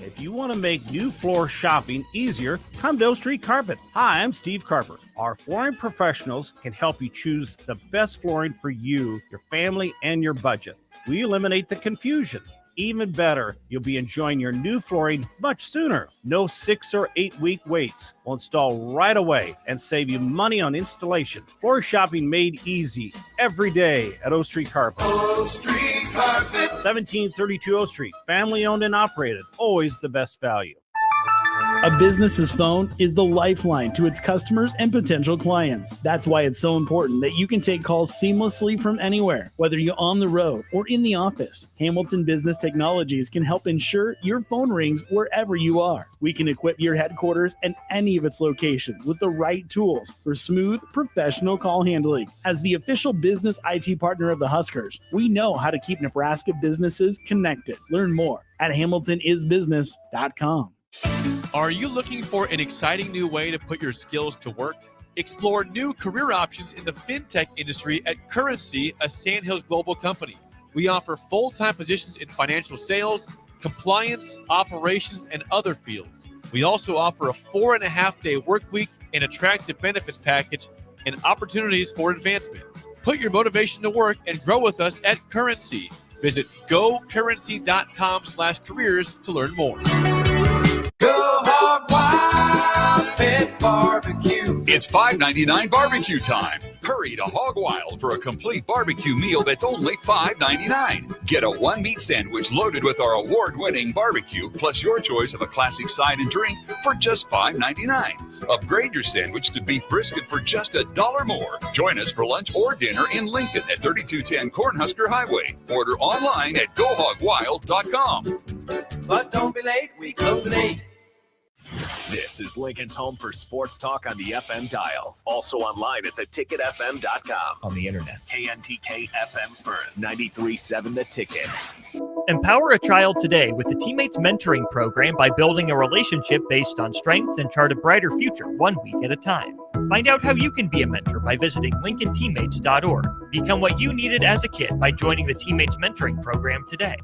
If you want to make new floor shopping easier, come to O Street Carpet. Hi, I'm Steve Carper. Our flooring professionals can help you choose the best flooring for you, your family, and your budget. We eliminate the confusion. Even better, you'll be enjoying your new flooring much sooner. No 6 or 8 week waits. We'll install right away and save you money on installation. Floor shopping made easy every day at O Street Carpet. O Street Carpet. 1732 O Street. Family owned and operated. Always the best value. A business's phone is the lifeline to its customers and potential clients. That's why it's so important that you can take calls seamlessly from anywhere, whether you're on the road or in the office. Hamilton Business Technologies can help ensure your phone rings wherever you are. We can equip your headquarters and any of its locations with the right tools for smooth, professional call handling. As the official business IT partner of the Huskers, we know how to keep Nebraska businesses connected. Learn more at hamiltonisbusiness.com. Are you looking for an exciting new way to put your skills to work? Explore new career options in the fintech industry at Currency, a Sandhills global company. We offer full-time positions in financial sales, compliance, operations, and other fields. We also offer a 4.5-day work week, an attractive benefits package, and opportunities for advancement. Put your motivation to work and grow with us at Currency. Visit gocurrency.com/careers to learn more. Go Hog Wild Pet Barbecue. It's $5.99 barbecue time. Hurry to Hog Wild for a complete barbecue meal that's only $5.99. Get a one-meat sandwich loaded with our award-winning barbecue, plus your choice of a classic side and drink for just $5.99. Upgrade your sandwich to beef brisket for just $1 more. Join us for lunch or dinner in Lincoln at 3210 Cornhusker Highway. Order online at GoHogWild.com. But don't be late, we close at 8. This is Lincoln's home for sports talk on the FM dial. Also online at theticketfm.com. On the internet, KNTK FM Firth, 93.7 The Ticket. Empower a child today with the Teammates Mentoring Program by building a relationship based on strengths and chart a brighter future 1 week at a time. Find out how you can be a mentor by visiting lincolnteammates.org. Become what you needed as a kid by joining the Teammates Mentoring Program today.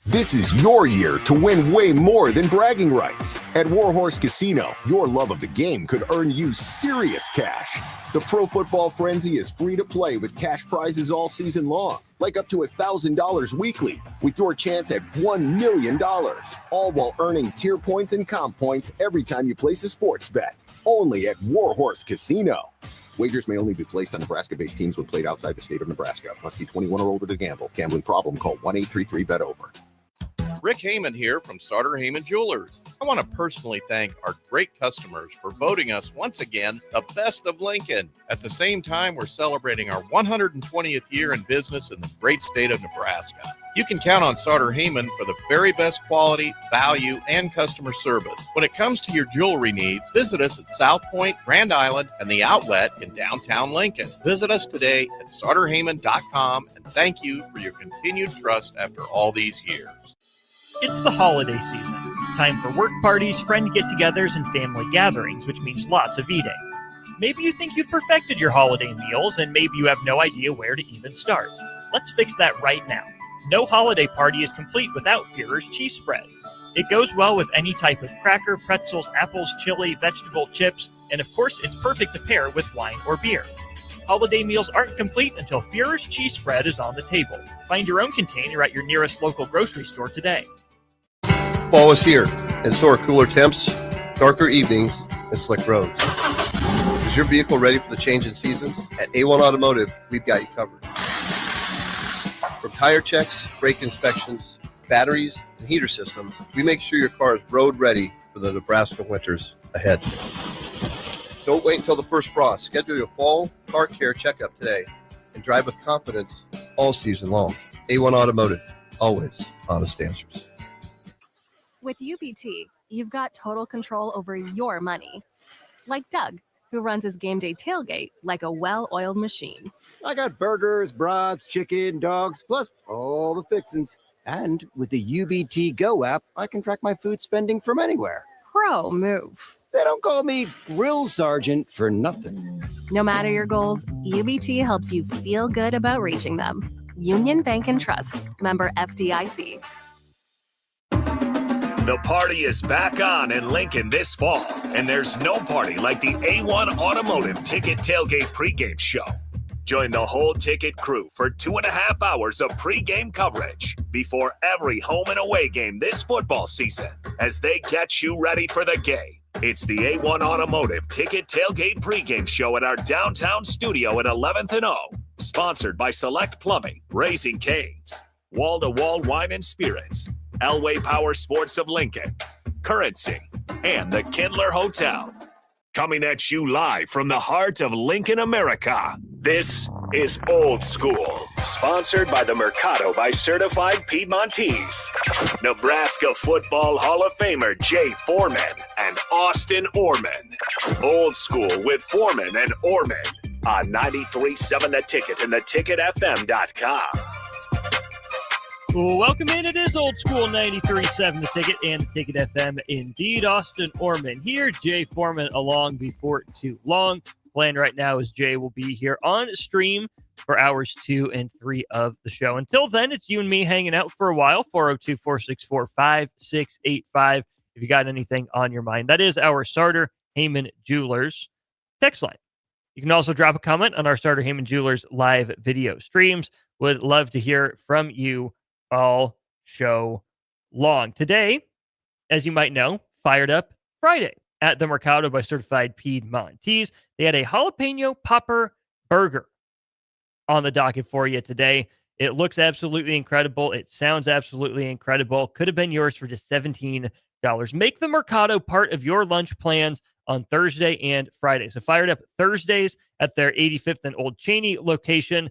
This is your year to win way more than bragging rights. At Warhorse Casino, your love of the game could earn you serious cash. The Pro Football Frenzy is free to play with cash prizes all season long, like up to $1,000 weekly, with your chance at $1 million, all while earning tier points and comp points every time you place a sports bet. Only at Warhorse Casino. Wagers may only be placed on Nebraska-based teams when played outside the state of Nebraska. Must be 21 or older to gamble. Gambling problem? Call 1-833-BET-OVER. Rick Heyman here from Sauter Heyman Jewelers. I want to personally thank our great customers for voting us once again the best of Lincoln. At the same time, we're celebrating our 120th year in business in the great state of Nebraska. You can count on Sauter Heyman for the very best quality, value, and customer service. When it comes to your jewelry needs, visit us at South Point, Grand Island, and the Outlet in downtown Lincoln. Visit us today at sauterheyman.com, and thank you for your continued trust after all these years. It's the holiday season. Time for work parties, friend get-togethers, and family gatherings, which means lots of eating. Maybe you think you've perfected your holiday meals, and maybe you have no idea where to even start. Let's fix that right now. No holiday party is complete without Führer's cheese spread. It goes well with any type of cracker, pretzels, apples, chili, vegetable, chips, and of course, it's perfect to pair with wine or beer. Holiday meals aren't complete until Führer's cheese spread is on the table. Find your own container at your nearest local grocery store today. Fall is here, and so are cooler temps, darker evenings, and slick roads. Is your vehicle ready for the change in seasons? At A1 Automotive, we've got you covered. From tire checks, brake inspections, batteries, and heater systems, we make sure your car is road ready for the Nebraska winters ahead. Don't wait until the first frost. Schedule your fall car care checkup today and drive with confidence all season long. A1 Automotive, always honest answers. With UBT, you've got total control over your money. Like Doug, who runs his game day tailgate like a well-oiled machine. I got burgers, brats, chicken, dogs, plus all the fixins. And with the UBT Go app, I can track my food spending from anywhere. Pro move. They don't call me Grill Sergeant for nothing. No matter your goals, UBT helps you feel good about reaching them. Union Bank and Trust. Member FDIC. The party is back on in Lincoln this fall, and there's no party like the A1 Automotive Ticket Tailgate pregame show. Join the whole ticket crew for 2.5 hours of pregame coverage before every home and away game this football season as they get you ready for the game. It's the A1 Automotive Ticket Tailgate pregame show at our downtown studio at 11th and O. Sponsored by Select Plumbing, Raising Cane's, Wall to Wall Wine and Spirits, Elway Power Sports of Lincoln, Currency, and the Kindler Hotel. Coming at you live from the heart of Lincoln, America. This is Old School, sponsored by the Mercado by Certified Piedmontese, Nebraska Football Hall of Famer Jay Foreman and Austin Orman. Old School with Foreman and Orman on 93.7 The Ticket and theticketfm.com. Welcome in. It is Old School 93.7 The Ticket and the Ticket FM. Indeed, Austin Orman here. Jay Foreman along before too long. Plan right now is Jay will be here on stream for hours 2 and 3 of the show. Until then, it's you and me hanging out for a while. 402-464-5685. If you got anything on your mind, that is our Starter Heyman Jewelers text line. You can also drop a comment on our Starter Heyman Jewelers live video streams. Would love to hear from you all show long. Today, as you might know, Fired Up Friday at the Mercado by Certified Piedmontese. They had a jalapeno popper burger on the docket for you today. It looks absolutely incredible. It sounds absolutely incredible. Could have been yours for just $17. Make the Mercado part of your lunch plans on Thursday and Friday. So Fired Up Thursdays at their 85th and Old Cheney location.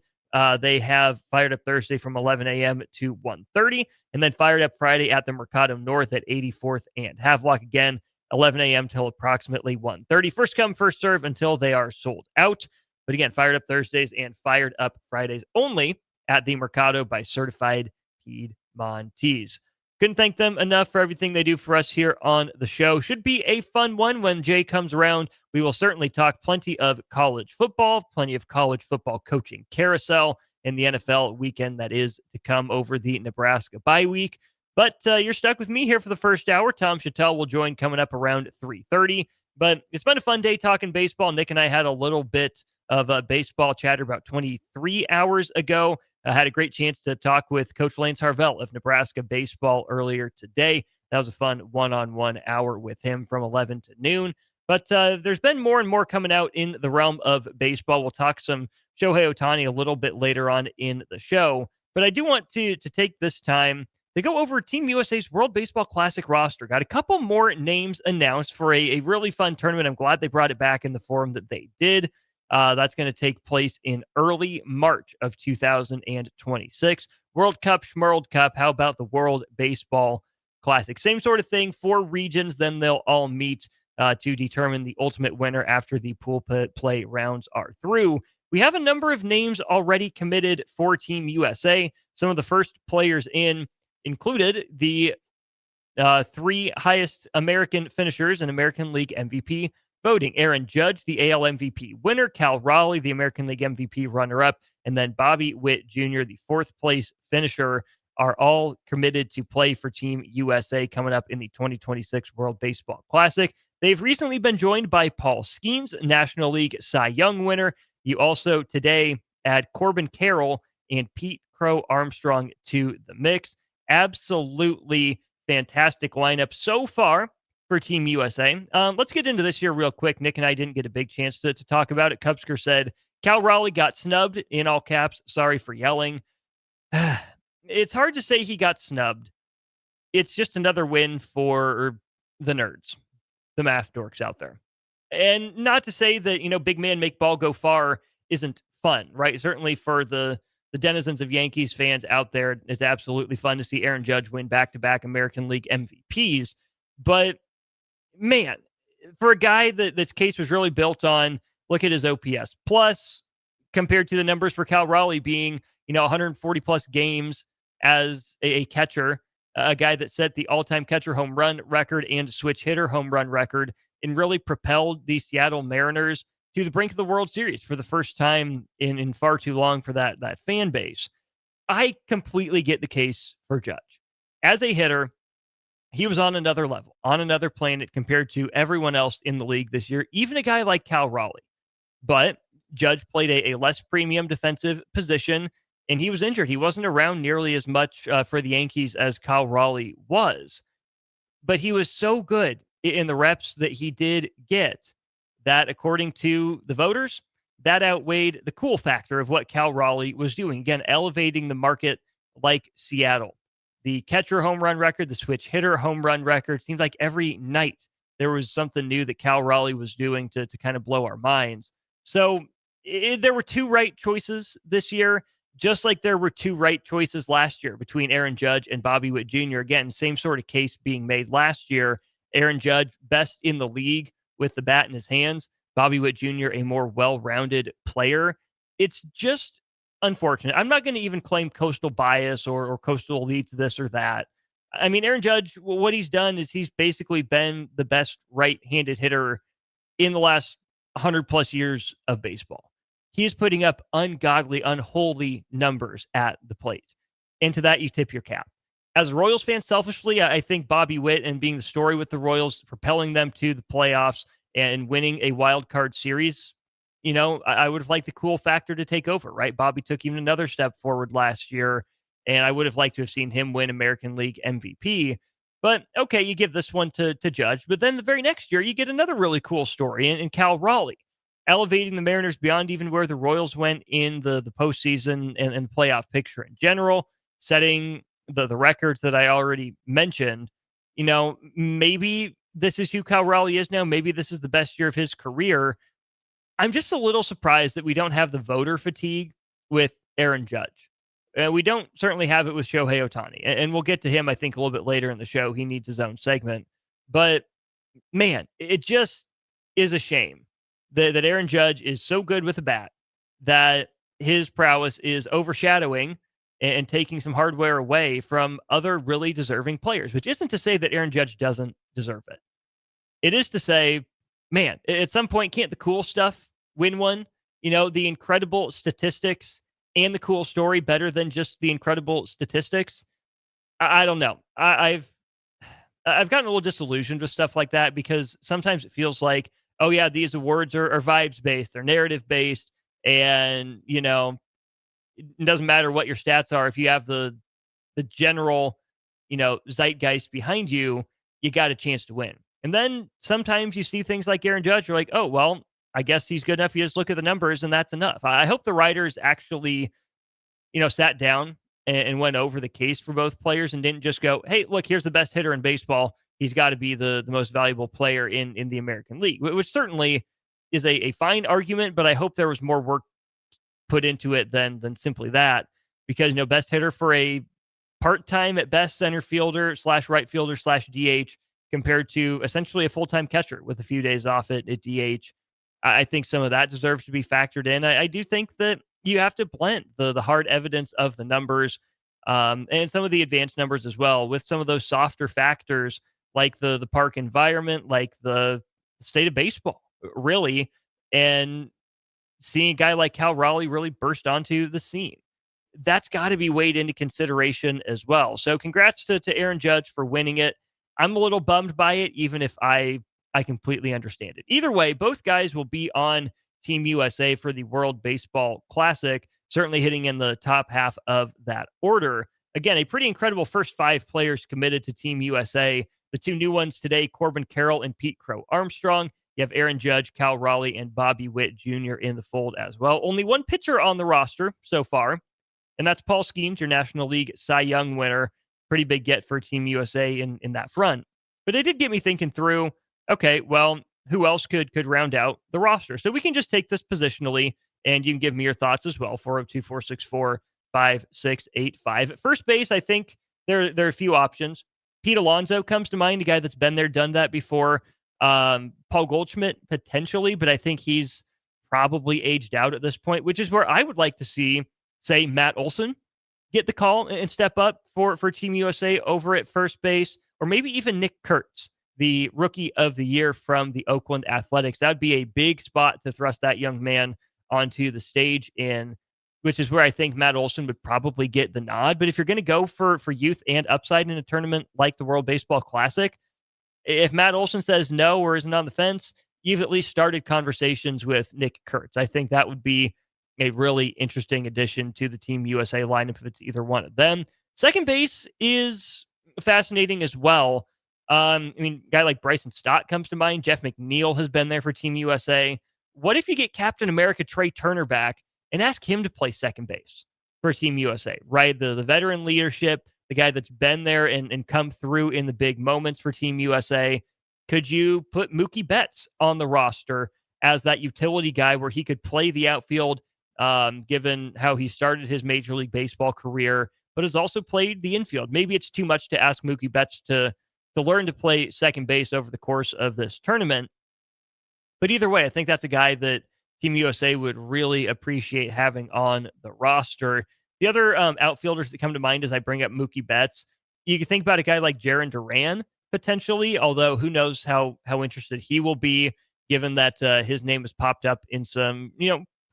They have Fired Up Thursday from 11 a.m. to 1:30, and then Fired Up Friday at the Mercado North at 84th and Havelock again, 11 a.m. till approximately 1:30. First come, first serve until they are sold out. But again, Fired Up Thursdays and Fired Up Fridays only at the Mercado by Certified Piedmontese. Couldn't thank them enough for everything they do for us here on the show. Should be a fun one when Jay comes around. We will certainly talk plenty of college football, plenty of college football coaching carousel in the NFL weekend that is to come over the Nebraska bye week. But you're stuck with me here for the first hour. Tom Chattel will join coming up around 3:30. But it's been a fun day talking baseball. Nick and I had a little bit of baseball chatter about 23 hours ago. I had a great chance to talk with Coach Lance Harvell of Nebraska baseball earlier today. That was a fun one-on-one hour with him from 11 to noon. But there's been more and more coming out in the realm of baseball. We'll talk some Shohei Ohtani a little bit later on in the show. But I do want to take this time to go over Team USA's World Baseball Classic roster. Got a couple more names announced for a really fun tournament. I'm glad they brought it back in the form that they did. That's going to take place in early March of 2026. World Cup, Schmerld Cup. How about the World Baseball Classic? Same sort of thing, 4 regions. Then they'll all meet to determine the ultimate winner after the pool play rounds are through. We have a number of names already committed for Team USA. Some of the first players in included the 3 highest American finishers in American League MVP voting. Aaron Judge, the AL MVP winner, Cal Raleigh, the American League MVP runner-up, and then Bobby Witt Jr., the 4th place finisher, are all committed to play for Team USA coming up in the 2026 World Baseball Classic. They've recently been joined by Paul Skeens, National League Cy Young winner. You also today add Corbin Carroll and Pete Crow Armstrong to the mix. Absolutely fantastic lineup so far for Team USA. Let's get into this here real quick. Nick and I didn't get a big chance to talk about it. Cubsker said, Cal Raleigh got snubbed, in all caps. Sorry for yelling. It's hard to say he got snubbed. It's just another win for the nerds, the math dorks out there. And not to say that, big man make ball go far isn't fun, right? Certainly for the denizens of Yankees fans out there, it's absolutely fun to see Aaron Judge win back-to-back American League MVPs. But man, for a guy that's case was really built on, look at his OPS plus compared to the numbers for Cal Raleigh being, 140 plus games as a catcher, a guy that set the all-time catcher home run record and switch hitter home run record and really propelled the Seattle Mariners to the brink of the World Series for the first time in far too long for that fan base. I completely get the case for Judge. As a hitter, he was on another level, on another planet compared to everyone else in the league this year, even a guy like Cal Raleigh. But Judge played a less premium defensive position, and he was injured. He wasn't around nearly as much for the Yankees as Cal Raleigh was. But he was so good in the reps that he did get that, according to the voters, that outweighed the cool factor of what Cal Raleigh was doing. Again, elevating the market like Seattle. The catcher home run record, the switch hitter home run record, seemed like every night there was something new that Cal Raleigh was doing to kind of blow our minds. So there were two right choices this year, just like there were two right choices last year between Aaron Judge and Bobby Witt Jr. Again, same sort of case being made last year. Aaron Judge, best in the league with the bat in his hands. Bobby Witt Jr., a more well-rounded player. It's just unfortunate. I'm not going to even claim coastal bias or coastal leads this or that. I mean, Aaron Judge, what he's done is he's basically been the best right-handed hitter in the last 100 plus years of baseball. He is putting up ungodly, unholy numbers at the plate. And to that, you tip your cap. As a Royals fan, selfishly, I think Bobby Witt and being the story with the Royals, propelling them to the playoffs and winning a wild card series, you know, I would have liked the cool factor to take over, right? Bobby took even another step forward last year, and I would have liked to have seen him win American League MVP. But okay, you give this one to Judge, but then the very next year, you get another really cool story in Cal Raleigh, elevating the Mariners beyond even where the Royals went in the postseason and the playoff picture in general, setting the records that I already mentioned. You know, maybe this is who Cal Raleigh is now. Maybe this is the best year of his career. I'm just a little surprised that we don't have the voter fatigue with Aaron Judge. We don't certainly have it with Shohei Ohtani. And we'll get to him, I think, a little bit later in the show. He needs his own segment. But, man, it just is a shame that Aaron Judge is so good with the bat that his prowess is overshadowing and taking some hardware away from other really deserving players, which isn't to say that Aaron Judge doesn't deserve it. It is to say, man, at some point, can't the cool stuff win one? You know, the incredible statistics and the cool story better than just the incredible statistics? I don't know. I've gotten a little disillusioned with stuff like that because sometimes it feels like, oh yeah, these awards are vibes based, they're narrative based, and you know, it doesn't matter what your stats are. If you have the general, you know, zeitgeist behind you, you got a chance to win. And then sometimes you see things like Aaron Judge, you're like, oh, well, I guess he's good enough. You just look at the numbers and that's enough. I hope the writers actually, you know, sat down and went over the case for both players and didn't just go, hey, look, here's the best hitter in baseball. He's got to be the most valuable player in the American League, which certainly is a fine argument, but I hope there was more work put into it than simply that, because, you know, best hitter for a part-time at best center fielder / right fielder / DH compared to essentially a full-time catcher with a few days off at DH. I think some of that deserves to be factored in. I do think that you have to blend the hard evidence of the numbers and some of the advanced numbers as well with some of those softer factors like the park environment, like the state of baseball, really, and seeing a guy like Cal Raleigh really burst onto the scene. That's got to be weighed into consideration as well. So congrats to Aaron Judge for winning it. I'm a little bummed by it, even if I completely understand it. Either way, both guys will be on Team USA for the World Baseball Classic, certainly hitting in the top half of that order. Again, a pretty incredible first 5 players committed to Team USA. The 2 new ones today, Corbin Carroll and Pete Crow Armstrong. You have Aaron Judge, Cal Raleigh, and Bobby Witt Jr. in the fold as well. Only one pitcher on the roster so far, and that's Paul Skeens, your National League Cy Young winner. Pretty big get for Team USA in that front. But it did get me thinking through, okay, well, who else could round out the roster? So we can just take this positionally, and you can give me your thoughts as well, 402-464-5685. At first base, I think there are a few options. Pete Alonso comes to mind, a guy that's been there, done that before. Paul Goldschmidt, potentially, but I think he's probably aged out at this point, which is where I would like to see, say, Matt Olson get the call and step up for Team USA over at first base, or maybe even Nick Kurtz, the Rookie of the Year from the Oakland Athletics. That would be a big spot to thrust that young man onto the stage in. which is where I think Matt Olson would probably get the nod. But if you're going to go for youth and upside in a tournament like the World Baseball Classic, if Matt Olson says no or isn't on the fence, you've at least started conversations with Nick Kurtz. I think that would be a really interesting addition to the Team USA lineup if it's either one of them. Second base is fascinating as well. I mean, a guy like Bryson Stott comes to mind. Jeff McNeil has been there for Team USA. What if you get Captain America Trey Turner back and ask him to play second base for Team USA, right? The veteran leadership, the guy that's been there and come through in the big moments for Team USA. Could you put Mookie Betts on the roster as that utility guy where he could play the outfield, given how he started his Major League Baseball career, but has also played the infield? Maybe it's too much to ask Mookie Betts to learn to play second base over the course of this tournament. But either way, I think that's a guy that Team USA would really appreciate having on the roster. The other outfielders that come to mind as I bring up Mookie Betts, you can think about a guy like Jarren Duran potentially, although who knows how interested he will be, given that his name has popped up in some,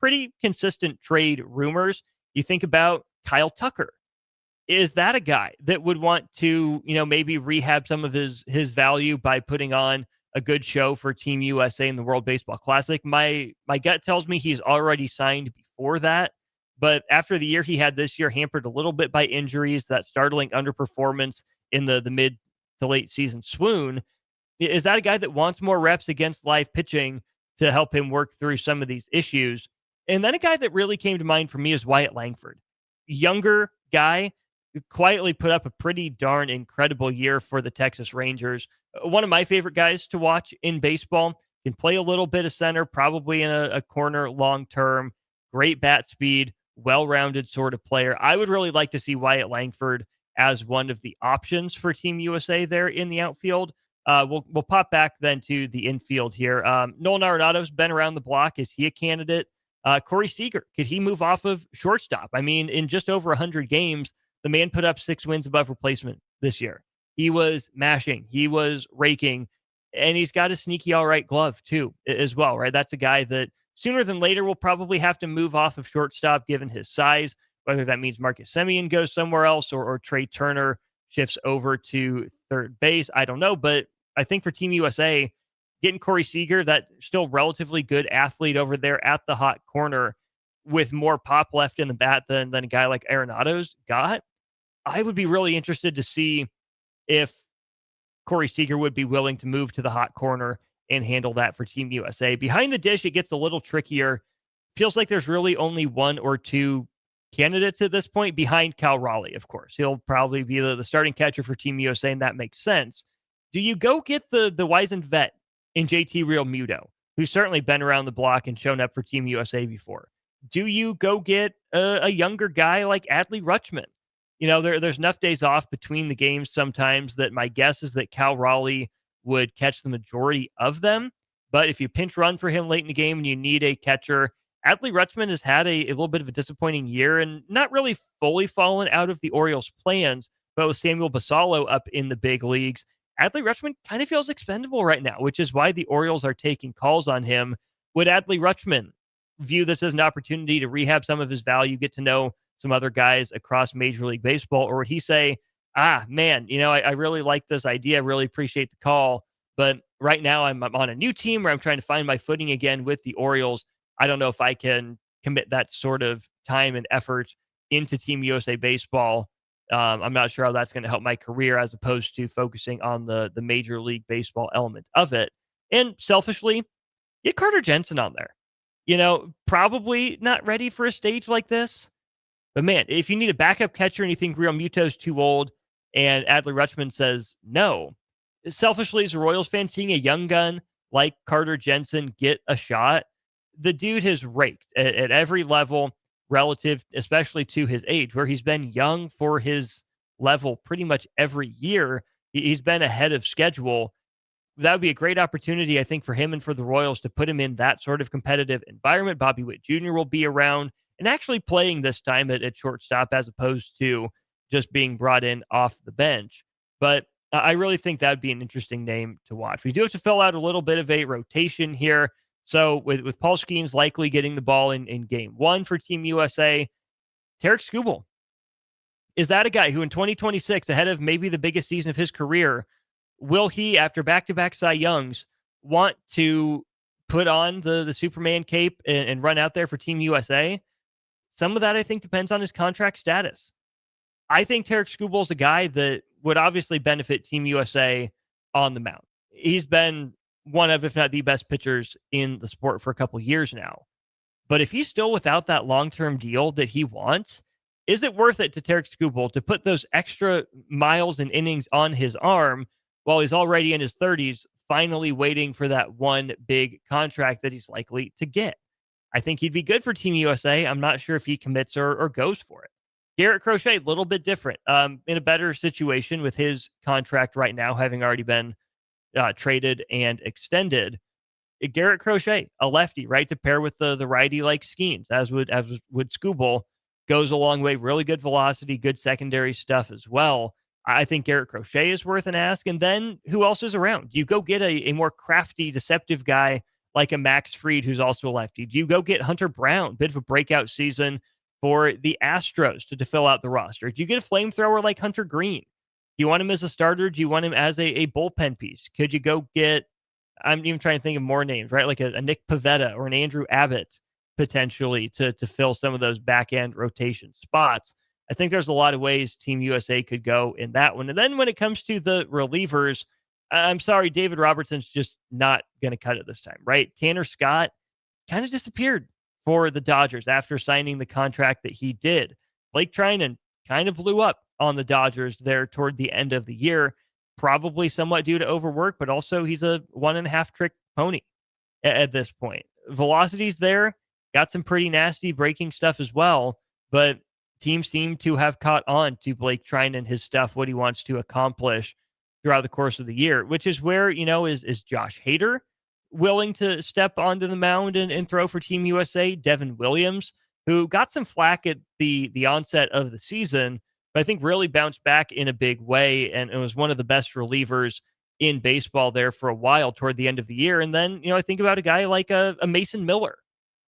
pretty consistent trade rumors. You think about Kyle Tucker. Is that a guy that would want to, maybe rehab some of his value by putting on a good show for Team USA in the World Baseball Classic? My gut tells me he's already signed before that, but after the year he had this year, hampered a little bit by injuries, that startling underperformance in the mid to late season swoon. Is that a guy that wants more reps against live pitching to help him work through some of these issues? And then a guy that really came to mind for me is Wyatt Langford. Younger guy who quietly put up a pretty darn incredible year for the Texas Rangers. One of my favorite guys to watch in baseball. Can play a little bit of center, probably in a corner long term. Great bat speed, well-rounded sort of player. I would really like to see Wyatt Langford as one of the options for Team USA there in the outfield. We'll pop back then to the infield here. Nolan Arenado's been around the block. Is he a candidate? Corey Seager, could he move off of shortstop? I mean, in just over 100 games, the man put up 6 wins above replacement this year. He was mashing, he was raking, and he's got a sneaky all right glove too, as well, right? That's a guy that sooner than later will probably have to move off of shortstop given his size, whether that means Marcus Semien goes somewhere else or Trey Turner shifts over to third base. I don't know, but I think for Team USA, getting Corey Seager, that still relatively good athlete over there at the hot corner with more pop left in the bat than a guy like Arenado's got, I would be really interested to see if Corey Seager would be willing to move to the hot corner and handle that for Team USA. Behind the dish, it gets a little trickier. Feels like there's really only one or two candidates at this point, behind Cal Raleigh, of course. He'll probably be the starting catcher for Team USA, and that makes sense. Do you go get the wizened vet in JT Realmuto, who's certainly been around the block and shown up for Team USA before? Do you go get a younger guy like Adley Rutschman? There's enough days off between the games sometimes that my guess is that Cal Raleigh would catch the majority of them. But if you pinch run for him late in the game and you need a catcher, Adley Rutschman has had a little bit of a disappointing year and not really fully fallen out of the Orioles' plans. But with Samuel Basallo up in the big leagues, Adley Rutschman kind of feels expendable right now, which is why the Orioles are taking calls on him. Would Adley Rutschman view this as an opportunity to rehab some of his value, get to know some other guys across Major League Baseball? Or would he say, man, I really like this idea. I really appreciate the call, but right now I'm on a new team where I'm trying to find my footing again with the Orioles. I don't know if I can commit that sort of time and effort into Team USA Baseball. I'm not sure how that's going to help my career as opposed to focusing on the Major League Baseball element of it. And selfishly, get Carter Jensen on there. Probably not ready for a stage like this. But man, if you need a backup catcher and you think Realmuto's too old and Adley Rutschman says no, selfishly as a Royals fan, seeing a young gun like Carter Jensen get a shot, the dude has raked at every level relative, especially to his age, where he's been young for his level pretty much every year. He's been ahead of schedule. That would be a great opportunity, I think, for him and for the Royals to put him in that sort of competitive environment. Bobby Witt Jr. will be around and actually playing this time at shortstop as opposed to just being brought in off the bench. But I really think that would be an interesting name to watch. We do have to fill out a little bit of a rotation here. So with Paul Skeens likely getting the ball in game one for Team USA, Tarek Skubal. Is that a guy who in 2026, ahead of maybe the biggest season of his career, will he, after back-to-back Cy Youngs, want to put on the Superman cape and run out there for Team USA? Some of that, I think, depends on his contract status. I think Tarek Skubal is a guy that would obviously benefit Team USA on the mound. He's been one of, if not the best pitchers in the sport for a couple years now. But if he's still without that long-term deal that he wants, is it worth it to Tarek Skubal to put those extra miles and innings on his arm while he's already in his 30s, finally waiting for that one big contract that he's likely to get? I think he'd be good for Team USA. I'm not sure if he commits or goes for it. Garrett Crochet, a little bit different, in a better situation with his contract right now, having already been traded and extended. Garrett Crochet, a lefty, right, to pair with the righty like Skeens, as would Skubal, goes a long way. Really good velocity, good secondary stuff as well. I think Garrett Crochet is worth an ask. And then who else is around? Do you go get a more crafty, deceptive guy like a Max Fried, who's also a lefty? Do you go get Hunter Brown, bit of a breakout season for the Astros to fill out the roster? Do you get a flamethrower like Hunter Green? Do you want him as a starter? Do you want him as a bullpen piece? Could you go get, I'm even trying to think of more names, right? Like a Nick Pivetta or an Andrew Abbott potentially to fill some of those back end rotation spots. I think there's a lot of ways Team USA could go in that one. And then when it comes to the relievers, I'm sorry, David Robertson's just not going to cut it this time, right? Tanner Scott kind of disappeared for the Dodgers after signing the contract that he did. Blake Trinan kind of blew up on the Dodgers there toward the end of the year, probably somewhat due to overwork, but also he's a 1.5 trick pony at this point. Velocity's there, got some pretty nasty breaking stuff as well, but teams seem to have caught on to Blake Trinan, his stuff, what he wants to accomplish throughout the course of the year, which is where, is Josh Hader willing to step onto the mound and throw for Team USA? Devin Williams, who got some flack at the onset of the season, but I think really bounced back in a big way and was one of the best relievers in baseball there for a while toward the end of the year. And then, I think about a guy like a Mason Miller,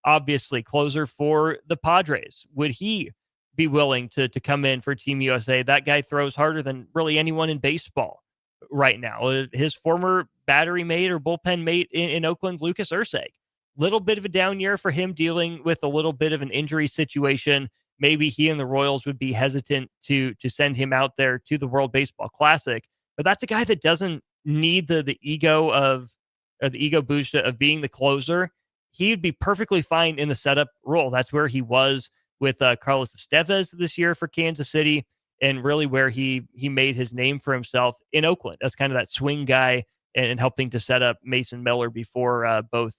obviously closer for the Padres. Would he be willing to come in for Team USA? That guy throws harder than really anyone in baseball right now. His former battery mate or bullpen mate in Oakland, Lucas Urseg, little bit of a down year for him, dealing with a little bit of an injury situation. Maybe he and the Royals would be hesitant to send him out there to the World Baseball Classic, but that's a guy that doesn't need the ego boost of being the closer. He'd be perfectly fine in the setup role. That's where he was with Carlos Estevez this year for Kansas City, and really where he made his name for himself in Oakland as kind of that swing guy and helping to set up Mason Miller before both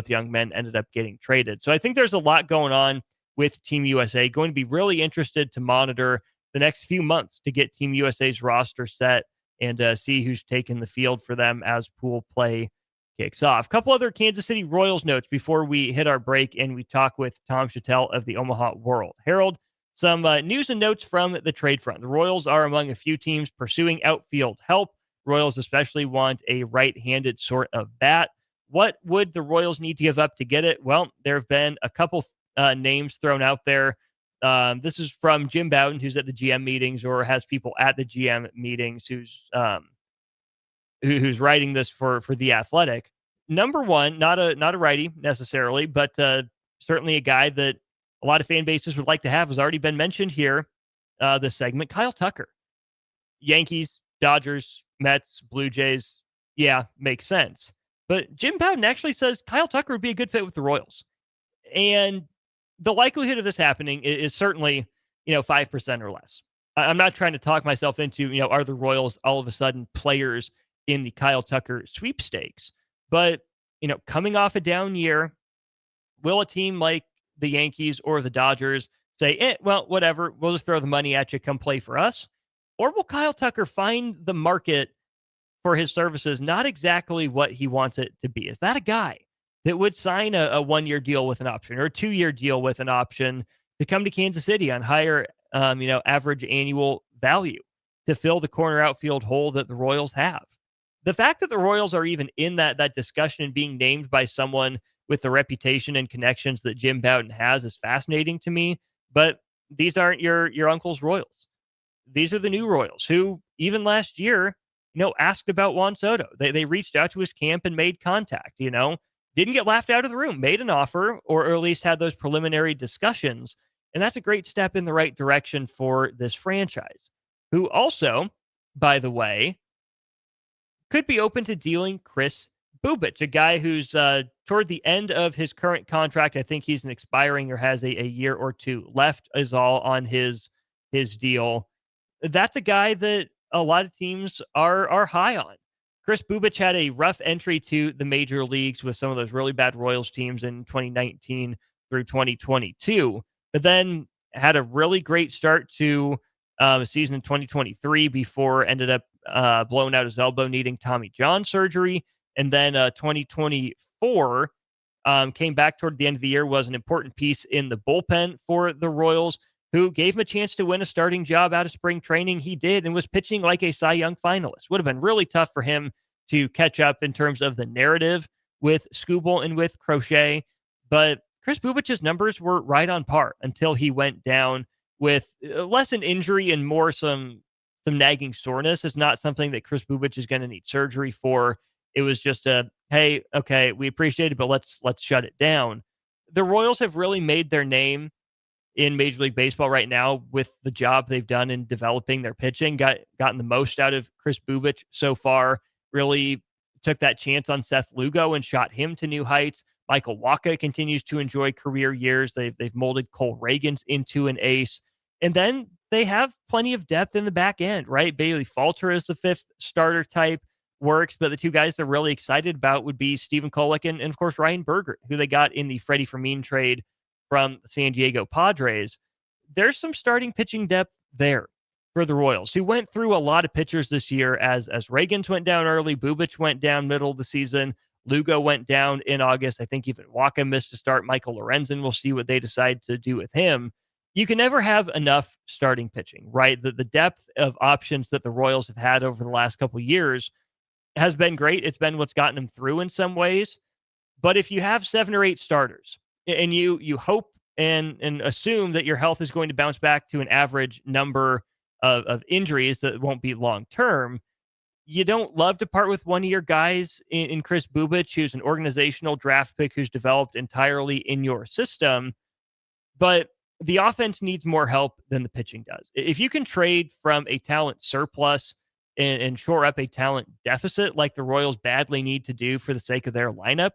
young men ended up getting traded. So I think there's a lot going on with Team USA. Going to be really interested to monitor the next few months to get Team USA's roster set and see who's taking the field for them as pool play kicks off. A couple other Kansas City Royals notes before we hit our break and we talk with Tom Chattel of the Omaha World Herald. Some news and notes from the trade front. The Royals are among a few teams pursuing outfield help. Royals especially want a right-handed sort of bat. What would the Royals need to give up to get it? Well, there have been a couple names thrown out there. This is from Jim Bowden, who's at the GM meetings or has people at the GM meetings who's writing this for The Athletic. Number one, not a righty necessarily, but certainly a guy that a lot of fan bases would like to have, has already been mentioned here this segment. Kyle Tucker. Yankees, Dodgers, Mets, Blue Jays. Yeah, makes sense. But Jim Bowden actually says Kyle Tucker would be a good fit with the Royals. And the likelihood of this happening is certainly, 5% or less. I'm not trying to talk myself into, are the Royals all of a sudden players in the Kyle Tucker sweepstakes? But, coming off a down year, will a team like the Yankees or the Dodgers say, well, whatever, we'll just throw the money at you, come play for us? Or will Kyle Tucker find the market for his services not exactly what he wants it to be? Is that a guy that would sign a 1-year deal with an option or a 2-year deal with an option to come to Kansas City on higher, average annual value to fill the corner outfield hole that the Royals have? The fact that the Royals are even in that discussion and being named by someone with the reputation and connections that Jim Bowden has is fascinating to me. But these aren't your uncle's Royals. These are the new Royals who, even last year, asked about Juan Soto. They reached out to his camp and made contact, didn't get laughed out of the room, made an offer, or at least had those preliminary discussions. And that's a great step in the right direction for this franchise, who also, by the way, could be open to dealing Kris Bubic, a guy who's toward the end of his current contract. I think he's an expiring or has a year or two left is all on his deal. That's a guy that a lot of teams are high on. Kris Bubic had a rough entry to the major leagues with some of those really bad Royals teams in 2019 through 2022, but then had a really great start to a season in 2023 before ended up blowing out his elbow, needing Tommy John surgery. And then 2024 came back toward the end of the year, was an important piece in the bullpen for the Royals, who gave him a chance to win a starting job out of spring training. He did, and was pitching like a Cy Young finalist. Would have been really tough for him to catch up in terms of the narrative with Skubal and with Crochet. But Kris Bubic's numbers were right on par until he went down with less an injury and more some nagging soreness. It's not something that Kris Bubic is going to need surgery for. It was just hey, okay, we appreciate it, but let's shut it down. The Royals have really made their name in Major League Baseball right now with the job they've done in developing their pitching, gotten the most out of Kris Bubic so far, really took that chance on Seth Lugo and shot him to new heights. Michael Wacha continues to enjoy career years. They've molded Cole Reagans into an ace. And then they have plenty of depth in the back end, right? Bailey Falter is the fifth starter type, works, but the two guys they're really excited about would be Stephen Kolek and of course, Ryan Berger, who they got in the Freddie Fermin trade from the San Diego Padres. There's some starting pitching depth there for the Royals, who went through a lot of pitchers this year as Reagans went down early, Bubic went down middle of the season, Lugo went down in August. I think even Wacha missed to start. Michael Lorenzen, we'll see what they decide to do with him. You can never have enough starting pitching, right? The depth of options that the Royals have had over the last couple of years has been great. It's been what's gotten them through in some ways. But if you have 7 or 8 starters and you hope and assume that your health is going to bounce back to an average number of injuries that won't be long-term, you don't love to part with one of your guys in Kris Bubic, who's an organizational draft pick who's developed entirely in your system. But the offense needs more help than the pitching does. If you can trade from a talent surplus and shore up a talent deficit like the Royals badly need to do for the sake of their lineup,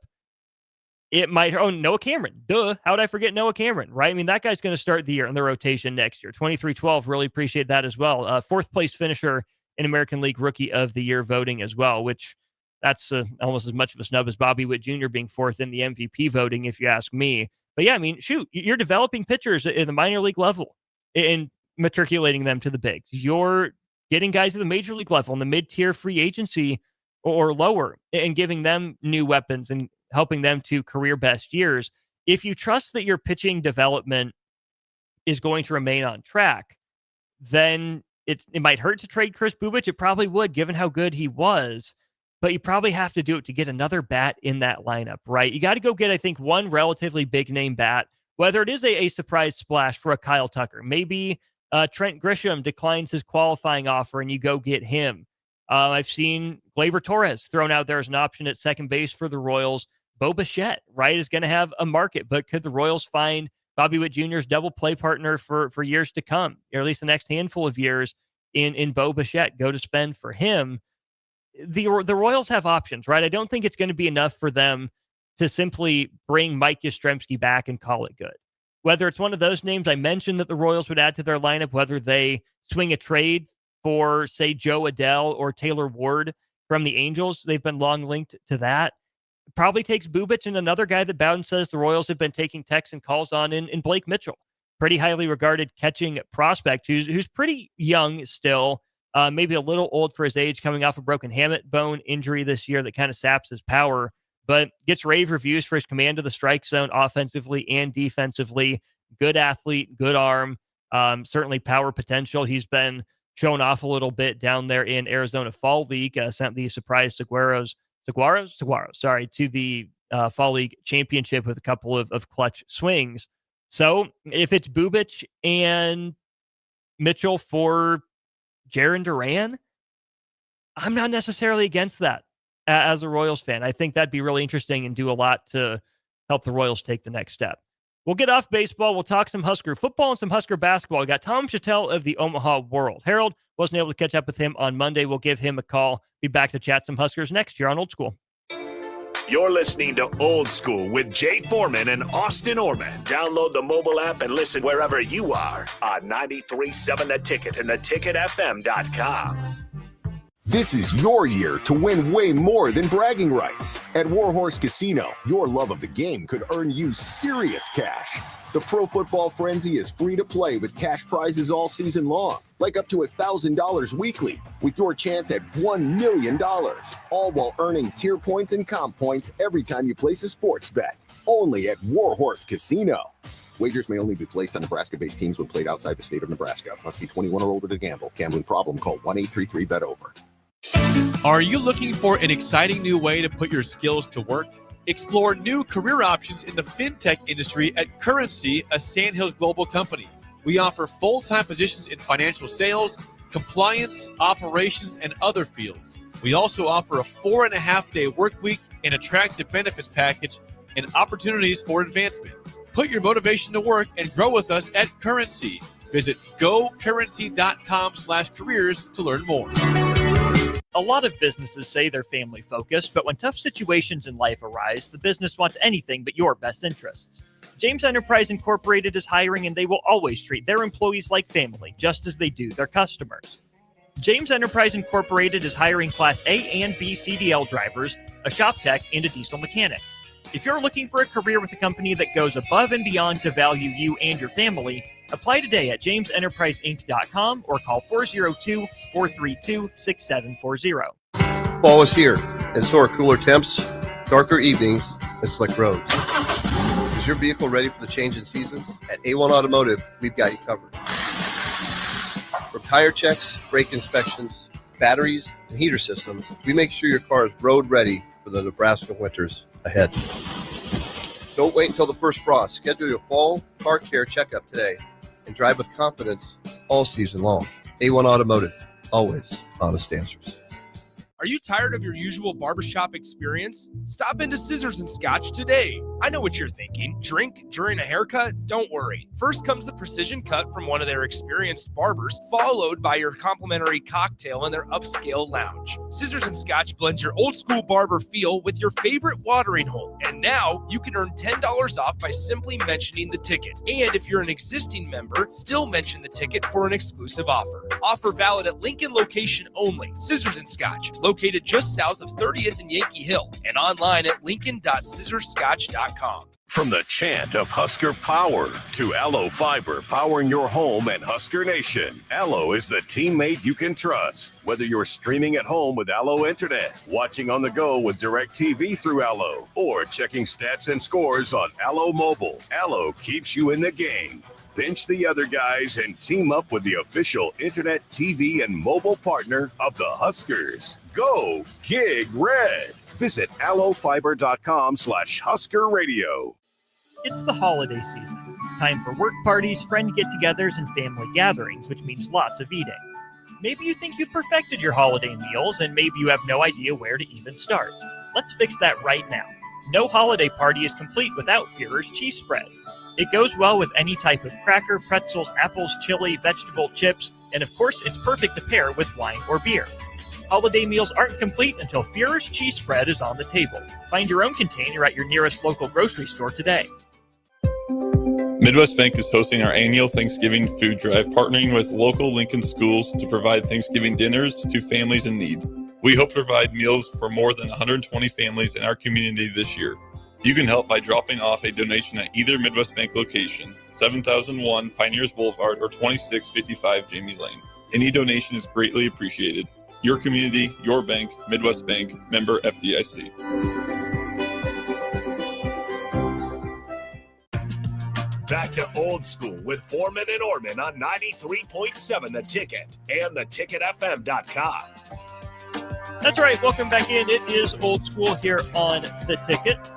it might. Oh, Noah Cameron. Duh. How would I forget Noah Cameron, right? I mean, that guy's going to start the year in the rotation next year. 23-12. Really appreciate that as well. Fourth place finisher in American League Rookie of the Year voting as well, which that's almost as much of a snub as Bobby Witt Jr. being fourth in the MVP voting, if you ask me. But yeah, I mean, shoot, you're developing pitchers in the minor league level and matriculating them to the bigs. You're getting guys at the major league level in the mid-tier free agency or lower and giving them new weapons and helping them to career best years. If you trust that your pitching development is going to remain on track, then it might hurt to trade Kris Bubic. It probably would, given how good he was. But you probably have to do it to get another bat in that lineup, right? You got to go get, I think, one relatively big name bat, whether it is a surprise splash for a Kyle Tucker. Maybe Trent Grisham declines his qualifying offer and you go get him. I've seen Gleyber Torres thrown out there as an option at second base for the Royals. Bo Bichette, right, is going to have a market, but could the Royals find Bobby Witt Jr.'s double play partner for years to come, or at least the next handful of years in Bo Bichette? Go to spend for him. The Royals have options, right? I don't think it's going to be enough for them to simply bring Mike Yastrzemski back and call it good. Whether it's one of those names I mentioned that the Royals would add to their lineup, whether they swing a trade for, say, Joe Adell or Taylor Ward from the Angels, they've been long linked to that. It probably takes Bubic and another guy that Bowden says the Royals have been taking texts and calls on in Blake Mitchell, pretty highly regarded catching prospect who's pretty young still. Maybe a little old for his age, coming off a broken hamate bone injury this year that kind of saps his power, but gets rave reviews for his command of the strike zone offensively and defensively. Good athlete, good arm, certainly power potential. He's been shown off a little bit down there in Arizona Fall League, sent the surprise Saguaros, to the Fall League championship with a couple of clutch swings. So if it's Bubic and Mitchell for Jaron Duran, I'm not necessarily against that as a Royals fan. I think that'd be really interesting and do a lot to help the Royals take the next step. We'll get off baseball. We'll talk some Husker football and some Husker basketball. We got Tom Chattel of the Omaha World Herald. Wasn't able to catch up with him on Monday. We'll give him a call. Be back to chat some Huskers next year on Old School. You're listening to Old School with Jay Foreman and Austin Orman. Download the mobile app and listen wherever you are on 93.7 The Ticket and theticketfm.com. This is your year to win way more than bragging rights. At Warhorse Casino, your love of the game could earn you serious cash. The Pro Football Frenzy is free to play with cash prizes all season long, like up to $1,000 weekly, with your chance at $1 million, all while earning tier points and comp points every time you place a sports bet. Only at Warhorse Casino. Wagers may only be placed on Nebraska-based teams when played outside the state of Nebraska. Must be 21 or older to gamble. Gambling problem? Call 1-833-BET-OVER. Are you looking for an exciting new way to put your skills to work? Explore new career options in the fintech industry at Currency, a Sandhills global company. We offer full-time positions in financial sales, compliance, operations, and other fields. We also offer a 4.5-day work week, an attractive benefits package, and opportunities for advancement. Put your motivation to work and grow with us at Currency. Visit gocurrency.com/careers to learn more. A lot of businesses say they're family focused, but when tough situations in life arise, the business wants anything but your best interests. James Enterprise Incorporated is hiring, and they will always treat their employees like family, just as they do their customers. James Enterprise Incorporated is hiring Class A and B CDL drivers, a shop tech, and a diesel mechanic. If you're looking for a career with a company that goes above and beyond to value you and your family, apply today at jamesenterpriseinc.com or call 402-432-6740. Fall is here, and so are cooler temps, darker evenings, and slick roads. Is your vehicle ready for the change in season? At A1 Automotive, we've got you covered. From tire checks, brake inspections, batteries, and heater systems, we make sure your car is road ready for the Nebraska winters ahead. Don't wait until the first frost. Schedule your fall car care checkup today and drive with confidence all season long. A1 Automotive, always honest answers. Are you tired of your usual barbershop experience? Stop into Scissors and Scotch today. I know what you're thinking. Drink during a haircut? Don't worry. First comes the precision cut from one of their experienced barbers, followed by your complimentary cocktail in their upscale lounge. Scissors and Scotch blends your old school barber feel with your favorite watering hole. And now you can earn $10 off by simply mentioning the ticket. And if you're an existing member, still mention the ticket for an exclusive offer. Offer valid at Lincoln location only. Scissors and Scotch, located just south of 30th and Yankee Hill, and online at lincoln.scissorscotch.com. From the chant of Husker Power to Allo Fiber powering your home and Husker Nation, Allo is the teammate you can trust. Whether you're streaming at home with Allo Internet, watching on the go with DirecTV through Allo, or checking stats and scores on Allo Mobile, Allo keeps you in the game. Bench the other guys and team up with the official internet, TV, and mobile partner of the Huskers. Go Gig Red. Visit allofiber.com/Husker Radio. It's the holiday season. Time for work parties, friend get-togethers, and family gatherings, which means lots of eating. Maybe you think you've perfected your holiday meals, and maybe you have no idea where to even start. Let's fix that right now. No holiday party is complete without Führer's cheese spread. It goes well with any type of cracker, pretzels, apples, chili, vegetable, chips, and of course, it's perfect to pair with wine or beer. Holiday meals aren't complete until Führer's cheese spread is on the table. Find your own container at your nearest local grocery store today. Midwest Bank is hosting our annual Thanksgiving food drive, partnering with local Lincoln schools to provide Thanksgiving dinners to families in need. We hope to provide meals for more than 120 families in our community this year. You can help by dropping off a donation at either Midwest Bank location, 7001 Pioneers Boulevard or 2655 Jamie Lane. Any donation is greatly appreciated. Your community, your bank, Midwest Bank, member FDIC. Back to Old School with Foreman and Orman on 93.7 The Ticket and theticketfm.com. That's right. Welcome back in. It is Old School here on The Ticket.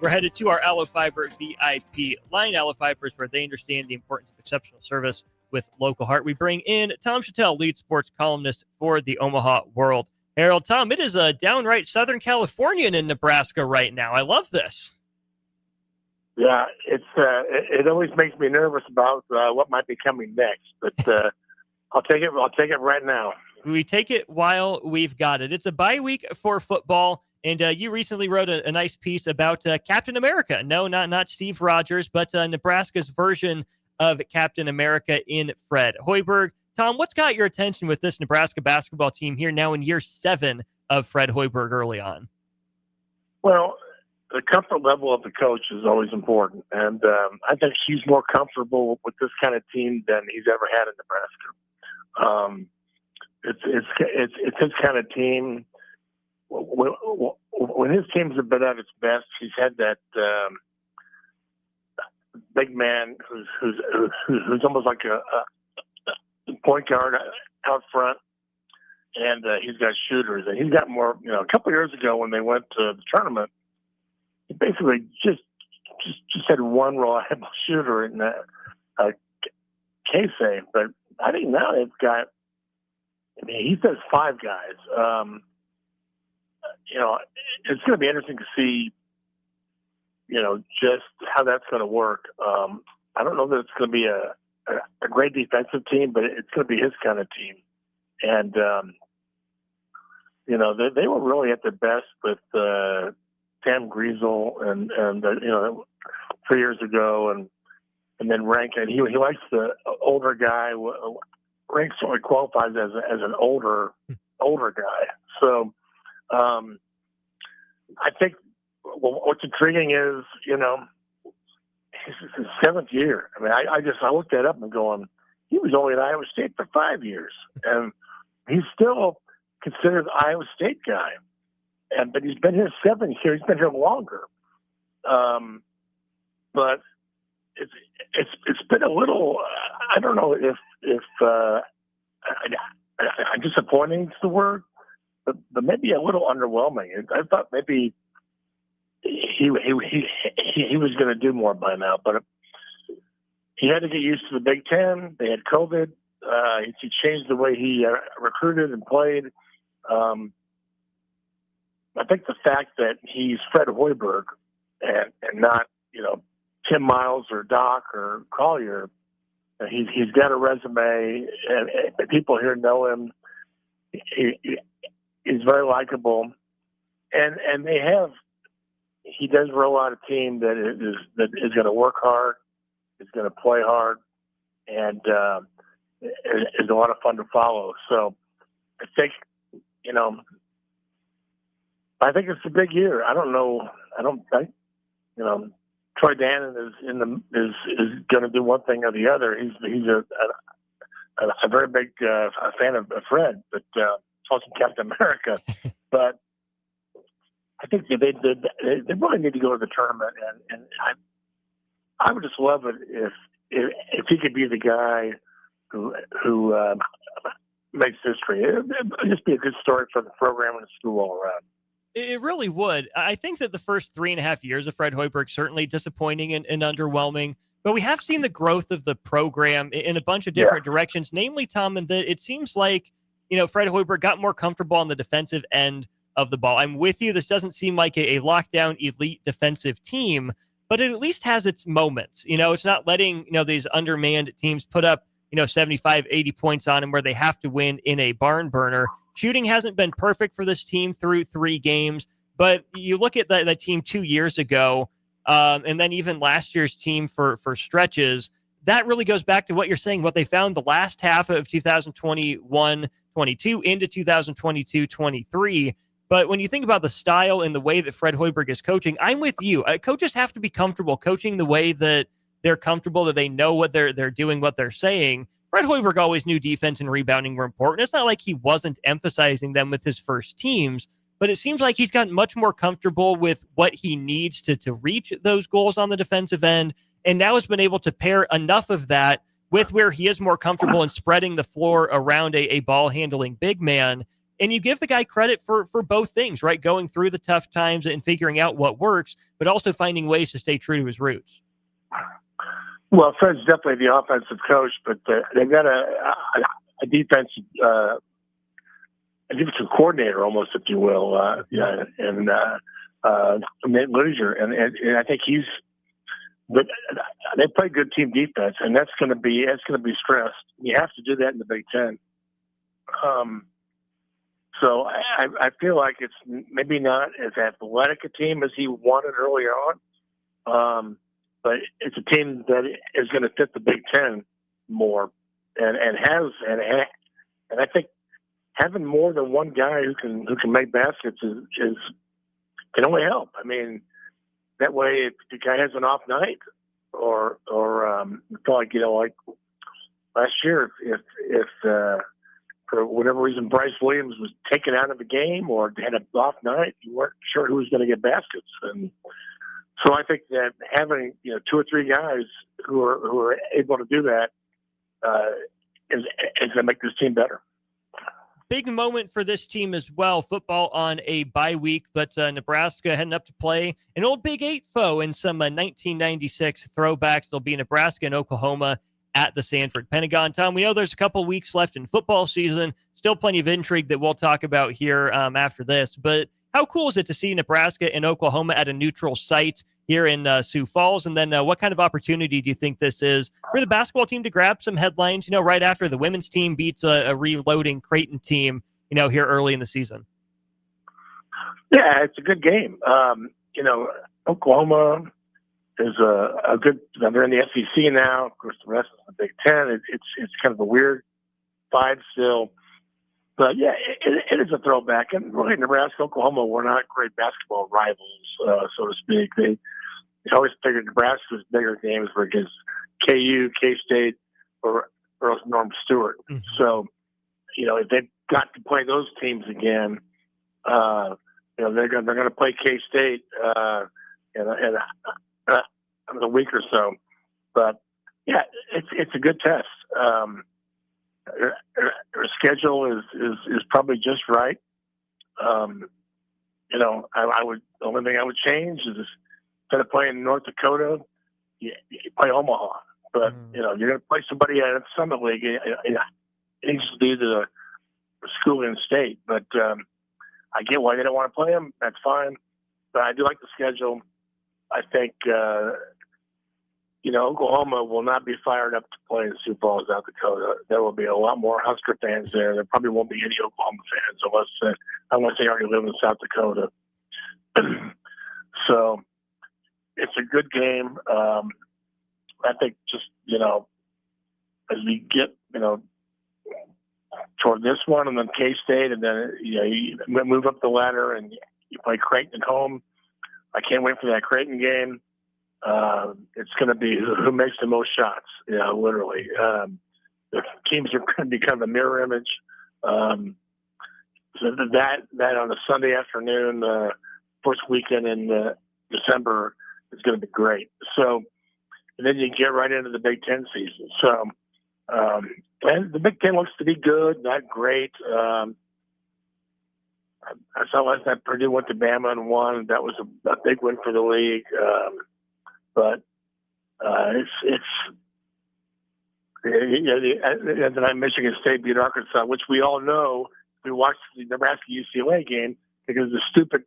We're headed to our Allo Fiber VIP line. Allo Fiber is where they understand the importance of exceptional service with local heart. We bring in Tom Chattel, lead sports columnist for the Omaha World Herald. Tom, it is a downright Southern Californian in Nebraska right now. I love this. Yeah, it always makes me nervous about what might be coming next, but I'll take it. I'll take it right now. We take it while we've got it. It's a bye week for football, and you recently wrote a nice piece about Captain America. No, not Steve Rogers, but Nebraska's version of Captain America in Fred Hoiberg. Tom, what's got your attention with this Nebraska basketball team here now in year 7 of Fred Hoiberg early on? Well, the comfort level of the coach is always important, and I think he's more comfortable with this kind of team than he's ever had in Nebraska. It's his kind of team. When his teams have been at its best, he's had that big man who's almost like a point guard out front, and he's got shooters, and he's got more. A couple of years ago when they went to the tournament, he basically just had one reliable shooter in Casey. But I think now they've got. I mean, he says 5 guys. It's going to be interesting to see. Just how that's going to work. I don't know that it's going to be a great defensive team, but it's going to be his kind of team. And they were really at their best with Sam Griesel and 3 years ago, and then Rank, and he likes the older guy. Rank sort of qualifies as an older guy. So I think what's intriguing is this is his 7th year. I mean, I looked that up and going, he was only at Iowa State for 5 years, and he's still considered the Iowa State guy. But he's been here 7 years. He's been here longer. But it's been a little. I don't know if disappointing is the word, but maybe a little underwhelming. I thought maybe he was going to do more by now, but he had to get used to the Big Ten. They had COVID. He changed the way he recruited and played. I think the fact that he's Fred Hoiberg and not Tim Miles or Doc or Collier, he's got a resume, and people here know him. He's very likable, and they have. He does roll out a team that is going to work hard, is going to play hard, and is a lot of fun to follow. So I think it's a big year. I don't know. I don't think Troy Dannon is going to do one thing or the other. He's a very big fan of Fred, but also Captain America. But I think they really need to go to the tournament, and I would just love it if he could be the guy who makes history. It'd just be a good story for the program and the school all around. It really would. I think that the first 3.5 years of Fred Hoiberg certainly disappointing and underwhelming, but we have seen the growth of the program in a bunch of different directions, namely, Tom, and that it seems like, Fred Hoiberg got more comfortable on the defensive end of the ball. I'm with you. This doesn't seem like a lockdown elite defensive team, but it at least has its moments. It's not letting, these undermanned teams put up, 75, 80 points on them where they have to win in a barn burner. Shooting hasn't been perfect for this team through 3 games, but you look at that team 2 years ago, and then even last year's team for stretches, that really goes back to what you're saying, what they found the last half of 2021-22 into 2022-23. But when you think about the style and the way that Fred Hoiberg is coaching, I'm with you. Coaches have to be comfortable coaching the way that they're comfortable, that they know what they're doing, what they're saying. Fred Hoiberg always knew defense and rebounding were important. It's not like he wasn't emphasizing them with his first teams, but it seems like he's gotten much more comfortable with what he needs to reach those goals on the defensive end, and now has been able to pair enough of that with where he is more comfortable in spreading the floor around a ball-handling big man. And you give the guy credit for both things, right? Going through the tough times and figuring out what works, but also finding ways to stay true to his roots. Well, Fred's definitely the offensive coach, but they've got a defensive coordinator, almost, if you will, and Nate Luzier, and I think but they play good team defense, and that's going to be stressed. You have to do that in the Big Ten. So I feel like it's maybe not as athletic a team as he wanted earlier on, but it's a team that is going to fit the Big Ten more, and I think having more than one guy who can make baskets can only help. I mean, that way, if the guy has an off night, or like last year, if for whatever reason Bryce Williams was taken out of the game or had an off night, you weren't sure who was going to get baskets, and so I think that having 2 or 3 guys who are able to do that is going to make this team better. Big moment for this team as well. Football on a bye week, but Nebraska heading up to play an old Big 8 foe in some 1996 throwbacks. They'll be Nebraska and Oklahoma at the Sanford Pentagon. Tom, we know there's a couple weeks left in football season. Still plenty of intrigue that we'll talk about here after this. But how cool is it to see Nebraska and Oklahoma at a neutral site here in Sioux Falls? And then what kind of opportunity do you think this is for the basketball team to grab some headlines, right after the women's team beats a reloading Creighton team, here early in the season? Yeah, it's a good game. Oklahoma is a good, they're in the SEC now. Of course, the rest is the Big Ten. It's kind of a weird vibe still. But, yeah, it is a throwback. And really, Nebraska, Oklahoma were not great basketball rivals, so to speak. They always figured Nebraska's bigger games were against KU, K-State, or Norm Stewart. Mm-hmm. So, if they've got to play those teams again, they're going to play K-State in a week or so. But, yeah, it's a good test. Her schedule is probably just right. The only thing I would change is instead of playing North Dakota, you play Omaha. But you're going to play somebody at the Summit League. It needs to be the school in state. But I get why they don't want to play them. That's fine. But I do like the schedule. I think Oklahoma will not be fired up to play in Sioux Falls, South Dakota. There will be a lot more Husker fans there. There probably won't be any Oklahoma fans unless they already live in South Dakota. So it's a good game. I think just, as we get, toward this one and then K-State and then, you move up the ladder and you play Creighton at home. I can't wait for that Creighton game. It's going to be who makes the most shots, literally. The teams are going to be kind of a mirror image. So that on a Sunday afternoon, first weekend in December is going to be great. So, and then you get right into the Big Ten season. So, and the Big Ten looks to be good, not great. I saw last night Purdue went to Bama and won. That was a big win for the league. But and then Michigan State beat Arkansas, which we all know. We watched the Nebraska UCLA game because the stupid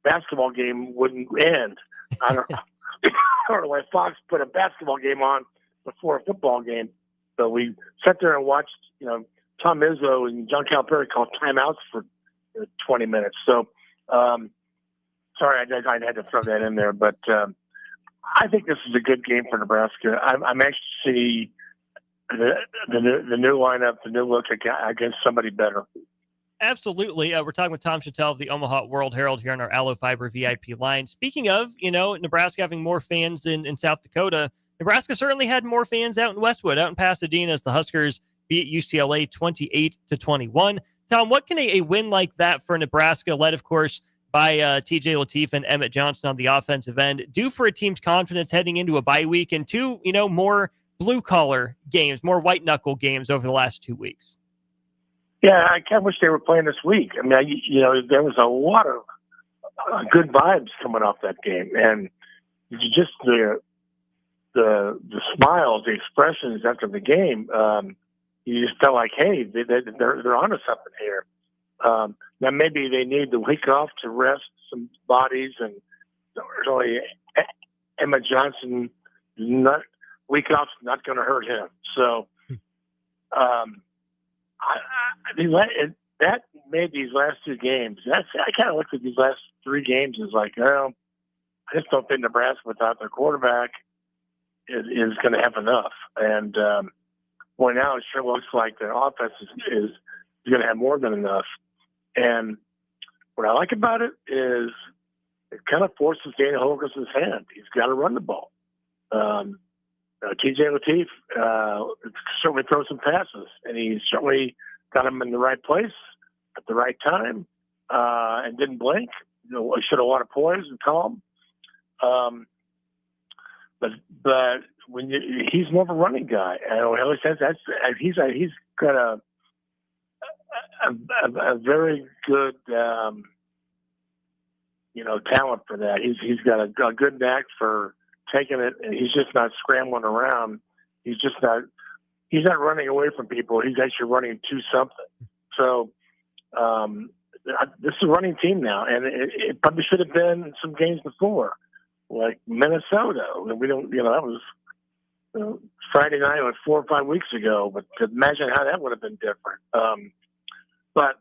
basketball game wouldn't end. I don't know why Fox put a basketball game on before a football game. So we sat there and watched, Tom Izzo and John Calipari call timeouts for 20 minutes. So, sorry, I had to throw that in there, but I think this is a good game for Nebraska. I'm anxious to see the new lineup, the new look against somebody better. Absolutely. We're talking with Tom Chattel of the Omaha World Herald here on our Allo Fiber VIP line. Speaking of, Nebraska having more fans in South Dakota, Nebraska certainly had more fans out in Westwood, out in Pasadena, as the Huskers beat UCLA 28-21. Tom, what can a win like that for Nebraska, led, of course, by TJ Lateef and Emmett Johnson on the offensive end, do for a team's confidence heading into a bye week and two, more blue-collar games, more white-knuckle games over the last 2 weeks? Yeah, I kind of wish they were playing this week. I mean, there was a lot of good vibes coming off that game, and just the smiles, the expressions after the game. You just felt like, hey, they're onto something here. Now maybe they need the week off to rest some bodies, and really Emma Johnson, week off's not going to hurt him. So that made these last two games. I kind of looked at these last three games as like, well, I just don't think Nebraska without their quarterback is going to have enough. And boy, now it sure looks like their offense is going to have more than enough. And what I like about it is it kind of forces Dana Holgorsen's hand. He's got to run the ball. TJ Lateef certainly throws some passes, and he certainly got them in the right place at the right time and didn't blink. Showed a lot of poise and calm. But when he's more of a running guy, and he always says he's got a very good talent for that. He's got a good knack for taking it. He's just not scrambling around. He's not running away from people. He's actually running to something. So this is a running team now, and it probably should have been some games before, like Minnesota. We don't, that was Friday night, like 4 or 5 weeks ago. But to imagine how that would have been different. But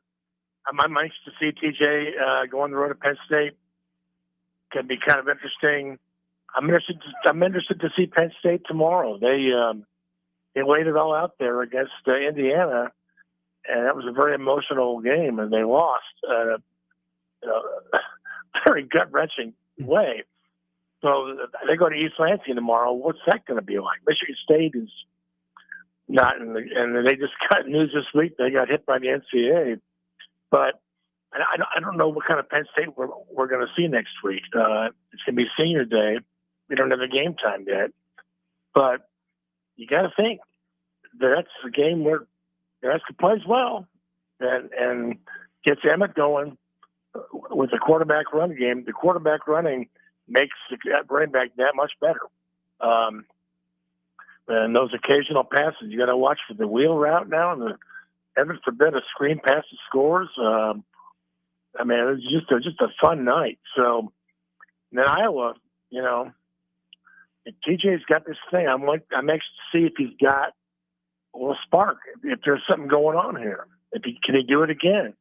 I'm anxious to see TJ go on the road to Penn State. Can be kind of interesting. I'm interested to see Penn State tomorrow. They laid it all out there against Indiana, and that was a very emotional game, and they lost very gut-wrenching way. So they go to East Lansing tomorrow. What's that going to be like? Michigan State is not in and they just got news this week. They got hit by the NCAA. But I don't know what kind of Penn State we're going to see next week. It's going to be senior day. We don't have a game time yet. But you got to think that's a game where Nebraska plays well and gets Emmett going with the quarterback run game. The quarterback running makes the running back that much better. And those occasional passes, you got to watch for the wheel route now, and the heaven forbid a screen pass that scores. I mean, it was just a fun night. So then Iowa, if TJ's got this thing, I'm anxious to see if he's got a little spark, if there's something going on here. Can he do it again?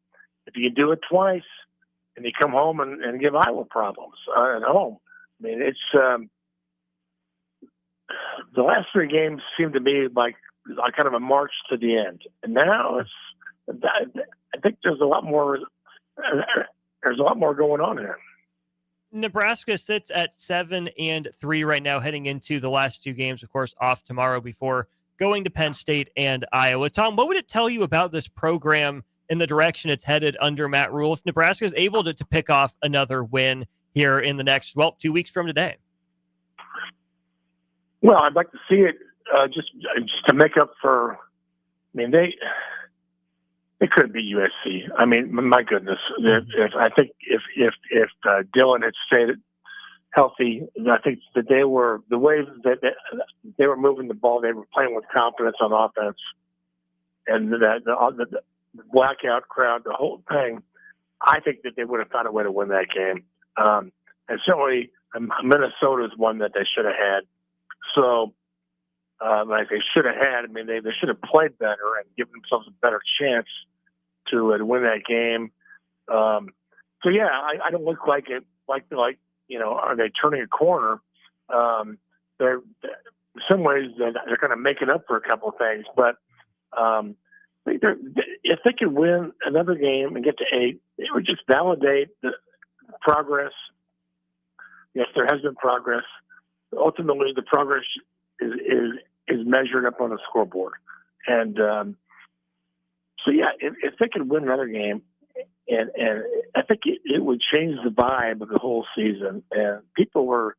If he can do it twice, and he come home and give Iowa problems at home. I mean, it's the last three games seem to be like kind of a march to the end, and now I think there's a lot more. There's a lot more going on here. Nebraska sits at 7-3 right now, heading into the last two games, of course, off tomorrow before going to Penn State and Iowa. Tom, what would it tell you about this program in the direction it's headed under Matt Rule if Nebraska is able to pick off another win here in the next, 2 weeks from today? Well, I'd like to see it just to make up for. I mean, they could be USC. I mean, my goodness. I think if Dylan had stayed healthy, I think that the way that they were moving the ball, they were playing with confidence on offense, and the blackout crowd, the whole thing. I think that they would have found a way to win that game. And certainly, Minnesota is one that they should have had. So, like they should have had. I mean, they should have played better and given themselves a better chance to win that game. So yeah, I don't look like it. Like are they turning a corner? They're in some ways they're going to make it up for a couple of things, but if they could win another game and get to 8, it would just validate the progress. Yes, there has been progress. Ultimately, the progress is measured up on a scoreboard, and so yeah, if they could win another game, and I think it would change the vibe of the whole season. And people were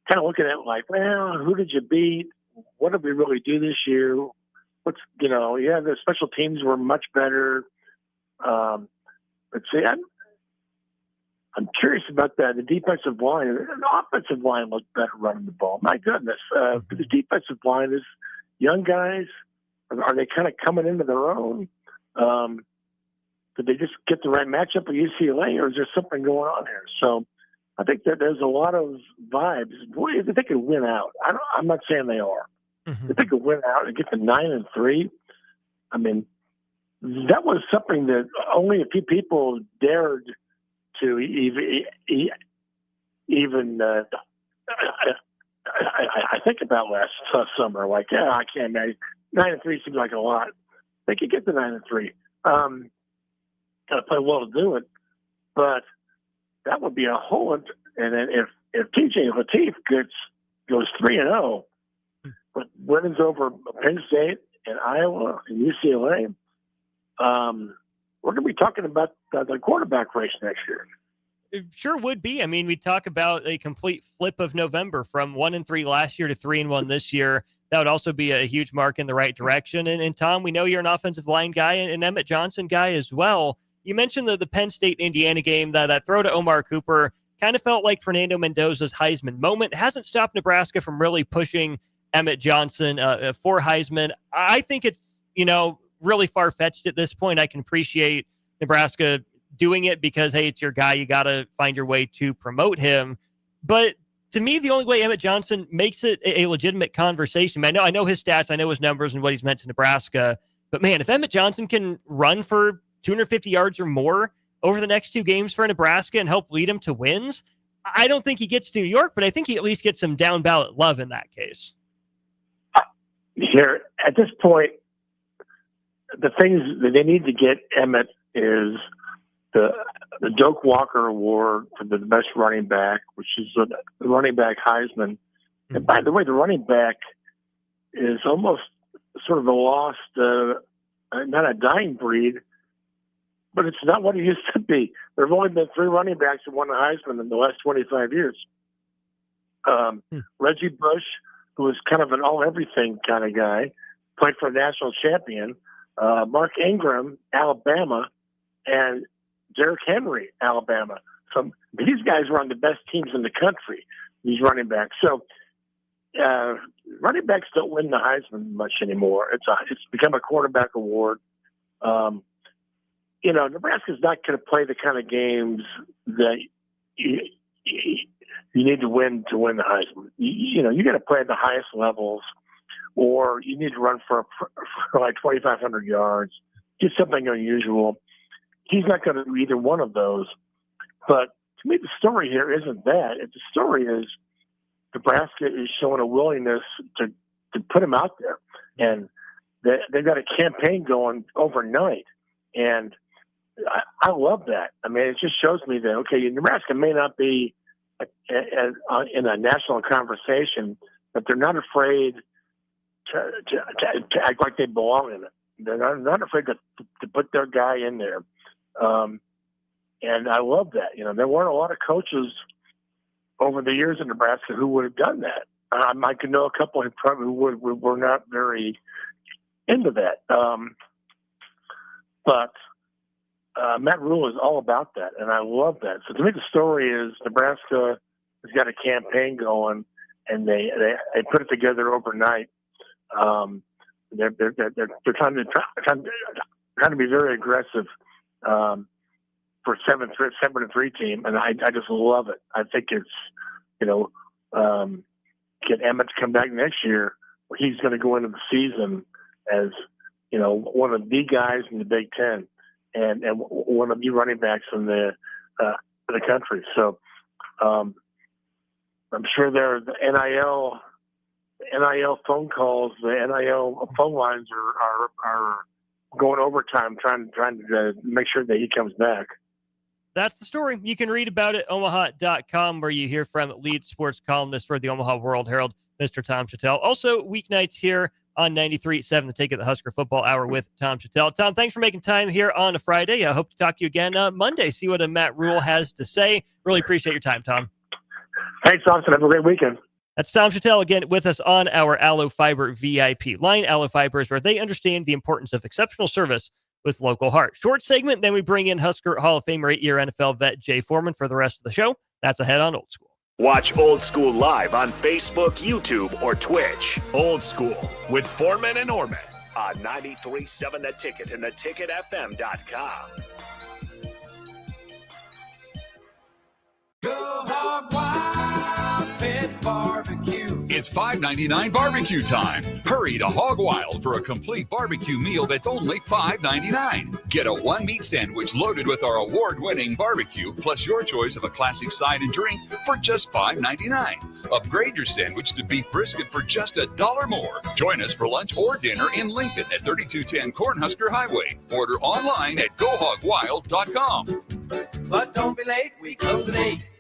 kind of looking at it like, well, who did you beat? What did we really do this year? The special teams were much better. But see, I'm curious about that. The defensive line and the offensive line looked better running the ball. My goodness. The defensive line is young guys. Are they kind of coming into their own? Did they just get the right matchup with UCLA, or is there something going on here? So I think that there's a lot of vibes. Boy, if they could win out, I'm not saying they are. If they could win out and get to 9-3, I mean, that was something that only a few people dared to even I think about last summer. Like, yeah, I can't imagine 9-3 seems like a lot. They could get to 9-3. Got to play well to do it, but that would be a whole. And then if TJ Lateef goes 3-0, with wins over Penn State and Iowa and UCLA, we're going to be talking about the quarterback race next year. It sure would be. I mean, we talk about a complete flip of November from 1-3 last year to 3-1 this year. That would also be a huge mark in the right direction. And Tom, we know you're an offensive line guy and Emmett Johnson guy as well. You mentioned the Penn State-Indiana game, that throw to Omar Cooper kind of felt like Fernando Mendoza's Heisman moment. It hasn't stopped Nebraska from really pushing Emmett Johnson for Heisman. I think it's, really far-fetched at this point. I can appreciate Nebraska doing it because, hey, it's your guy. You got to find your way to promote him. But to me, the only way Emmett Johnson makes it a legitimate conversation, I know his stats, I know his numbers and what he's meant to Nebraska. But, man, if Emmett Johnson can run for 250 yards or more over the next 2 games for Nebraska and help lead him to wins, I don't think he gets to New York, but I think he at least gets some down ballot love in that case. Here, at this point, the things that they need to get Emmett is the Doak Walker Award for the best running back, which is the running back Heisman. And by the way, the running back is almost sort of a lost, not a dying breed, but it's not what it used to be. There have only been 3 running backs that won the Heisman in the last 25 years. Reggie Bush, who was kind of an all-everything kind of guy, played for a national champion. Mark Ingram, Alabama, and Derrick Henry, Alabama. So these guys were on the best teams in the country, these running backs. So running backs don't win the Heisman much anymore. It's become a quarterback award. Nebraska's not going to play the kind of games that you need to win the Heisman. You got to play at the highest levels, or you need to run for like 2,500 yards, do something unusual. He's not going to do either one of those. But to me, the story here isn't that. The story is Nebraska is showing a willingness to put him out there. And they've got a campaign going overnight. And I love that. I mean, it just shows me that, okay, Nebraska may not be in a national conversation, but they're not afraid to act like they belong in it. They're not afraid to put their guy in there. And I love that. There weren't a lot of coaches over the years in Nebraska who would have done that. I could know a couple who probably were not very into that. But Matt Rule is all about that, and I love that. So to me, the story is Nebraska has got a campaign going, and they put it together overnight. They're trying to be very aggressive for 7-3 team, and I just love it. I think it's get Emmett to come back next year. He's going to go into the season as one of the guys in the Big Ten and one of the running backs in the country. So I'm sure there are the NIL phone calls, the NIL phone lines are going overtime trying to make sure that he comes back. That's the story. You can read about it at omaha.com, where you hear from lead sports columnist for the Omaha World Herald, Mr. Tom Chattel. Also, weeknights here on 93.7 The Ticket, the Husker Football Hour with Tom Chattel. Tom, thanks for making time here on a Friday. I hope to talk to you again Monday, see what Matt Rule has to say. Really appreciate your time, Tom. Thanks, Austin. Have a great weekend. That's Tom Chattel again with us on our Allo Fiber VIP line. Allo Fiber is where they understand the importance of exceptional service with local heart. Short segment, then we bring in Husker Hall of Famer 8-year NFL vet Jay Foreman for the rest of the show. That's ahead on Old School. Watch Old School live on Facebook, YouTube, or Twitch. Old School with Foreman and Orman on 93.7 The Ticket and theticketfm.com. Go Hog Wild Pit Barbecue. It's $5.99 barbecue time. Hurry to Hog Wild for a complete barbecue meal that's only $5.99. Get a one-meat sandwich loaded with our award-winning barbecue, plus your choice of a classic side and drink for just $5.99. Upgrade your sandwich to beef brisket for just $1 more. Join us for lunch or dinner in Lincoln at 3210 Cornhusker Highway. Order online at GoHogWild.com. But don't be late, we close at 8.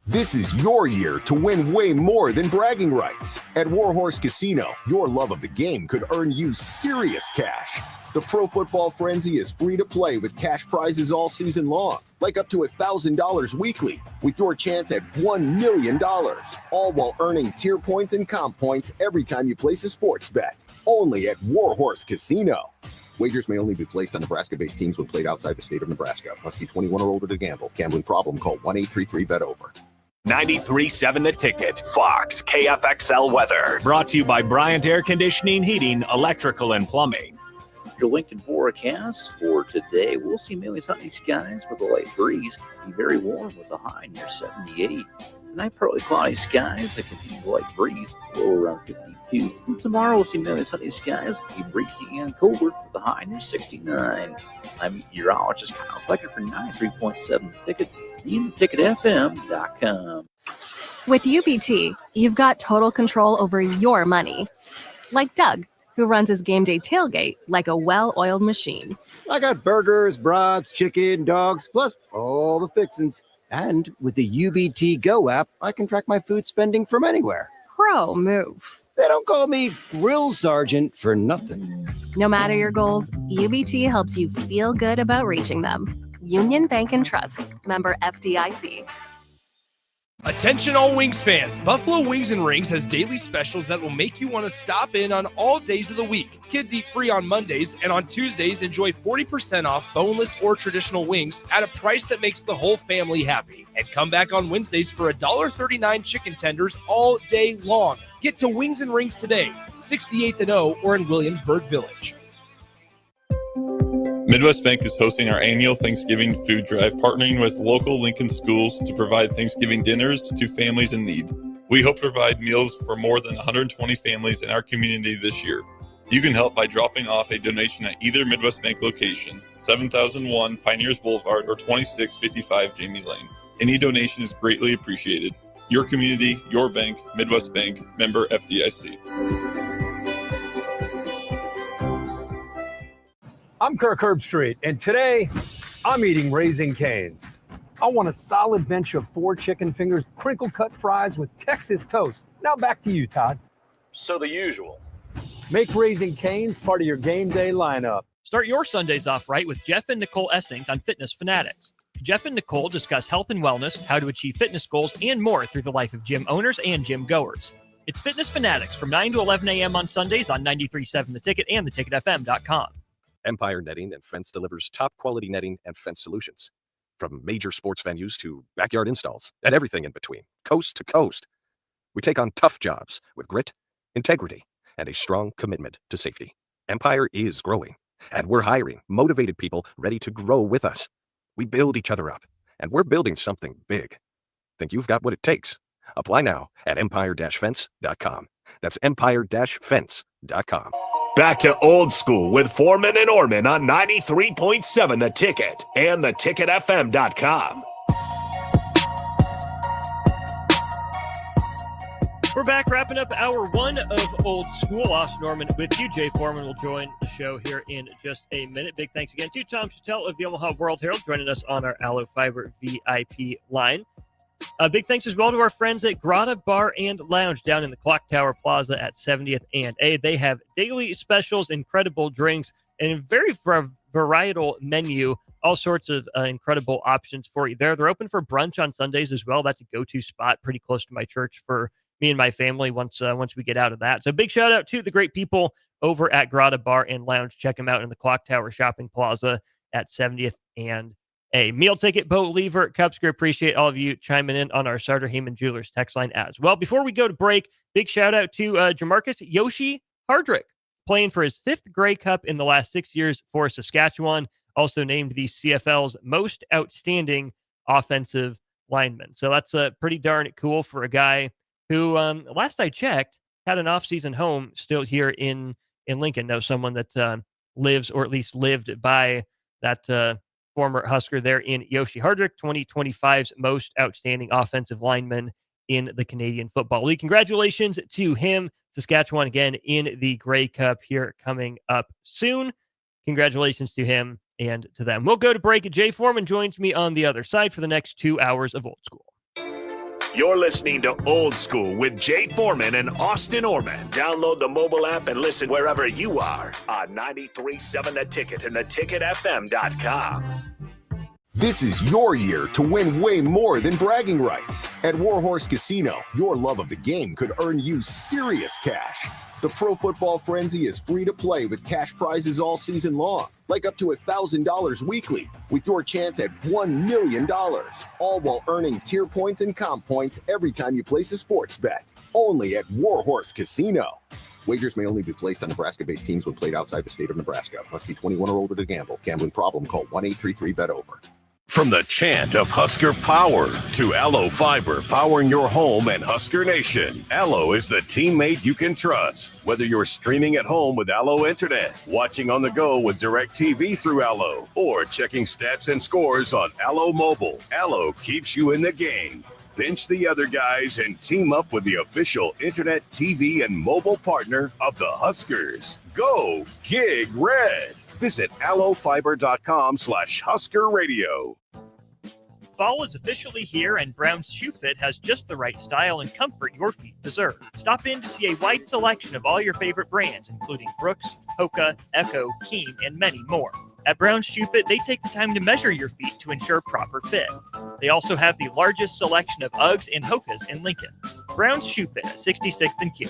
This is your year to win way more than bragging rights. At Warhorse Casino, your love of the game could earn you serious cash. The Pro Football Frenzy is free to play with cash prizes all season long, like up to $1,000 weekly, with your chance at $1 million, all while earning tier points and comp points every time you place a sports bet. Only at Warhorse Casino. Wagers may only be placed on Nebraska-based teams when played outside the state of Nebraska. Must be 21 or older to gamble. Gambling problem? Call 1-833-BET-OVER. 93.7 The Ticket, Fox, KFXL weather. Brought to you by Bryant Air Conditioning, Heating, Electrical, and Plumbing. Your Lincoln forecast for today, we'll see mainly sunny skies with a light breeze. Be very warm with a high near 78. Tonight, partly cloudy skies, a continued light breeze, low around 52. And tomorrow, we'll see mainly sunny skies. Be breezy and colder with a high near 69. I'm meteorologist Kyle Flecker for 93.7 The Ticket and theticketfm.com. With UBT, you've got total control over your money. Like Doug, who runs his game day tailgate like a well-oiled machine. I got burgers, brats, chicken, dogs, plus all the fixins. And with the UBT Go app, I can track my food spending from anywhere. Pro move. They don't call me Grill Sergeant for nothing. No matter your goals, UBT helps you feel good about reaching them. Union Bank and Trust. Member FDIC. Attention all Wings fans. Buffalo Wings and Rings has daily specials that will make you want to stop in on all days of the week. Kids eat free on Mondays, and on Tuesdays, enjoy 40% off boneless or traditional wings at a price that makes the whole family happy. And come back on Wednesdays for $1.39 chicken tenders all day long. Get to Wings and Rings today, 68th and O, or in Williamsburg Village. Midwest Bank is hosting our annual Thanksgiving food drive, partnering with local Lincoln schools to provide Thanksgiving dinners to families in need. We hope to provide meals for more than 120 families in our community this year. You can help by dropping off a donation at either Midwest Bank location, 7001 Pioneers Boulevard or 2655 Jamie Lane. Any donation is greatly appreciated. Your community, your bank, Midwest Bank, member FDIC. I'm Kirk Herbstreit, and today I'm eating Raising Cane's. I want a solid bench of 4 chicken fingers, crinkle-cut fries with Texas toast. Now back to you, Todd. So the usual. Make Raising Cane's part of your game day lineup. Start your Sundays off right with Jeff and Nicole Essink on Fitness Fanatics. Jeff and Nicole discuss health and wellness, how to achieve fitness goals, and more through the life of gym owners and gym goers. It's Fitness Fanatics from 9 to 11 a.m. on Sundays on 93.7 The Ticket and theticketfm.com. Empire Netting and Fence delivers top-quality netting and fence solutions. From major sports venues to backyard installs and everything in between, coast to coast. We take on tough jobs with grit, integrity, and a strong commitment to safety. Empire is growing, and we're hiring motivated people ready to grow with us. We build each other up, and we're building something big. Think you've got what it takes? Apply now at empire-fence.com. That's empire-fence.com. Back to Old School with Foreman and Orman on 93.7 The Ticket and theticketfm.com. We're back wrapping up hour 1 of Old School. Austin Norman with you. Jay Foreman will join the show here in just a minute. Big thanks again to Tom Chattel of the Omaha World Herald joining us on our Aloe Fiber VIP line. Big thanks as well to our friends at Grotto Bar and Lounge down in the Clock Tower Plaza at 70th and A. They have daily specials, incredible drinks, and a very varietal menu. All sorts of incredible options for you there. They're open for brunch on Sundays as well. That's a go-to spot pretty close to my church for me and my family once we get out of that. So big shout out to the great people over at Grotto Bar and Lounge. Check them out in the Clock Tower Shopping Plaza at 70th and A. Meal ticket, boat lever, Cubsker. Appreciate all of you chiming in on our Sartor Heyman Jewelers text line as well. Before we go to break, big shout out to Jamarcus Yoshi Hardrick, playing for his 5th Grey Cup in the last 6 years for Saskatchewan. Also named the CFL's most outstanding offensive lineman. So that's pretty darn cool for a guy who, last I checked, had an off-season home still here in Lincoln. Know someone that lives, or at least lived by that former Husker there in Yoshi Hardrick, 2025's most outstanding offensive lineman in the Canadian Football League. Congratulations to him. Saskatchewan again in the Grey Cup here coming up soon. Congratulations to him and to them. We'll go to break. Jay Foreman joins me on the other side for the next 2 hours of Old School. You're listening to Old School with Jay Foreman and Austin Orman. Download the mobile app and listen wherever you are on 93.7 The Ticket and theticketfm.com. This is your year to win way more than bragging rights. At Warhorse Casino, your love of the game could earn you serious cash. The Pro Football Frenzy is free to play with cash prizes all season long, like up to $1,000 weekly, with your chance at $1 million, all while earning tier points and comp points every time you place a sports bet. Only at Warhorse Casino. Wagers may only be placed on Nebraska-based teams when played outside the state of Nebraska. Must be 21 or older to gamble. Gambling problem? Call 1-833-BET-OVER. From the chant of Husker Power to Allo Fiber powering your home and Husker Nation, Allo is the teammate you can trust. Whether you're streaming at home with Allo Internet, watching on the go with DirecTV through Allo, or checking stats and scores on Allo Mobile, Allo keeps you in the game. Bench the other guys and team up with the official internet, TV, and mobile partner of the Huskers. Go Gig Red. Visit allofiber.com/Husker Radio. Fall is officially here, and Brown's Shoe Fit has just the right style and comfort your feet deserve. Stop in to see a wide selection of all your favorite brands, including Brooks, Hoka, Echo, Keen, and many more. At Brown's Shoe Fit, they take the time to measure your feet to ensure proper fit. They also have the largest selection of Uggs and Hokas in Lincoln. Brown's Shoe Fit at 66th and Q.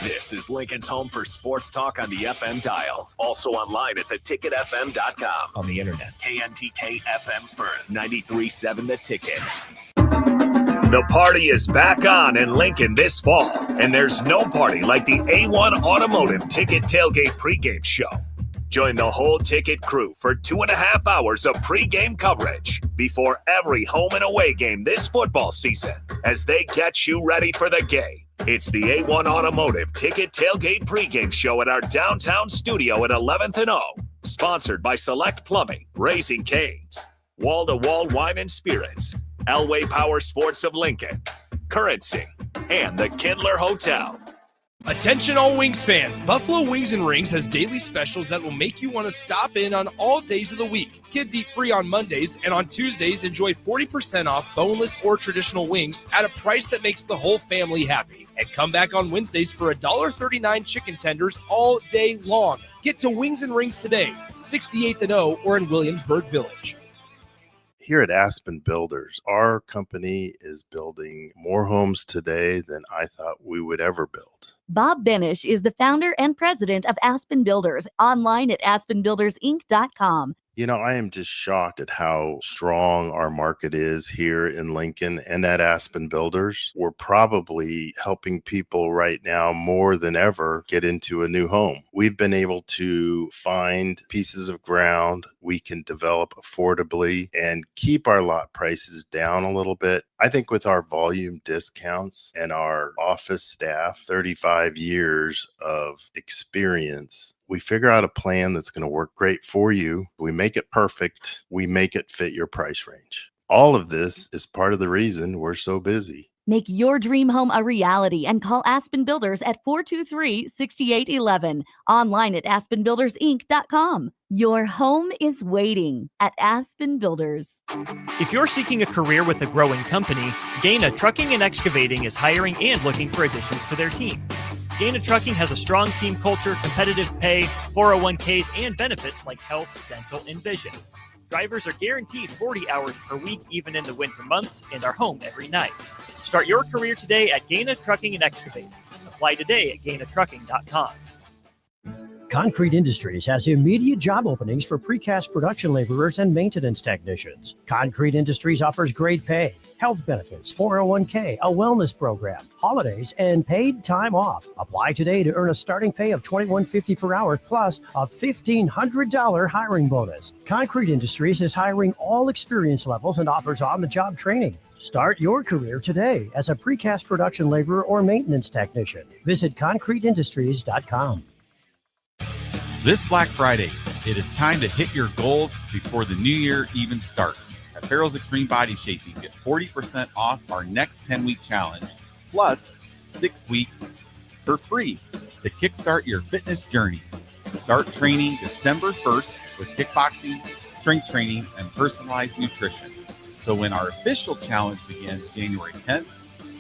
This is Lincoln's home for sports talk on the FM dial. Also online at theticketfm.com. On the internet. KNTK FM Firth, 93.7 The Ticket. The party is back on in Lincoln this fall, and there's no party like the A1 Automotive Ticket Tailgate pregame show. Join the whole Ticket crew for 2.5 hours of pregame coverage before every home and away game this football season as they get you ready for the game. It's the A1 Automotive Ticket Tailgate pregame show at our downtown studio at 11th and O. Sponsored by Select Plumbing, Raising Cane's, Wall to Wall Wine and Spirits, Elway Power Sports of Lincoln, Currency, and the Kindler Hotel. Attention all Wings fans, Buffalo Wings and Rings has daily specials that will make you want to stop in on all days of the week. Kids eat free on Mondays, and on Tuesdays enjoy 40% off boneless or traditional wings at a price that makes the whole family happy. And come back on Wednesdays for $1.39 chicken tenders all day long. Get to Wings and Rings today, 68th and O, or in Williamsburg Village. Here at Aspen Builders, our company is building more homes today than I thought we would ever build. Bob Benish is the founder and president of Aspen Builders, online at aspenbuildersinc.com. You know, I am just shocked at how strong our market is here in Lincoln and at Aspen Builders. We're probably helping people right now more than ever get into a new home. We've been able to find pieces of ground we can develop affordably and keep our lot prices down a little bit. I think with our volume discounts and our office staff, 35 years of experience, we figure out a plan that's going to work great for you. We make it perfect. We make it fit your price range. All of this is part of the reason we're so busy. Make your dream home a reality and call Aspen Builders at 423-6811. Online at aspenbuildersinc.com. Your home is waiting at Aspen Builders. If you're seeking a career with a growing company, Gaina Trucking and Excavating is hiring and looking for additions to their team. Gaina Trucking has a strong team culture, competitive pay, 401ks, and benefits like health, dental, and vision. Drivers are guaranteed 40 hours per week, even in the winter months, and are home every night. Start your career today at Gaina Trucking and Excavating, a Apply today at gainatrucking.com. Concrete Industries has immediate job openings for precast production laborers and maintenance technicians. Concrete Industries offers great pay, health benefits, 401k, a wellness program, holidays, and paid time off. Apply today to earn a starting pay of $21.50 per hour plus a $1,500 hiring bonus. Concrete Industries is hiring all experience levels and offers on-the-job training. Start your career today as a precast production laborer or maintenance technician. Visit concreteindustries.com. This Black Friday, it is time to hit your goals before the new year even starts. At Farrell's Extreme Body Shaping, get 40% off our next 10-week challenge, plus 6 weeks for free to kickstart your fitness journey. Start training December 1st with kickboxing, strength training, and personalized nutrition. So when our official challenge begins January 10th,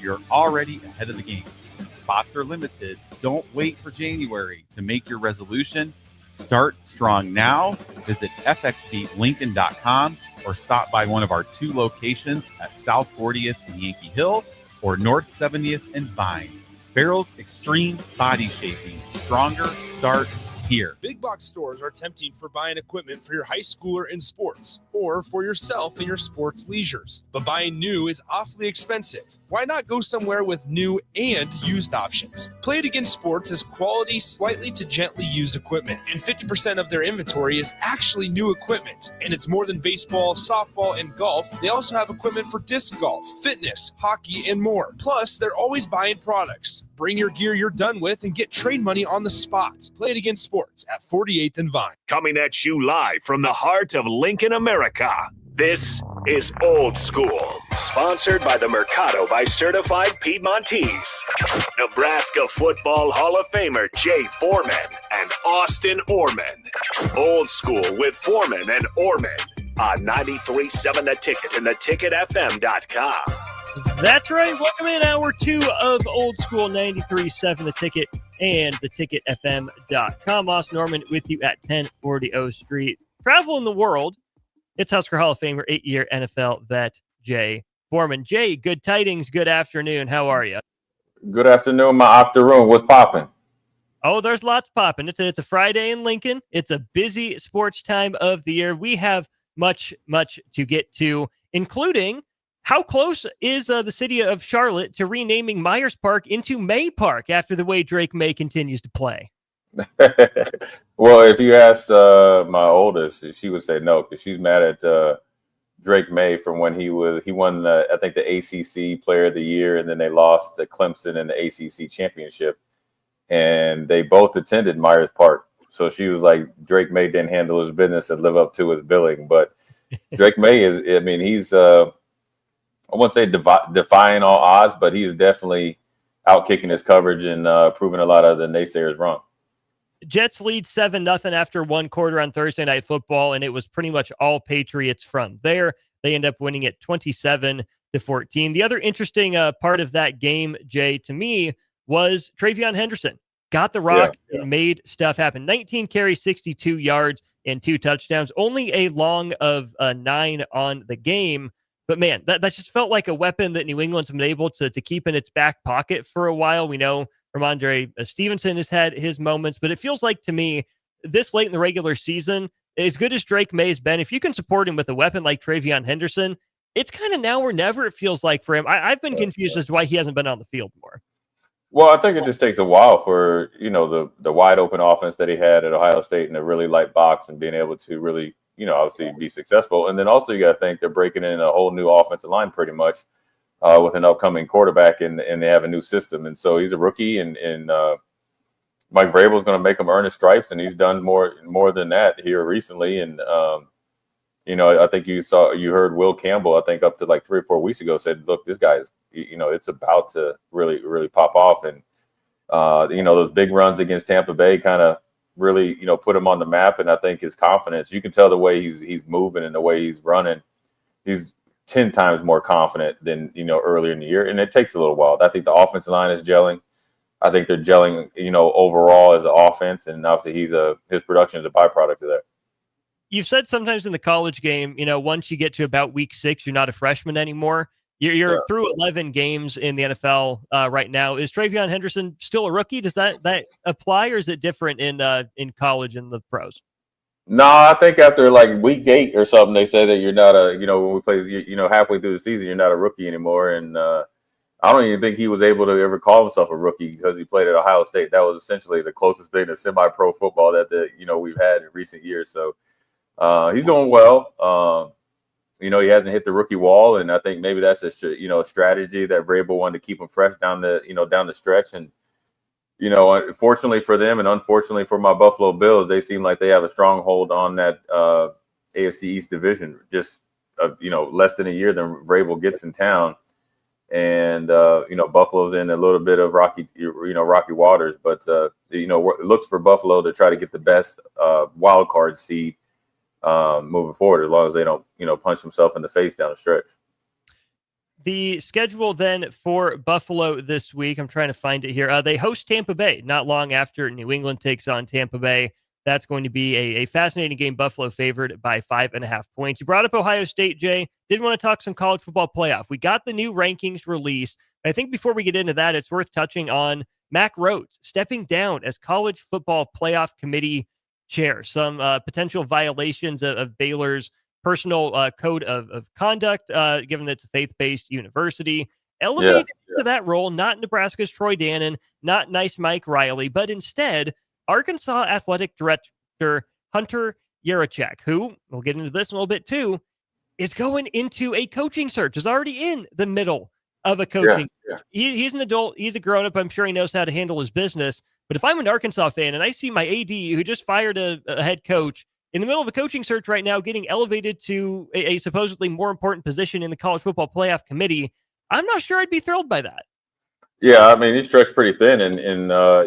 you're already ahead of the game. Spots are limited. Don't wait for January to make your resolution. Start strong now. Visit fxbeatlincoln.com or stop by one of our 2 locations at South 40th and Yankee Hill or North 70th and Vine. Farrell's Extreme Body Shaping. Stronger starts here. Big box stores are tempting for buying equipment for your high schooler in sports or for yourself in your sports leisures. But buying new is awfully expensive. Why not go somewhere with new and used options? Play It Again Sports is quality, slightly to gently used equipment, and 50% of their inventory is actually new equipment. And it's more than baseball, softball, and golf. They also have equipment for disc golf, fitness, hockey, and more. Plus, they're always buying products. Bring your gear you're done with and get trade money on the spot. Play It Again Sports at 48th and Vine. Coming at you live from the heart of Lincoln, America. This is Old School, sponsored by the Mercado by Certified Piedmontese. Nebraska Football Hall of Famer Jay Foreman and Austin Orman. Old School with Foreman and Orman on 93.7 The Ticket and theticketfm.com. That's right. Welcome in hour 2 of Old School 93.7 The Ticket and theticketfm.com. Austin Norman with you at 1040 O Street. Travel in the world. It's Husker Hall of Famer, 8-year NFL vet, Jay Foreman. Jay, good tidings. Good afternoon. How are you? Good afternoon, my octoroon. What's popping? Oh, there's lots popping. It's a Friday in Lincoln. It's a busy sports time of the year. We have much to get to, including how close is the city of Charlotte to renaming Myers Park into May Park after the way Drake May continues to play? Well, if you ask my oldest, she would say no, because she's mad at Drake May from when he won the ACC Player of the Year, and then they lost to Clemson in the ACC championship, and they both attended Myers Park. So she was like, Drake May didn't handle his business and live up to his billing. But Drake May he's I wouldn't say defying all odds, but he is definitely out kicking his coverage and proving a lot of the naysayers wrong. Jets lead 7-0 after one quarter on Thursday Night Football, and it was pretty much all Patriots from there. They end up winning it 27-14. The other interesting part of that game, Jay, to me, was Travion Henderson. Got the rock and made stuff happen. 19 carries, 62 yards, and 2 touchdowns. Only a long of 9 on the game. But, man, that just felt like a weapon that New England's been able to keep in its back pocket for a while. We know Ramondre Stevenson has had his moments, but it feels like to me, this late in the regular season, as good as Drake May has been, if you can support him with a weapon like Travion Henderson, it's kind of now or never, it feels like, for him. I've been confused as to why he hasn't been on the field more. Well, I think it just takes a while for, the wide open offense that he had at Ohio State and a really light box and being able to really, obviously be successful. And then also you got to think they're breaking in a whole new offensive line pretty much with an upcoming quarterback, and they have a new system. And so he's a rookie, and Mike Vrabel's going to make him earn his stripes, and he's done more than that here recently. And, I think you heard Will Campbell, I think up to like 3 or 4 weeks ago, said, look, this guy's, it's about to really, really pop off. And, those big runs against Tampa Bay kind of really, put him on the map. And I think his confidence, you can tell the way he's moving and the way he's running, he's 10 times more confident than, earlier in the year. And it takes a little while. I think the offensive line is gelling. I think they're gelling, overall as an offense. And obviously his production is a byproduct of that. You've said sometimes in the college game, once you get to about week 6, you're not a freshman anymore. You're through 11 games in the NFL right now. Is Travion Henderson still a rookie? Does that apply, or is it different in college and the pros? No, I think after like week 8 or something, they say that you're not when we play, halfway through the season, you're not a rookie anymore. And I don't even think he was able to ever call himself a rookie because he played at Ohio State. That was essentially the closest thing to semi-pro football that we've had in recent years. So he's doing well. He hasn't hit the rookie wall, and I think maybe that's a strategy that Vrabel wanted to keep him fresh down the stretch. And fortunately for them, and unfortunately for my Buffalo Bills, they seem like they have a stronghold on that AFC East division. Just less than a year than Vrabel gets in town, and Buffalo's in a little bit of rocky waters. But it looks for Buffalo to try to get the best wild card seed moving forward, as long as they don't punch themselves in the face down the stretch. The schedule then for Buffalo this week, I'm trying to find it here. They host Tampa Bay not long after New England takes on Tampa Bay. That's going to be a fascinating game. Buffalo favored by 5.5 points. You brought up Ohio State, Jay. Did want to talk some college football playoff. We got the new rankings released. I think before we get into that, it's worth touching on Mack Rhoades stepping down as college football playoff committee chair. Some potential violations of Baylor's personal code of conduct, given that it's a faith-based university. Elevated to that role, not Nebraska's Troy Dannon, not nice Mike Riley, but instead Arkansas athletic director Hunter Yurachek, who, we'll get into this in a little bit too, is going into a coaching search, is already in the middle of a coaching search. He's an adult, he's a grown-up, I'm sure he knows how to handle his business. But if I'm an Arkansas fan and I see my AD, who just fired a head coach, in the middle of a coaching search right now, getting elevated to a supposedly more important position in the college football playoff committee, I'm not sure I'd be thrilled by that. Yeah, I mean, he's stretched pretty thin, and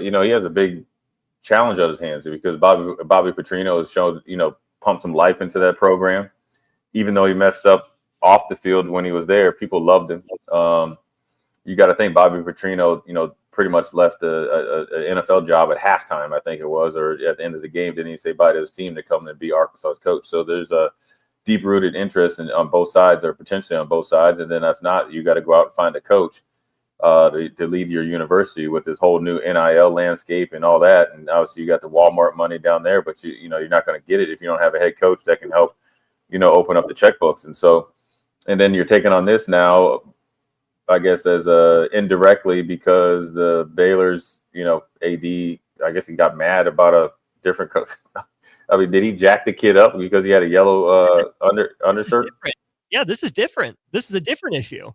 he has a big challenge on his hands because Bobby Petrino has shown, pumped some life into that program. Even though he messed up off the field when he was there, people loved him. You got to think Bobby Petrino, pretty much left an NFL job at halftime, I think it was, or at the end of the game, didn't he say bye to his team to come and be Arkansas's coach? So there's a deep-rooted interest on both sides, or potentially on both sides. And then if not, you got to go out and find a coach to lead your university with this whole new NIL landscape and all that. And obviously you got the Walmart money down there, but you're not going to get it if you don't have a head coach that can help, open up the checkbooks. And then you're taking on this now, I guess, as indirectly, because the Baylor's, AD, I guess he got mad about a different coach. I mean, did he jack the kid up because he had a yellow undershirt? Yeah, this is different. This is a different issue.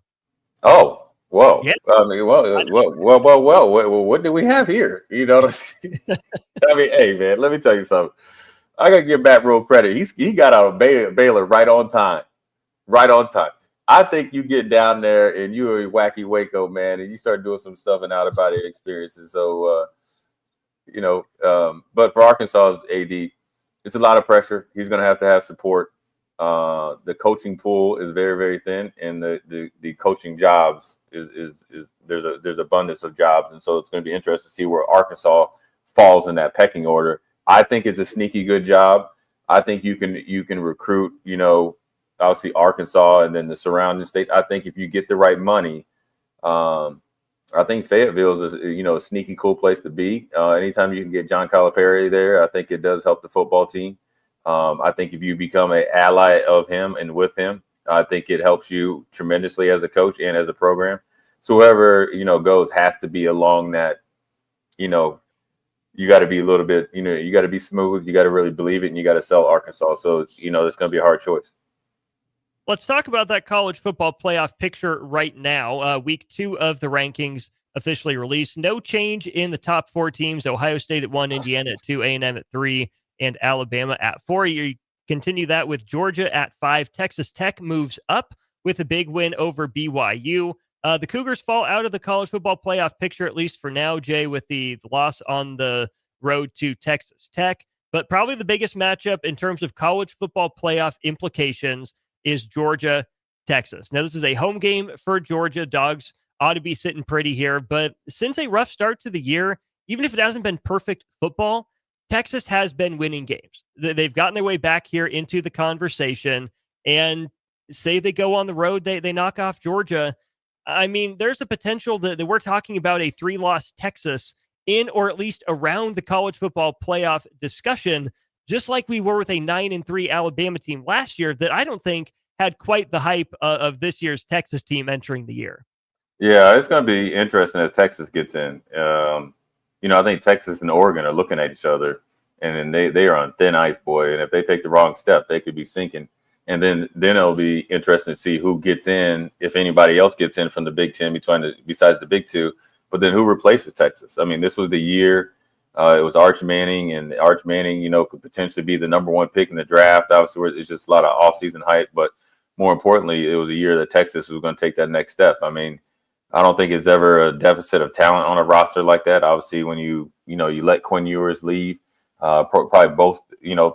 Oh, whoa. Yeah. I mean, well, what do we have here? I mean, hey, man, let me tell you something. I got to give Matt Rule credit. He got out of Baylor right on time. Right on time. I think you get down there and you're a wacky Waco, man, and you start doing some stuff and out about your experiences. So, but for Arkansas's AD, it's a lot of pressure. He's going to have support. The coaching pool is very, very thin, and the coaching jobs is there's abundance of jobs, and so it's going to be interesting to see where Arkansas falls in that pecking order. I think it's a sneaky good job. I think you can recruit, obviously Arkansas and then the surrounding states. I think if you get the right money, I think Fayetteville is a sneaky cool place to be. Anytime you can get John Calipari there, I think it does help the football team. I think if you become an ally of him and with him, I think it helps you tremendously as a coach and as a program. So whoever goes has to be along that. You got to be a little bit. You got to be smooth. You got to really believe it, and you got to sell Arkansas. So it's going to be a hard choice. Let's talk about that college football playoff picture right now. Week 2 of the rankings officially released. No change in the top 4 teams. Ohio State at 1, Indiana at 2, A&M at 3, and Alabama at 4. You continue that with Georgia at 5. Texas Tech moves up with a big win over BYU. The Cougars fall out of the college football playoff picture, at least for now, Jay, with the loss on the road to Texas Tech. But probably the biggest matchup in terms of college football playoff implications is Georgia, Texas. Now, this is a home game for Georgia. Dogs ought to be sitting pretty here. But since a rough start to the year, even if it hasn't been perfect football, Texas has been winning games. They've gotten their way back here into the conversation. And say they go on the road, they knock off Georgia. I mean, there's a potential that we're talking about a 3-loss Texas in or at least around the college football playoff discussion, just like we were with a 9-3 Alabama team last year that I don't think had quite the hype of this year's Texas team entering the year. Yeah, it's going to be interesting if Texas gets in. I think Texas and Oregon are looking at each other, and then they are on thin ice, boy. And if they take the wrong step, they could be sinking. And then it'll be interesting to see who gets in, if anybody else gets in from the Big Ten besides the Big Two. But then who replaces Texas? I mean, this was the year. It was Arch Manning, and Arch Manning, could potentially be the number 1 pick in the draft. Obviously, it's just a lot of offseason hype. But more importantly, it was a year that Texas was going to take that next step. I mean, I don't think it's ever a deficit of talent on a roster like that. Obviously, when you let Quinn Ewers leave, probably both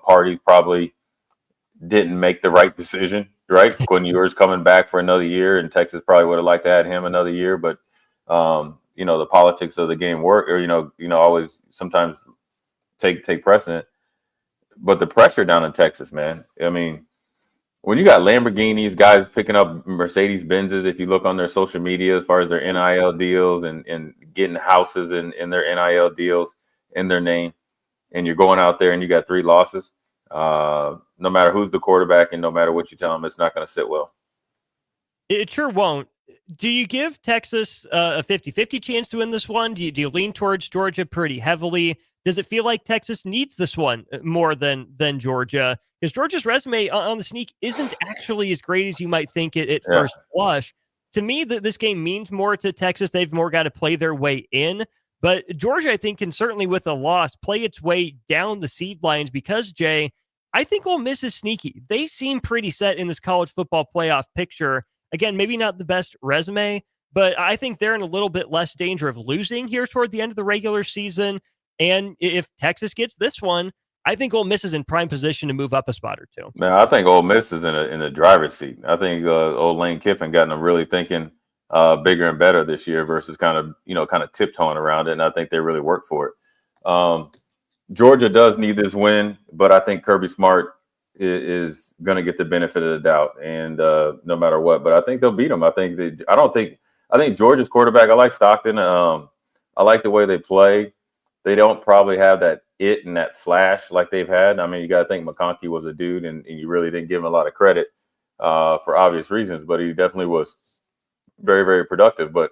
parties probably didn't make the right decision, right? Quinn Ewers coming back for another year, and Texas probably would have liked to have him another year, but the politics of the game work, or always sometimes take precedent. But the pressure down in Texas, man. I mean, when you got Lamborghinis, guys picking up Mercedes Benzes, if you look on their social media as far as their NIL deals and getting houses in their NIL deals in their name, and you're going out there and you got 3 losses, no matter who's the quarterback and no matter what you tell them, it's not going to sit well. It sure won't. Do you give Texas a 50-50 chance to win this one? Do you lean towards Georgia pretty heavily? Does it feel like Texas needs this one more than Georgia? Because Georgia's resume on the sneak isn't actually as great as you might think it at first blush. To me, this game means more to Texas. They've more got to play their way in. But Georgia, I think, can certainly, with a loss, play its way down the seed lines because, Jay, I think Ole Miss is sneaky. They seem pretty set in this college football playoff picture. Again, maybe not the best resume, but I think they're in a little bit less danger of losing here toward the end of the regular season. And if Texas gets this one, I think Ole Miss is in prime position to move up a spot or two. Man, I think Ole Miss is in the driver's seat. I think old Lane Kiffin got them really thinking bigger and better this year versus kind of tiptoeing around it. And I think they really worked for it. Georgia does need this win, but I think Kirby Smart is going to get the benefit of the doubt, and no matter what. But I think they'll beat them. I think Georgia's quarterback. I like Stockton. I like the way they play. They don't probably have that it and that flash like they've had. I mean, you got to think McConkey was a dude, and you really didn't give him a lot of credit for obvious reasons, but he definitely was very, very productive. But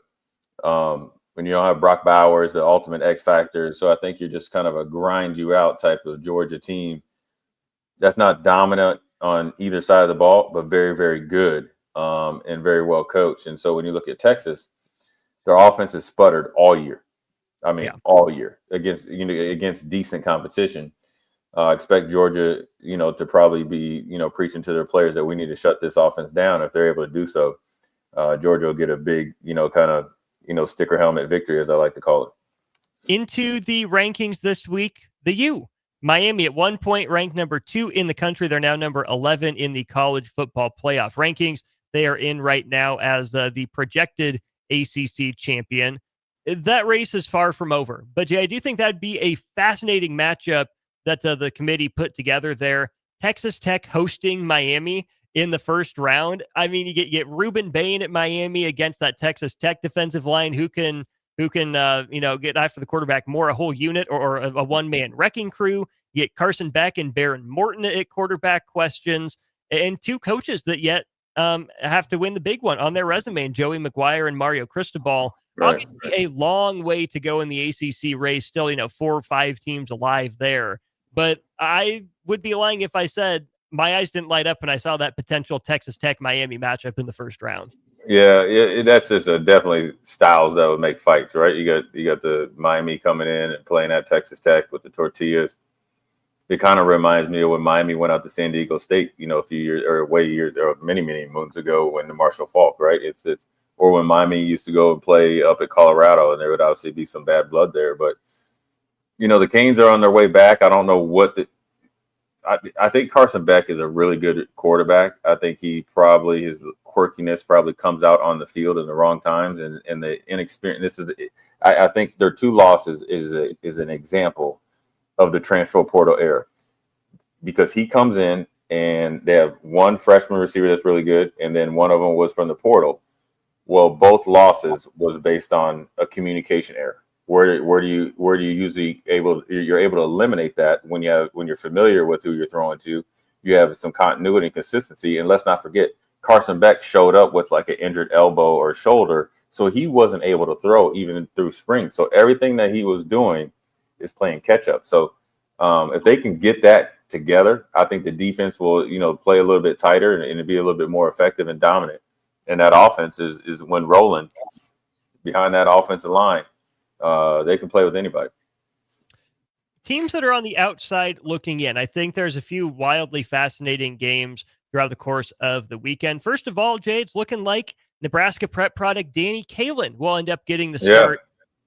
when you don't have Brock Bowers, the ultimate X factor, so I think you're just kind of a grind you out type of Georgia team that's not dominant on either side of the ball, but very, very good and very well coached. And so when you look at Texas, their offense has sputtered all year. I mean, all year against decent competition. Expect Georgia, to probably be, preaching to their players that we need to shut this offense down. If they're able to do so, Georgia will get a big, sticker helmet victory, as I like to call it. Into the rankings this week, the U. Miami at one point ranked number 2 in the country. They're now number 11 in the college football playoff rankings. They are in right now as the projected ACC champion. That race is far from over. But, Jay, I do think that'd be a fascinating matchup that the committee put together there. Texas Tech hosting Miami in the first round. I mean, you get Ruben Bain at Miami against that Texas Tech defensive line who can get after the quarterback more, a whole unit or a one-man wrecking crew. You get Carson Beck and Baron Morton at quarterback questions, and 2 coaches that yet have to win the big one on their resume, and Joey McGuire and Mario Cristobal. Right. Obviously, a long way to go in the ACC race. Still, 4 or 5 teams alive there. But I would be lying if I said my eyes didn't light up when I saw that potential Texas Tech Miami matchup in the first round. Yeah, that's just definitely styles that would make fights, right? You got the Miami coming in and playing at Texas Tech with the tortillas. It kind of reminds me of when Miami went out to San Diego State, a few years or many moons ago when the Marshall Faulk, right? It's or when Miami used to go and play up at Colorado, and there would obviously be some bad blood there. But the Canes are on their way back. I don't know what I think Carson Beck is a really good quarterback. I think his quirkiness probably comes out on the field in the wrong times, and the inexperience. I think their 2 losses is an example of the transfer portal era, because he comes in and they have one freshman receiver that's really good, and then one of them was from the portal. Well, both losses was based on a communication error. Where do you usually you're able to eliminate that when you're familiar with who you're throwing to, you have some continuity and consistency. And let's not forget, Carson Beck showed up with like an injured elbow or shoulder, so he wasn't able to throw even through spring. So everything that he was doing is playing catch up. So if they can get that together, I think the defense will play a little bit tighter and be a little bit more effective and dominant. And that offense is when rolling behind that offensive line. They can play with anybody. Teams that are on the outside looking in, I think there's a few wildly fascinating games throughout the course of the weekend. First of all, Jay, it's looking like Nebraska prep product Danny Kaelin will end up getting the start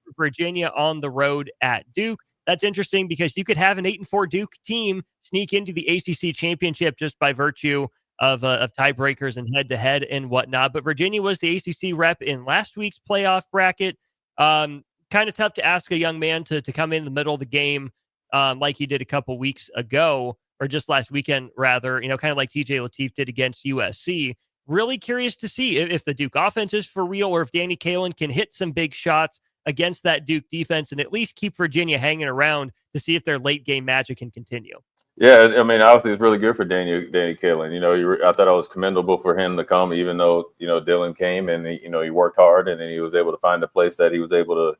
for Virginia on the road at Duke. That's interesting because you could have an 8-4 Duke team sneak into the ACC championship just by virtue of tiebreakers and head-to-head and whatnot. But Virginia was the ACC rep in last week's playoff bracket. Kind of tough to ask a young man to come in the middle of the game like he did a couple weeks ago, or just last weekend, rather, kind of like TJ Lateef did against USC. Really curious to see if the Duke offense is for real or if Danny Kaelin can hit some big shots against that Duke defense and at least keep Virginia hanging around to see if their late game magic can continue. Yeah, I mean, obviously it's really good for Danny Kaelin. I thought it was commendable for him to come, even though, Dylan came and, he worked hard and then he was able to find a place that he was able to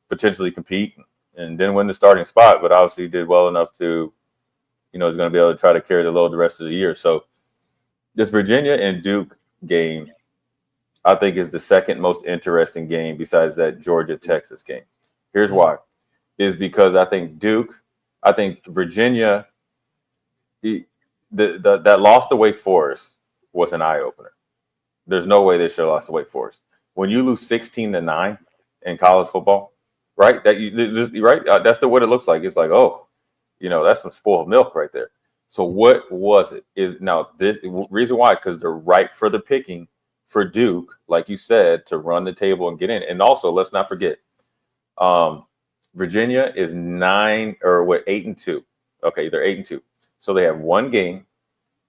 potentially compete and didn't win the starting spot, but obviously did well enough to, he's going to be able to try to carry the load the rest of the year. So this Virginia and Duke game, I think, is the second most interesting game besides that Georgia-Texas game. Here's why. Is because I think Virginia, that loss to Wake Forest was an eye-opener. There's no way they should have lost to Wake Forest. When you lose 16-9 in college football, right? Right? That's what it looks like. It's like, oh, that's some spoiled milk right there. So what was it? Is now this reason why? Because they're ripe for the picking for Duke, like you said, to run the table and get in. And also, let's not forget, Virginia is 8-2. Okay, they're 8-2. So they have one game,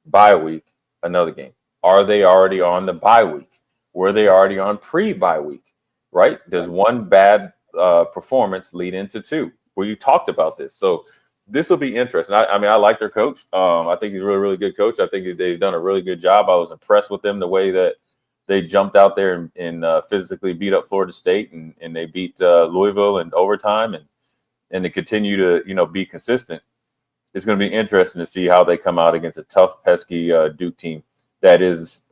bye week, another game. Are they already on the bye week? Were they already on pre-bye week? Right? Does one bad performance lead into two? Well, you talked about this. So this will be interesting. I mean, I like their coach. I think he's a really, really good coach. I think they've done a really good job. I was impressed with them, the way that they jumped out there and physically beat up Florida State and they beat Louisville in overtime and they continue to, be consistent. It's going to be interesting to see how they come out against a tough, pesky Duke team that is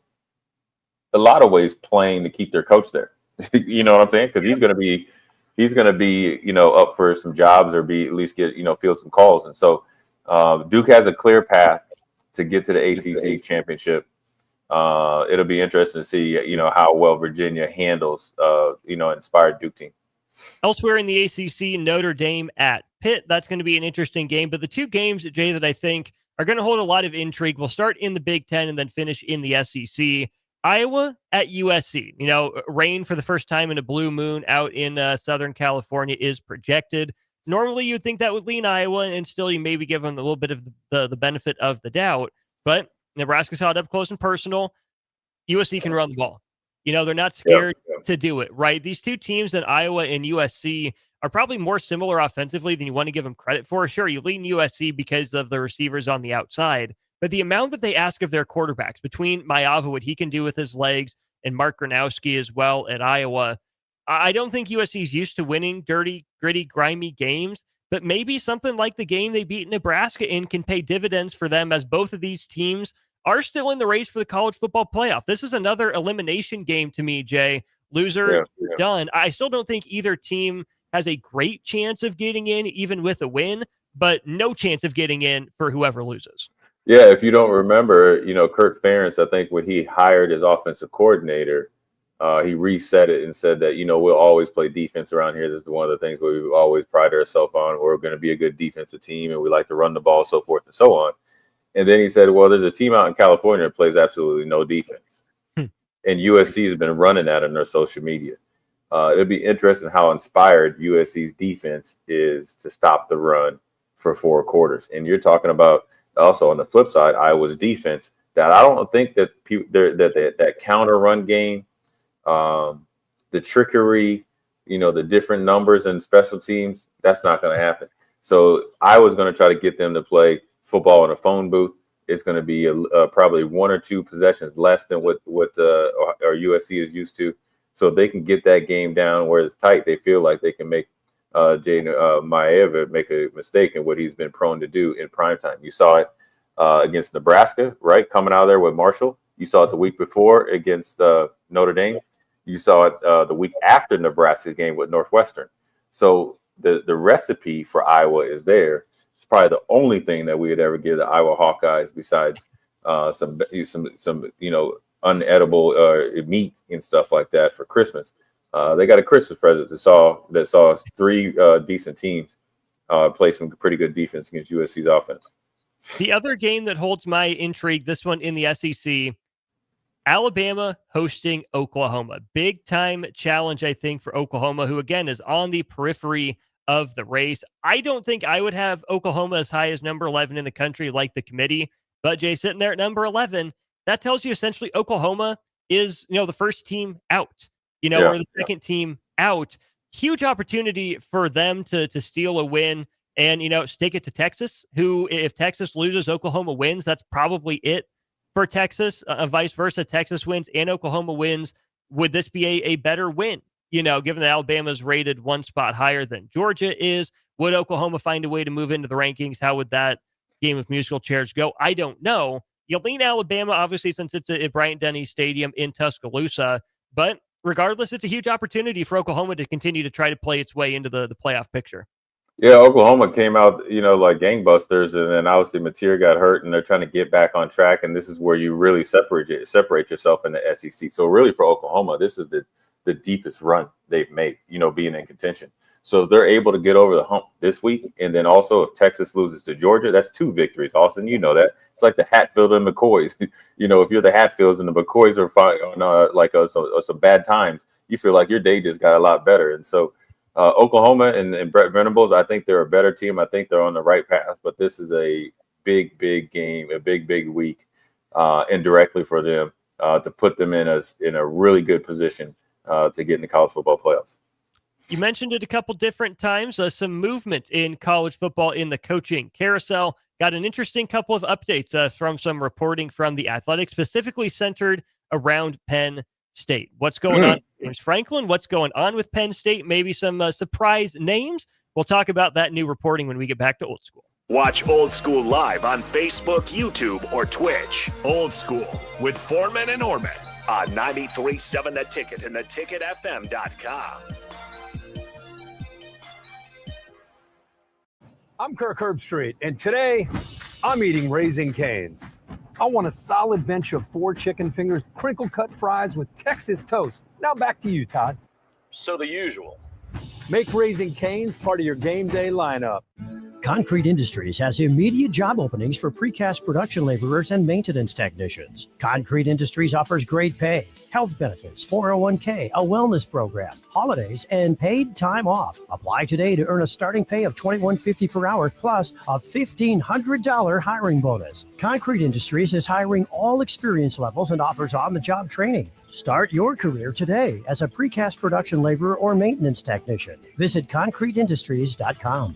a lot of ways playing to keep their coach there. You know what I'm saying? Because he's going to be, up for some jobs or be at least get, field some calls. And so Duke has a clear path to get to the ACC championship. It'll be interesting to see, how well Virginia handles, inspired Duke team. Elsewhere in the ACC, Notre Dame at Pitt. That's going to be an interesting game. But the two games, Jay, that I think are going to hold a lot of intrigue, will start in the Big Ten and then finish in the SEC. Iowa at USC. Rain for the first time in a blue moon out in Southern California is projected. Normally, you'd think that would lean Iowa, and still you maybe give them a little bit of the benefit of the doubt. But Nebraska's held up close and personal. USC can run the ball. They're not scared to do it, right? These two teams, in Iowa and USC, are probably more similar offensively than you want to give them credit for. Sure, you lean USC because of the receivers on the outside, but the amount that they ask of their quarterbacks, between Maiyava, what he can do with his legs, and Mark Gronowski as well at Iowa, I don't think USC is used to winning dirty, gritty, grimy games, but maybe something like the game they beat Nebraska in can pay dividends for them, as both of these teams are still in the race for the college football playoff. This is another elimination game to me, Jay. Loser, done. I still don't think either team has a great chance of getting in, even with a win, but no chance of getting in for whoever loses. Yeah, if you don't remember, Kirk Ferentz, I think when he hired his offensive coordinator, he reset it and said that, we'll always play defense around here. This is one of the things we always pride ourselves on. We're going to be a good defensive team, and we like to run the ball, so forth and so on. And then he said, well, there's a team out in California that plays absolutely no defense. And USC has been running that on their social media. It'll be interesting how inspired USC's defense is to stop the run for 4 quarters. And you're talking about also on the flip side, Iowa's defense, that I don't think that that counter run game, the trickery, the different numbers and special teams, that's not going to happen. So I was going to try to get them to play football in a phone booth. It's going to be probably 1 or 2 possessions less than what our USC is used to. So if they can get that game down where it's tight, they feel like they can make Jaden Maeva make a mistake in what he's been prone to do in primetime. You saw it against Nebraska, right? Coming out of there with Marshall. You saw it the week before against Notre Dame. You saw it the week after Nebraska's game with Northwestern. So the recipe for Iowa is there. It's probably the only thing that we would ever give the Iowa Hawkeyes besides some unedible meat and stuff like that for Christmas. They got a Christmas present that saw 3 decent teams play some pretty good defense against USC's offense. The other game that holds my intrigue, this one in the SEC, Alabama hosting Oklahoma. Big time challenge, I think, for Oklahoma, who again is on the periphery of the race. I don't think I would have Oklahoma as high as number 11 in the country like the committee, but Jay, sitting there at number 11, that tells you essentially Oklahoma is, the first team out, or the second team out. Huge opportunity for them to steal a win and, stake it to Texas, who, if Texas loses, Oklahoma wins. That's probably it for Texas. Vice versa, Texas wins and Oklahoma wins. Would this be a better win? Given that Alabama's rated 1 spot higher than Georgia is, would Oklahoma find a way to move into the rankings? How would that game of musical chairs go? I don't know. You lean Alabama, obviously, since it's at Bryant-Denny Stadium in Tuscaloosa. But regardless, it's a huge opportunity for Oklahoma to continue to try to play its way into the playoff picture. Yeah, Oklahoma came out, like gangbusters, and then obviously Mateer got hurt, and they're trying to get back on track. And this is where you really separate yourself in the SEC. So really for Oklahoma, this is the deepest run they've made, being in contention. So they're able to get over the hump this week. And then also if Texas loses to Georgia, that's 2 victories, Austin. You know that. It's like the Hatfield and McCoys. If you're the Hatfields and the McCoys are some bad times, you feel like your day just got a lot better. And so Oklahoma and Brett Venables, I think they're a better team. I think they're on the right path. But this is a big, big game, a big, big week indirectly for them to put them in a really good position to get in the college football playoffs. You mentioned it a couple different times, some movement in college football in the coaching carousel. Got an interesting couple of updates from some reporting from The Athletic, specifically centered around Penn State. What's going on with James Franklin? What's going on with Penn State? Maybe some surprise names. We'll talk about that new reporting when we get back to Old School. Watch Old School live on Facebook, YouTube, or Twitch. Old School with Foreman and Orman on 93.7 The Ticket and theticketfm.com. I'm Kirk Herbstreit, and today I'm eating Raising Cane's. I want a solid bench of 4 chicken fingers, crinkle cut fries with Texas toast. Now back to you, Todd. So the usual. Make Raising Cane's part of your game day lineup. Concrete Industries has immediate job openings for precast production laborers and maintenance technicians. Concrete Industries offers great pay, health benefits, 401k, a wellness program, holidays, and paid time off. Apply today to earn a starting pay of $21.50 per hour plus a $1,500 hiring bonus. Concrete Industries is hiring all experience levels and offers on-the-job training. Start your career today as a precast production laborer or maintenance technician. Visit concreteindustries.com.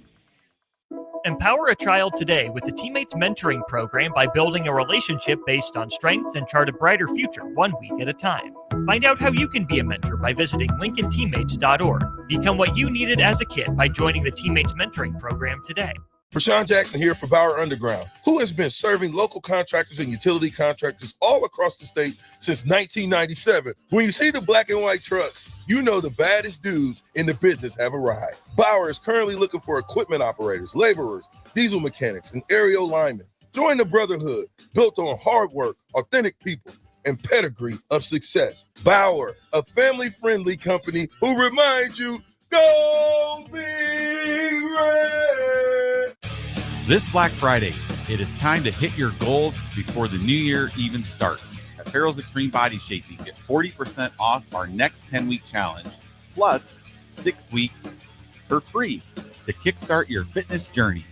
Empower a child today with the Teammates Mentoring Program by building a relationship based on strengths and chart a brighter future 1 week at a time. Find out how you can be a mentor by visiting LincolnTeammates.org. Become what you needed as a kid by joining the Teammates Mentoring Program today. Rashawn Jackson here for Bauer Underground, who has been serving local contractors and utility contractors all across the state since 1997. When you see the black and white trucks, you know the baddest dudes in the business have arrived. Bauer is currently looking for equipment operators, laborers, diesel mechanics, and aerial linemen. Join the brotherhood built on hard work, authentic people, and pedigree of success. Bauer, a family-friendly company who reminds you, go Big Red! This Black Friday, it is time to hit your goals before the new year even starts. At Carousel Extreme Body Shaping, get 40% off our next 10-week challenge, plus 6 weeks for free to kickstart your fitness journey.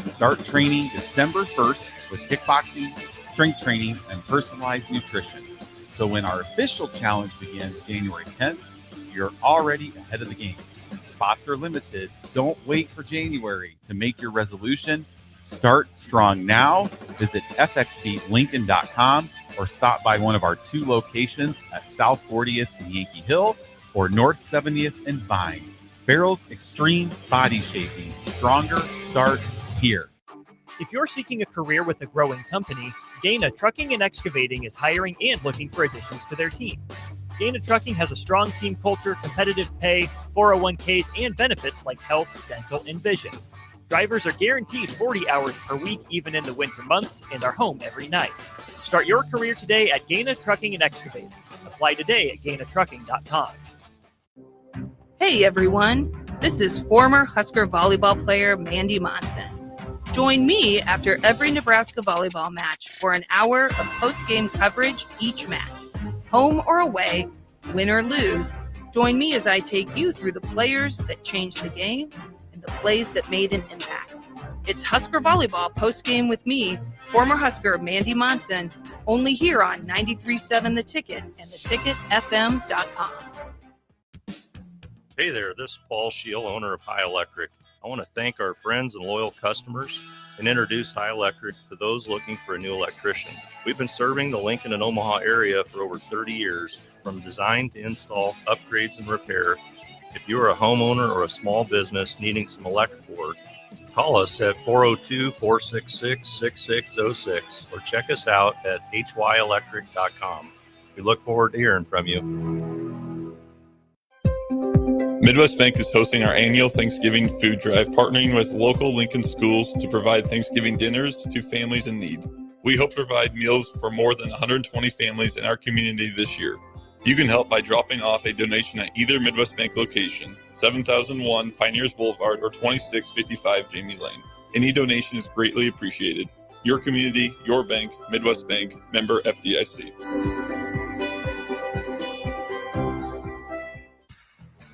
Start training December 1st with kickboxing, strength training, and personalized nutrition. So when our official challenge begins January 10th, you're already ahead of the game. Spots are limited. Don't wait for January to make your resolution. Start strong now. Visit fxblincoln.com or stop by one of our 2 locations at South 40th and Yankee Hill or North 70th and Vine. Barrel's Extreme Body Shaping. Stronger starts here. If you're seeking a career with a growing company, Dana Trucking and Excavating is hiring and looking for additions to their team. Dana Trucking has a strong team culture, competitive pay, 401ks, and benefits like health, dental, and vision. Drivers are guaranteed 40 hours per week, even in the winter months, and are home every night. Start your career today at Dana Trucking and Excavating. Apply today at GainaTrucking.com. Hey everyone, this is former Husker volleyball player Mandy Monson. Join me after every Nebraska volleyball match for an hour of post-game coverage each match. Home or away, win or lose, join me as I take you through the players that changed the game and the plays that made an impact. It's Husker volleyball post-game with me, former Husker Mandy Monson, only here on 93.7 The Ticket and theticketfm.com. Hey there, this is Paul Scheel, owner of High Electric. I want to thank our friends and loyal customers and introduce High Electric to those looking for a new electrician. We've been serving the Lincoln and Omaha area for over 30 years, from design to install, upgrades, and repair. If you are a homeowner or a small business needing some electrical work, call us at 402-466-6606 or check us out at hyelectric.com. We look forward to hearing from you. Midwest Bank is hosting our annual Thanksgiving food drive, partnering with local Lincoln schools to provide Thanksgiving dinners to families in need. We hope to provide meals for more than 120 families in our community this year. You can help by dropping off a donation at either Midwest Bank location, 7001 Pioneers Boulevard or 2655 Jamie Lane. Any donation is greatly appreciated. Your community, your bank, Midwest Bank, member FDIC.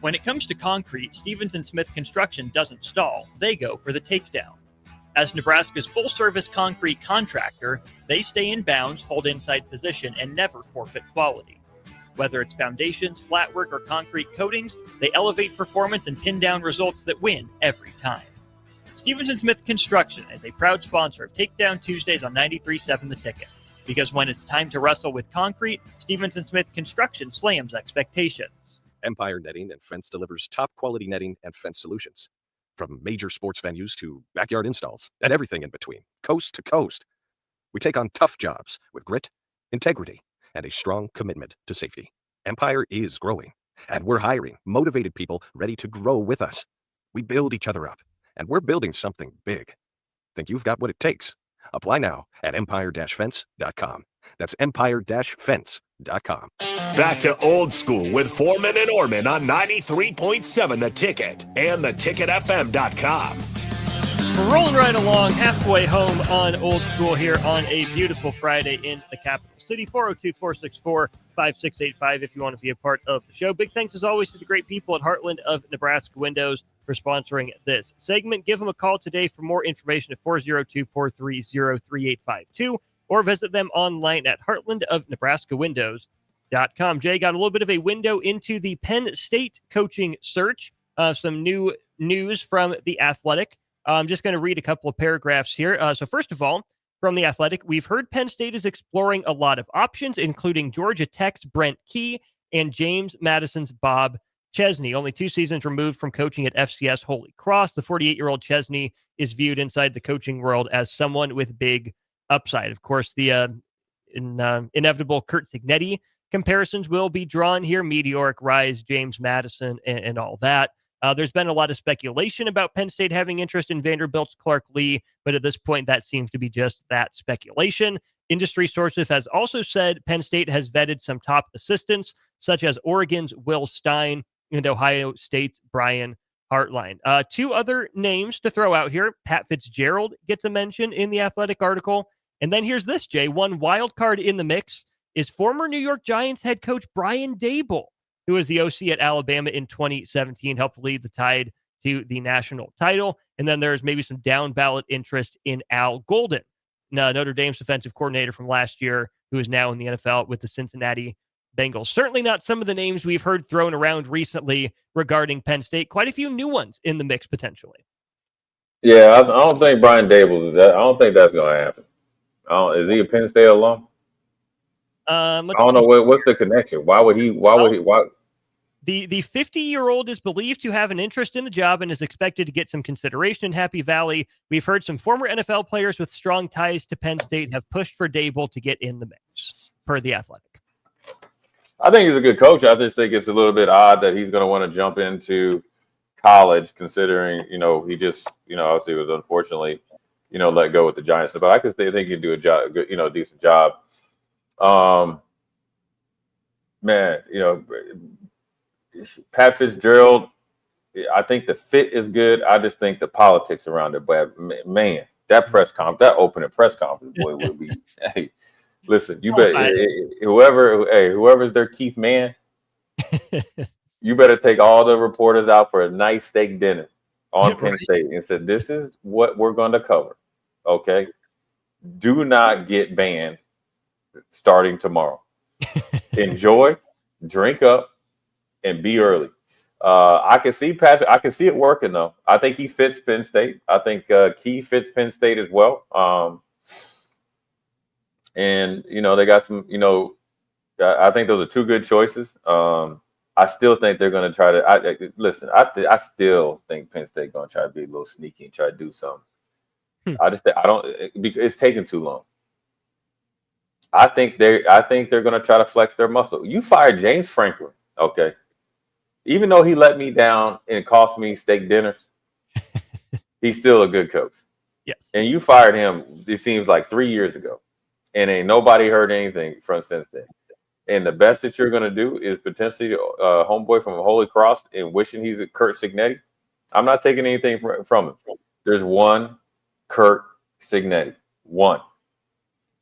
When it comes to concrete, Stevens & Smith Construction doesn't stall. They go for the takedown. As Nebraska's full-service concrete contractor, they stay in bounds, hold inside position, and never forfeit quality. Whether it's foundations, flatwork, or concrete coatings, they elevate performance and pin down results that win every time. Stevens & Smith Construction is a proud sponsor of Takedown Tuesdays on 93.7 The Ticket. Because when it's time to wrestle with concrete, Stevens & Smith Construction slams expectations. Empire Netting and Fence delivers top quality netting and fence solutions. From major sports venues to backyard installs and everything in between, coast to coast. We take on tough jobs with grit, integrity, and a strong commitment to safety. Empire is growing, and we're hiring motivated people ready to grow with us. We build each other up, and we're building something big. Think you've got what it takes? Apply now at empire-fence.com. That's empire-fence.com. Back to old school with Foreman and Orman on 93.7 The Ticket and theticketfm.com. We're rolling right along, halfway home on Old School here on a beautiful Friday in the capital city. 402-464-5685 if you want to be a part of the show. Big thanks, as always, to the great people at Heartland of Nebraska Windows for sponsoring this segment. Give them a call today for more information at 402-430-3852 or visit them online at heartlandofnebraskawindows.com. Jay, got a little bit of a window into the Penn State coaching search. Some new news from The Athletic. I'm just going to read a couple of paragraphs here. So first of all, from The Athletic, we've heard Penn State is exploring a lot of options, including Georgia Tech's Brent Key and James Madison's Bob Chesney. Only 2 seasons removed from coaching at FCS Holy Cross, the 48-year-old Chesney is viewed inside the coaching world as someone with big upside. Of course, the inevitable Curt Cignetti comparisons will be drawn here. Meteoric rise, James Madison, and all that. There's been a lot of speculation about Penn State having interest in Vanderbilt's Clark Lee, but at this point, that seems to be just that speculation. Industry sources has also said Penn State has vetted some top assistants, such as Oregon's Will Stein and Ohio State's Brian Hartline. 2 other names to throw out here. Pat Fitzgerald gets a mention in the Athletic article. And then here's this, Jay. One wild card in the mix is former New York Giants head coach Brian Daboll, who was the OC at Alabama in 2017, helped lead the Tide to the national title. And then there's maybe some down ballot interest in Al Golden, Notre Dame's defensive coordinator from last year, who is now in the NFL with the Cincinnati Bengals. Certainly not some of the names we've heard thrown around recently regarding Penn State. Quite a few new ones in the mix potentially. Yeah, I don't think Brian Daboll is that. I don't think that's going to happen. Is he a Penn State alum? I don't know what's the connection. Why would he? Why? The 50-year-old is believed to have an interest in the job and is expected to get some consideration in Happy Valley. We've heard some former NFL players with strong ties to Penn State have pushed for Daboll to get in the mix, per The Athletic. I think he's a good coach. I just think it's a little bit odd that he's going to want to jump into college, considering, he just, obviously was unfortunately, let go with the Giants. But I could think he can do a job, a decent job. Man, Pat Fitzgerald, I think the fit is good. I just think the politics around it, but man, that opening press conference, boy, would be, hey, listen, you better, whoever's their Keith man, you better take all the reporters out for a nice steak dinner on Penn State and said, this is what we're going to cover. Okay. Do not get banned starting tomorrow. Enjoy, drink up, and be early. I can see Patrick. I can see it working though. I think he fits Penn State. I think Key fits Penn State as well. And they got some. I think those are two good choices. I still think they're going to try to. Listen. I still think Penn State going to try to be a little sneaky and try to do something. I don't. It's taking too long. I think they're going to try to flex their muscle. You fired James Franklin, okay? Even though he let me down and cost me steak dinners, he's still a good coach. Yes. And you fired him, it seems like 3 years ago, and ain't nobody heard anything from since then. And the best that you're going to do is potentially a homeboy from Holy Cross and wishing he's a Kurt Signetti. I'm not taking anything from him. There's one Kurt Signetti, one.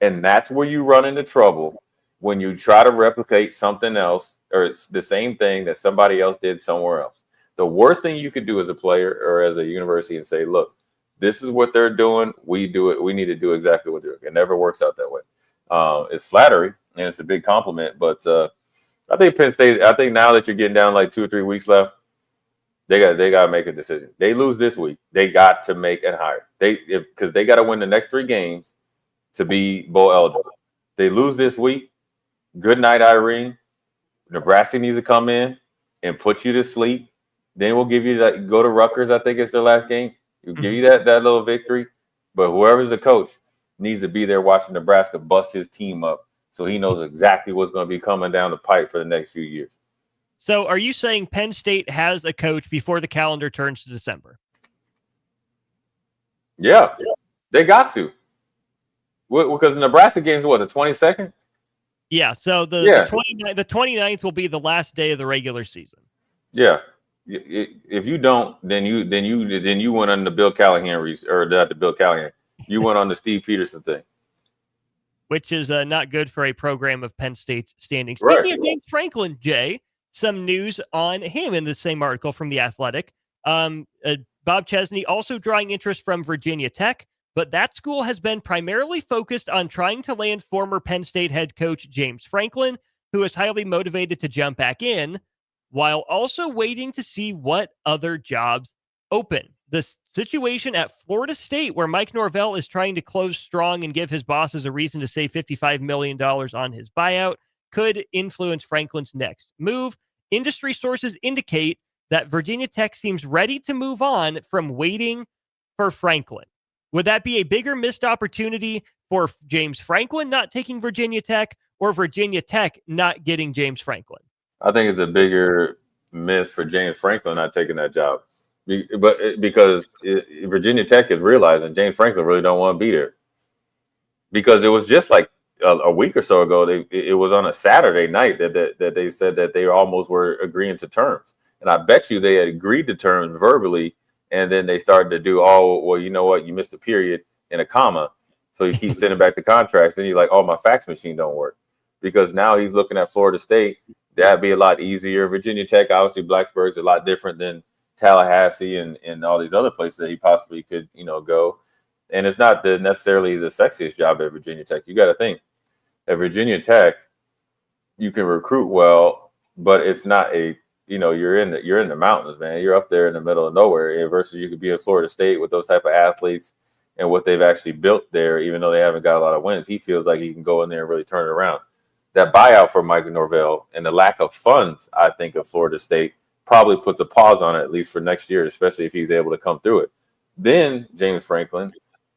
And that's where you run into trouble when you try to replicate something else or it's the same thing that somebody else did somewhere else. The worst thing you could do as a player or as a university and say, look, this is what they're doing. We do it. We need to do exactly what they're doing. It never works out that way. It's flattery and it's a big compliment. But I think Penn State, now that you're getting down like 2 or 3 weeks left, they got to make a decision. They lose this week. They got to make a hire. Because they got to win the next 3 games to be bowl eligible. They lose this week. Good night, Irene. Nebraska needs to come in and put you to sleep. Then we'll give you that. Go to Rutgers. I think it's their last game. We'll give you that little victory. But whoever's the coach needs to be there watching Nebraska bust his team up so he knows exactly what's going to be coming down the pipe for the next few years. So are you saying Penn State has a coach before the calendar turns to December? Yeah. They got to. Because the Nebraska game's what, the 22nd? Yeah, so the 29th will be the last day of the regular season. Yeah. If you don't, then you went on the Bill Callahan or not the Bill Callahan. You went on the Steve Peterson thing. Which is not good for a program of Penn State's standing. Speaking of James Franklin, Jay, some news on him in the same article from The Athletic. Bob Chesney also drawing interest from Virginia Tech. But that school has been primarily focused on trying to land former Penn State head coach James Franklin, who is highly motivated to jump back in, while also waiting to see what other jobs open. The situation at Florida State, where Mike Norvell is trying to close strong and give his bosses a reason to save $55 million on his buyout, could influence Franklin's next move. Industry sources indicate that Virginia Tech seems ready to move on from waiting for Franklin. Would that be a bigger missed opportunity for James Franklin not taking Virginia Tech or Virginia Tech not getting James Franklin? I think it's a bigger miss for James Franklin not taking that job. Because Virginia Tech is realizing James Franklin really don't want to be there. Because it was just like a week or so ago, it was on a Saturday night that they said that they almost were agreeing to terms. And I bet you they had agreed to terms verbally. And then they started to do, well, you know what? You missed a period and a comma. So you keep sending back the contracts. Then you're like, my fax machine don't work. Because now he's looking at Florida State. That'd be a lot easier. Virginia Tech, obviously, Blacksburg's a lot different than Tallahassee and all these other places that he possibly could, go. And it's not necessarily the sexiest job at Virginia Tech. You got to think at Virginia Tech, you can recruit well, but it's not you're in the mountains, man. You're up there in the middle of nowhere versus you could be in Florida State with those type of athletes and what they've actually built there, even though they haven't got a lot of wins. He feels like he can go in there and really turn it around. That buyout for Michael Norvell and the lack of funds, I think, of Florida State probably puts a pause on it, at least for next year, especially if he's able to come through it. Then James Franklin,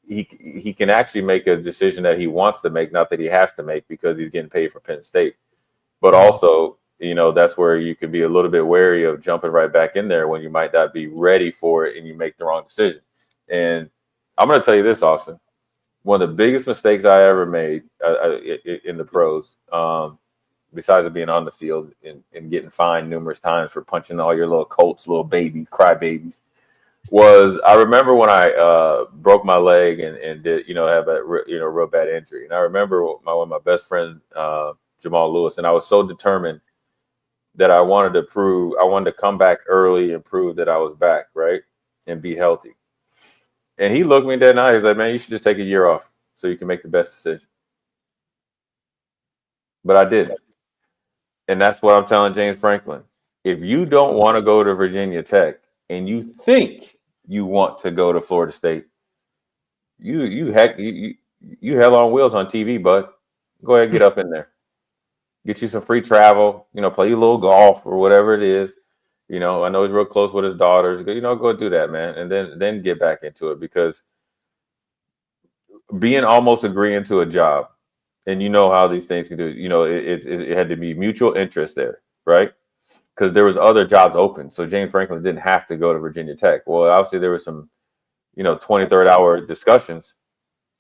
he can actually make a decision that he wants to make, not that he has to make because he's getting paid for Penn State. But also, that's where you could be a little bit wary of jumping right back in there when you might not be ready for it and you make the wrong decision. And I'm going to tell you this, Austin. One of the biggest mistakes I ever made in the pros, besides being on the field and getting fined numerous times for punching all your little colts, little babies, crybabies, was I remember when I broke my leg and did have a real bad injury. And I remember one of my best friends, Jamal Lewis, and I was so determined that I wanted to come back early and prove that I was back, right, and be healthy. And he looked me dead in the eye. He's like, man, you should just take a year off so you can make the best decision. But I didn't. And that's what I'm telling James Franklin. If you don't want to go to Virginia Tech and you think you want to go to Florida State, you hell on wheels on TV, bud. Go ahead and get up in there. Get you some free travel, play a little golf or whatever it is. I know he's real close with his daughters. Go do that, man. And then get back into it, because being almost agreeing to a job, and how these things can do, it had to be mutual interest there, right? Because there was other jobs open. So James Franklin didn't have to go to Virginia Tech. Well, obviously there was some, 23rd hour discussions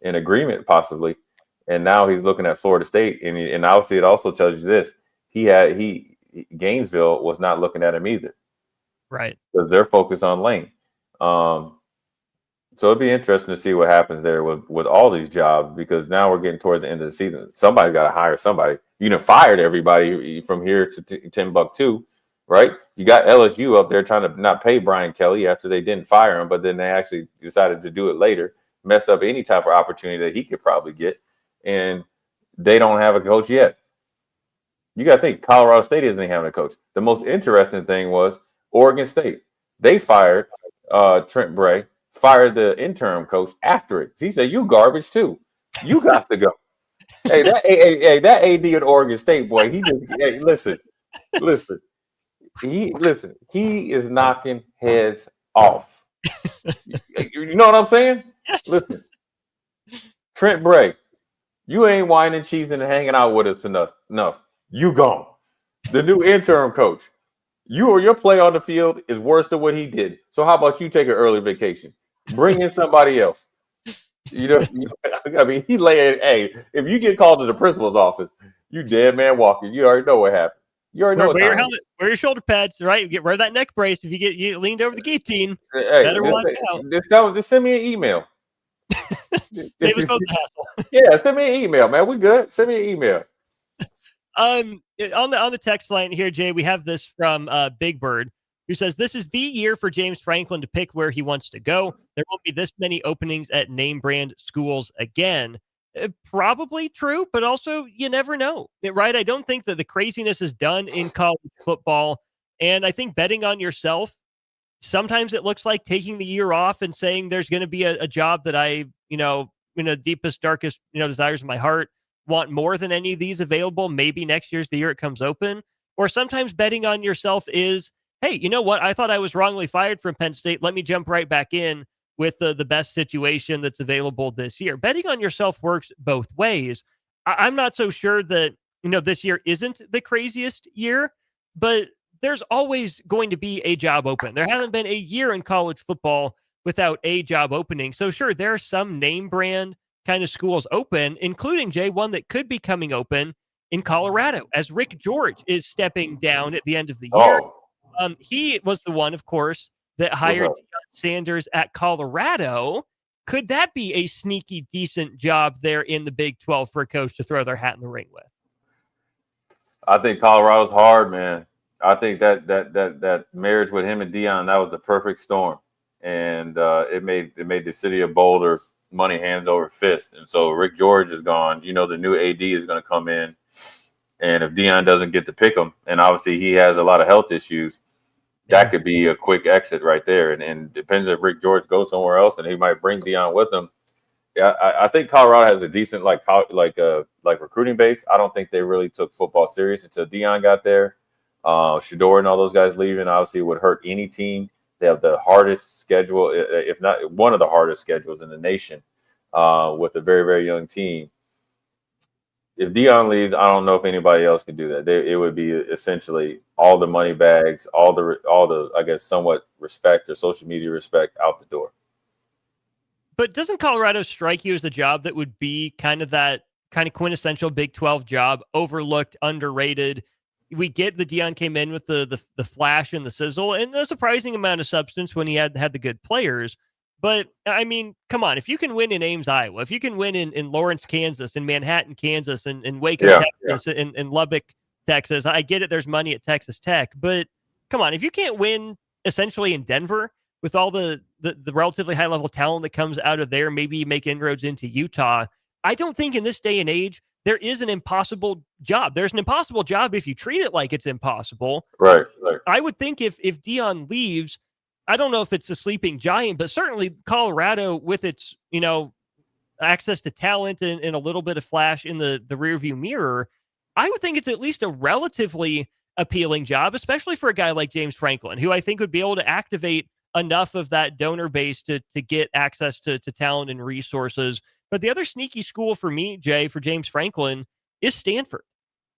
in agreement possibly. And now he's looking at Florida State. And obviously it also tells you this. Gainesville was not looking at him either. Right. Because they're focused on Lane. So it'd be interesting to see what happens there with all these jobs, because now we're getting towards the end of the season. Somebody's got to hire somebody. Fired everybody from here to Timbuktu, right? You got LSU up there trying to not pay Brian Kelly after they didn't fire him, but then they actually decided to do it later, messed up any type of opportunity that he could probably get, and they don't have a coach yet. You got to think Colorado State isn't having a coach. The most interesting thing was Oregon State. They fired Trent Bray, fired the interim coach after it. He said, "You garbage too. You got to go." Hey, that AD at Oregon State boy, listen. He is knocking heads off. You know what I'm saying? Yes. Listen, Trent Bray, you ain't whining, cheesing, and hanging out with us enough. You gone. The new interim coach, your play on the field is worse than what he did. So how about you take an early vacation? Bring in somebody else. I mean, if you get called to the principal's office, you dead man walking. You already know what happened. You already know wear your helmet, wear your shoulder pads, right? Wear that neck brace. If you leaned over the guillotine, better watch out. Just send me an email. Save us both the hassle. Yeah, send me an email, man. We good. Send me an email. On the text line here, Jay, we have this from Big Bird, who says, "This is the year for James Franklin to pick where he wants to go. There won't be this many openings at name brand schools again." Probably true, but also you never know, right? I don't think that the craziness is done in college football. And I think betting on yourself, sometimes it looks like taking the year off and saying there's going to be a job that I, in the deepest, darkest, desires of my heart, want more than any of these available. Maybe next year's the year it comes open. Or sometimes betting on yourself is, hey, you know what? I thought I was wrongly fired from Penn State. Let me jump right back in with the best situation that's available this year. Betting on yourself works both ways. I'm not so sure that, this year isn't the craziest year, but there's always going to be a job open. There hasn't been a year in college football without a job opening. So sure, there are some name brand kind of schools open, including, Jay, one that could be coming open in Colorado, as Rick George is stepping down at the end of the year. He was the one, of course, that hired Deion Sanders at Colorado. Could that be a sneaky, decent job there in the Big 12 for a coach to throw their hat in the ring with? I think Colorado's hard, man. I think that marriage with him and Deion, that was the perfect storm, and it made the city of Boulder money hands over fist. And so Rick George is gone. You know, the new AD is going to come in. And if Deion doesn't get to pick him, and obviously he has a lot of health issues, that could be a quick exit right there. And depends if Rick George goes somewhere else, and he might bring Deion with him. Yeah, I think Colorado has a decent like recruiting base. I don't think they really took football serious until Deion got there. Shador and all those guys leaving obviously would hurt any team. They have the hardest schedule, if not one of the hardest schedules in the nation, with a very, very young team. If Deion leaves, I don't know if anybody else could do that. It would be essentially all the money bags, all the I guess somewhat respect or social media respect out the door. But doesn't Colorado strike you as the job that would be kind of that kind of quintessential Big 12 job, overlooked, underrated? We get the Deion came in with the flash and the sizzle and a surprising amount of substance when he had the good players. But, I mean, come on. If you can win in Ames, Iowa, if you can win in Lawrence, Kansas, in Manhattan, Kansas, and Waco, Texas, and Lubbock, Texas, I get it. There's money at Texas Tech. But, come on. If you can't win essentially in Denver with all the relatively high-level talent that comes out of there, maybe you make inroads into Utah, I don't think in this day and age there is an impossible job. There's an impossible job if you treat it like it's impossible. Right. I would think if Deion leaves, I don't know if it's a sleeping giant, but certainly Colorado with its, access to talent and a little bit of flash in the rearview mirror, I would think it's at least a relatively appealing job, especially for a guy like James Franklin, who I think would be able to activate enough of that donor base to get access to talent and resources. But the other sneaky school for me, Jay, for James Franklin is Stanford.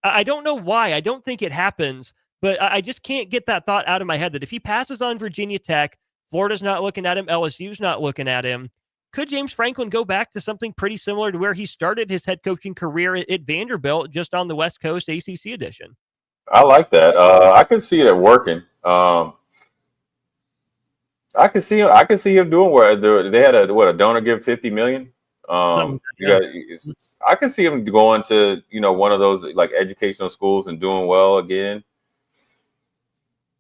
I don't know why. I don't think it happens. But I just can't get that thought out of my head that if he passes on Virginia Tech, Florida's not looking at him, LSU's not looking at him, could James Franklin go back to something pretty similar to where he started his head coaching career at Vanderbilt, just on the West Coast ACC edition? I like that. I can see it working. I can see him doing what they had a donor give $50 million. I can see him going to one of those like educational schools and doing well again.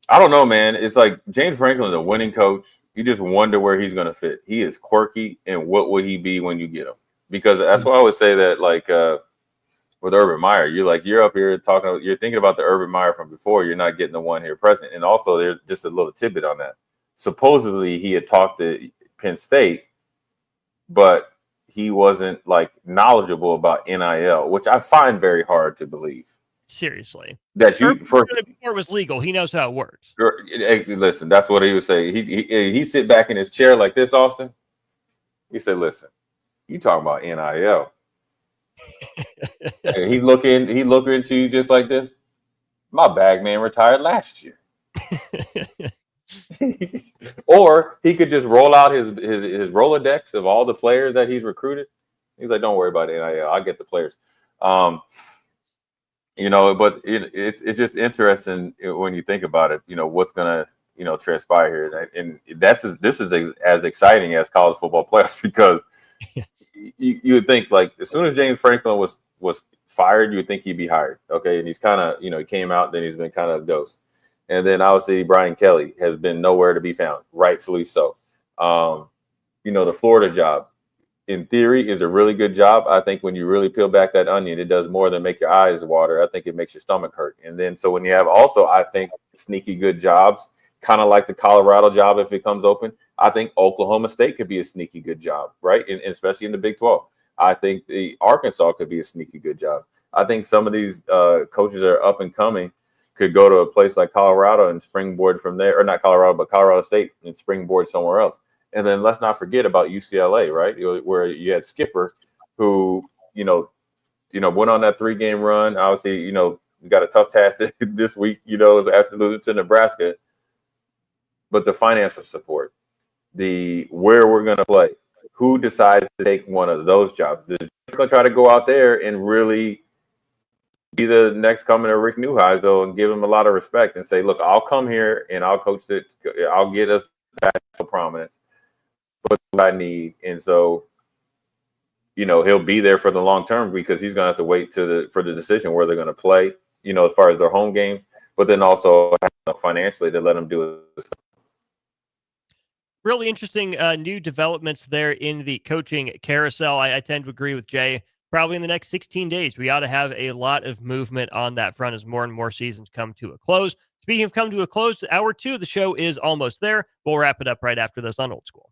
I don't know, man. It's like James Franklin is a winning coach. You just wonder where he's going to fit. He is quirky, and what will he be when you get him? Because that's why I would say that, like with Urban Meyer, you're up here talking. You're thinking about the Urban Meyer from before. You're not getting the one here present. And also, there's just a little tidbit on that. Supposedly, he had talked to Penn State, but he wasn't like knowledgeable about NIL, which I find very hard to believe. Seriously, that you before it was legal, he knows how it works. Listen, that's what he would say. He sit back in his chair like this, Austin. He said, "Listen, you talking about NIL?" And he look into you just like this. My bag man retired last year. Or he could just roll out his Rolodex of all the players that he's recruited. He's like, "Don't worry about NIL. I'll get the players." But it's just interesting when you think about it. What's gonna transpire here, and this is as exciting as college football playoffs because you would think like as soon as James Franklin was fired, you would think he'd be hired. Okay, and he's kind of he came out, then he's been kind of a ghost, and then obviously Brian Kelly has been nowhere to be found, rightfully so. The Florida job, in theory, is a really good job. I think when you really peel back that onion, it does more than make your eyes water. I think it makes your stomach hurt. And then so when you have also, I think, sneaky good jobs, kind of like the Colorado job if it comes open, I think Oklahoma State could be a sneaky good job, right? And especially in the Big 12. I think the Arkansas could be a sneaky good job. I think some of these coaches that are up and coming could go to a place like Colorado and springboard from there, or not Colorado, but Colorado State and springboard somewhere else. And then let's not forget about UCLA, right? Where you had Skipper, who went on that 3-game run. Obviously, you got a tough task this week, after losing to Nebraska. But the financial support, the where we're going to play, who decides to take one of those jobs? They're going to try to go out there and really be the next coming of Rick Neuheisel and give him a lot of respect and say, look, I'll come here and I'll coach it. I'll get us back to prominence. What I need, and so he'll be there for the long term because he's going to have to wait for the decision where they're going to play, as far as their home games, but then also financially to let them do it. Really interesting new developments there in the coaching carousel. I tend to agree with Jay. Probably in the next 16 days, we ought to have a lot of movement on that front as more and more seasons come to a close. Speaking of come to a close, hour 2 of the show is almost there. We'll wrap it up right after this on Old School.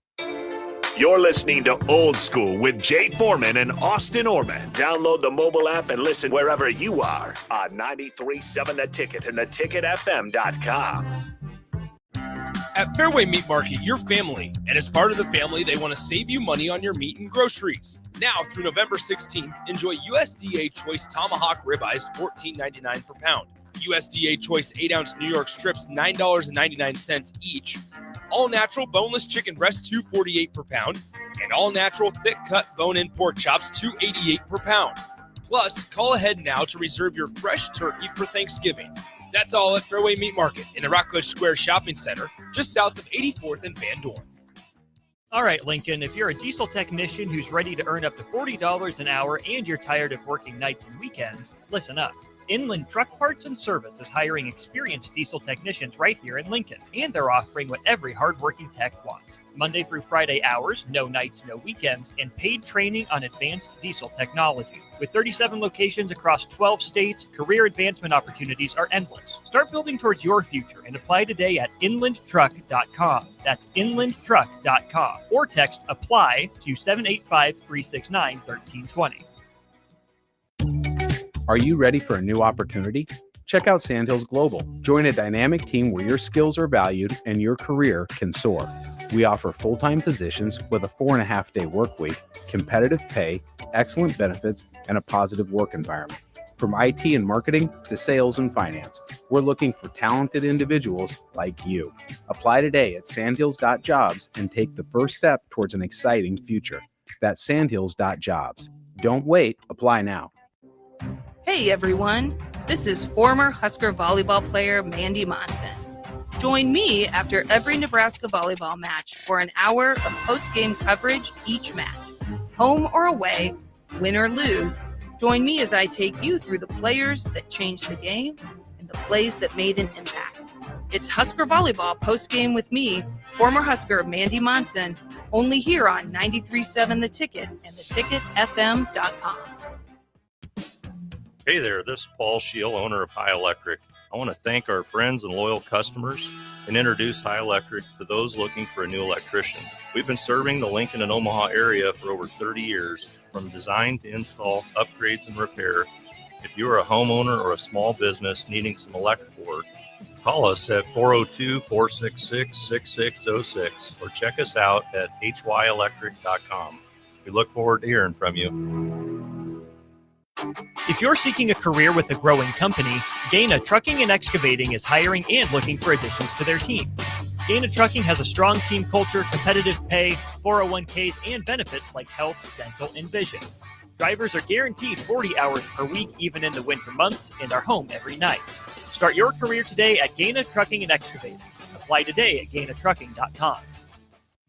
You're listening to Old School with Jay Foreman and Austin Orman. Download the mobile app and listen wherever you are on 93.7 The Ticket and theticketfm.com. At Fairway Meat Market, you're family, and as part of the family, they want to save you money on your meat and groceries. Now through November 16th, enjoy USDA Choice Tomahawk ribeyes $14.99 per pound. USDA Choice 8-ounce New York strips $9.99 each. All-natural boneless chicken breasts $2.48 per pound. And all-natural thick-cut bone-in pork chops $2.88 per pound. Plus, call ahead now to reserve your fresh turkey for Thanksgiving. That's all at Fairway Meat Market in the Rockledge Square Shopping Center, just south of 84th and Van Dorn. All right, Lincoln, if you're a diesel technician who's ready to earn up to $40 an hour and you're tired of working nights and weekends, listen up. Inland Truck Parts and Service is hiring experienced diesel technicians right here in Lincoln, and they're offering what every hardworking tech wants. Monday through Friday hours, no nights, no weekends, and paid training on advanced diesel technology. With 37 locations across 12 states, career advancement opportunities are endless. Start building towards your future and apply today at inlandtruck.com. That's inlandtruck.com. Or text APPLY to 785-369-1320. Are you ready for a new opportunity? Check out Sandhills Global. Join a dynamic team where your skills are valued and your career can soar. We offer full-time positions with a 4.5-day work week, competitive pay, excellent benefits, and a positive work environment. From IT and marketing to sales and finance, we're looking for talented individuals like you. Apply today at sandhills.jobs and take the first step towards an exciting future. That's sandhills.jobs. Don't wait. Apply now. Hey everyone, this is former Husker volleyball player Mandy Monson. Join me after every Nebraska volleyball match for an hour of post-game coverage each match. Home or away, win or lose, join me as I take you through the players that changed the game and the plays that made an impact. It's Husker volleyball post-game with me, former Husker Mandy Monson, only here on 93.7 The Ticket and theticketfm.com. Hey there, this is Paul Scheel, owner of High Electric. I want to thank our friends and loyal customers and introduce High Electric to those looking for a new electrician. We've been serving the Lincoln and Omaha area for over 30 years, from design to install, upgrades, and repair. If you are a homeowner or a small business needing some electrical work, call us at 402-466-6606 or check us out at hyelectric.com. We look forward to hearing from you. If you're seeking a career with a growing company, Gaina Trucking and Excavating is hiring and looking for additions to their team. Gaina Trucking has a strong team culture, competitive pay, 401ks, and benefits like health, dental, and vision. Drivers are guaranteed 40 hours per week, even in the winter months, and are home every night. Start your career today at Gaina Trucking and Excavating. Apply today at gainatrucking.com.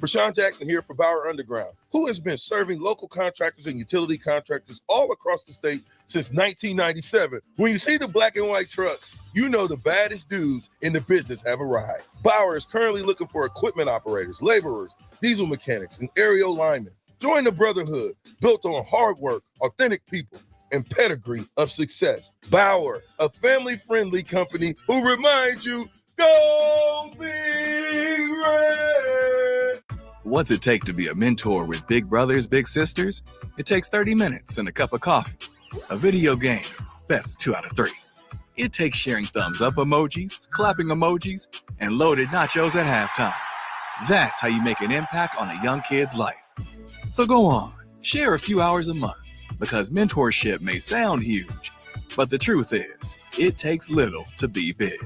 Rashawn Jackson here for Bauer Underground, who has been serving local contractors and utility contractors all across the state since 1997. When you see the black and white trucks, you know the baddest dudes in the business have arrived. Bauer is currently looking for equipment operators, laborers, diesel mechanics, and aerial linemen. Join the brotherhood built on hard work, authentic people, and pedigree of success. Bauer, a family-friendly company who reminds you, go Big Red! What's it take to be a mentor with big brothers, big sisters? It takes 30 minutes and a cup of coffee. A video game, best 2 out of 3. It takes sharing thumbs up emojis, clapping emojis, and loaded nachos at halftime. That's how you make an impact on a young kid's life. So go on, share a few hours a month, because mentorship may sound huge, but the truth is, it takes little to be big.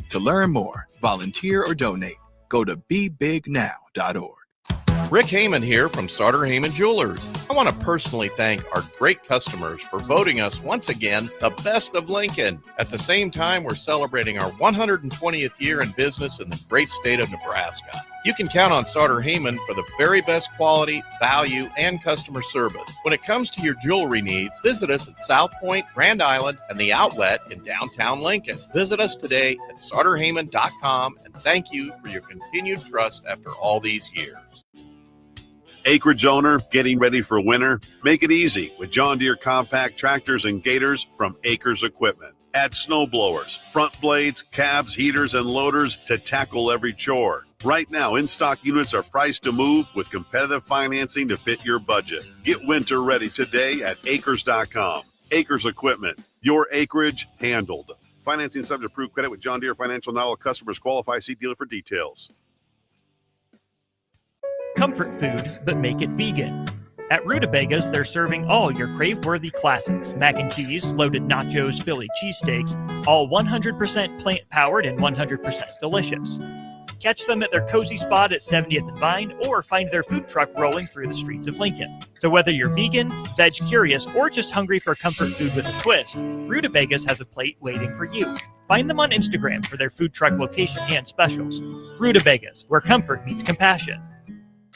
To learn more, volunteer, or donate, go to BeBigNow.org. Rick Heyman here from Sartor Heyman Jewelers. I want to personally thank our great customers for voting us once again the best of Lincoln. At the same time, we're celebrating our 120th year in business in the great state of Nebraska. You can count on Sauter Heyman for the very best quality, value, and customer service. When it comes to your jewelry needs, visit us at South Point, Grand Island, and the Outlet in downtown Lincoln. Visit us today at SauterHeyman.com, and thank you for your continued trust after all these years. Acreage owner getting ready for winter? Make it easy with John Deere compact tractors and gators from Acres Equipment. Add snow blowers, front blades, cabs, heaters, and loaders to tackle every chore. Right now, in-stock units are priced to move with competitive financing to fit your budget. Get winter ready today at acres.com. Acres Equipment, your acreage handled. Financing subject to approved credit with John Deere Financial. Not all customers qualify. See dealer for details. Comfort food, but make it vegan. At Rutabagas, they're serving all your crave-worthy classics. Mac and cheese, loaded nachos, Philly cheesesteaks, all 100% plant-powered and 100% delicious. Catch them at their cozy spot at 70th and Vine, or find their food truck rolling through the streets of Lincoln. So whether you're vegan, veg-curious, or just hungry for comfort food with a twist, Rutabagas has a plate waiting for you. Find them on Instagram for their food truck location and specials. Rutabagas, where comfort meets compassion.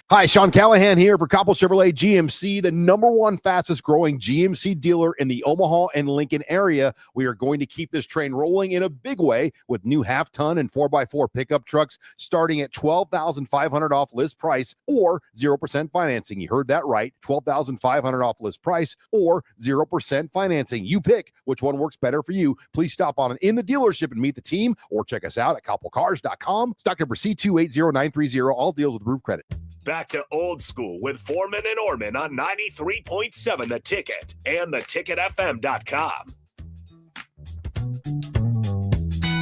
Hi, Sean Callahan here for Coppell Chevrolet GMC, the #1 fastest growing GMC dealer in the Omaha and Lincoln area. We are going to keep this train rolling in a big way with new half-ton and 4x4 pickup trucks starting at $12,500 off list price or 0% financing. You heard that right, $12,500 off list price or 0% financing. You pick which one works better for you. Please stop on in the dealership and meet the team or check us out at coppellcars.com. Stock number C280930. All deals with approved credit. Back to old school with Foreman and Orman on 93.7 The Ticket and theticketfm.com.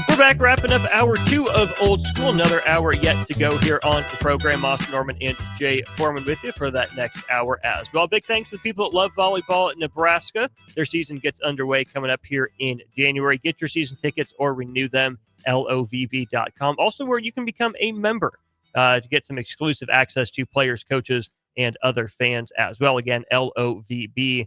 We're back wrapping up hour 2 of Old School. Another hour yet to go here on the program. Austin Norman and Jay Foreman with you for that next hour as well. Big thanks to the people that love volleyball in Nebraska. Their season gets underway coming up here in January. Get your season tickets or renew them, lovb.com. Also where you can become a member to get some exclusive access to players, coaches, and other fans as well. Again, lovb.com.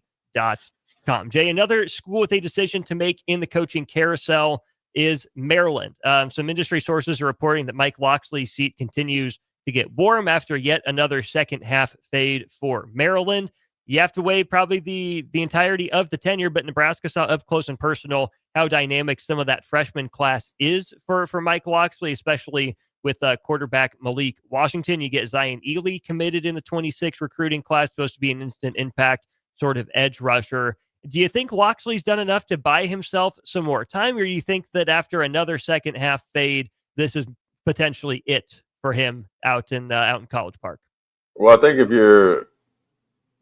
Jay, another school with a decision to make in the coaching carousel is Maryland. Some industry sources are reporting that Mike Locksley's seat continues to get warm after yet another second half fade for Maryland. You have to weigh probably the entirety of the tenure, but Nebraska saw up close and personal how dynamic some of that freshman class is for Mike Locksley, especially with quarterback Malik Washington. You get Zion Ely committed in the 26 recruiting class, supposed to be an instant impact sort of edge rusher. Do you think Locksley's done enough to buy himself some more time, or do you think that after another second half fade, this is potentially it for him out in College Park? Well, I think if you're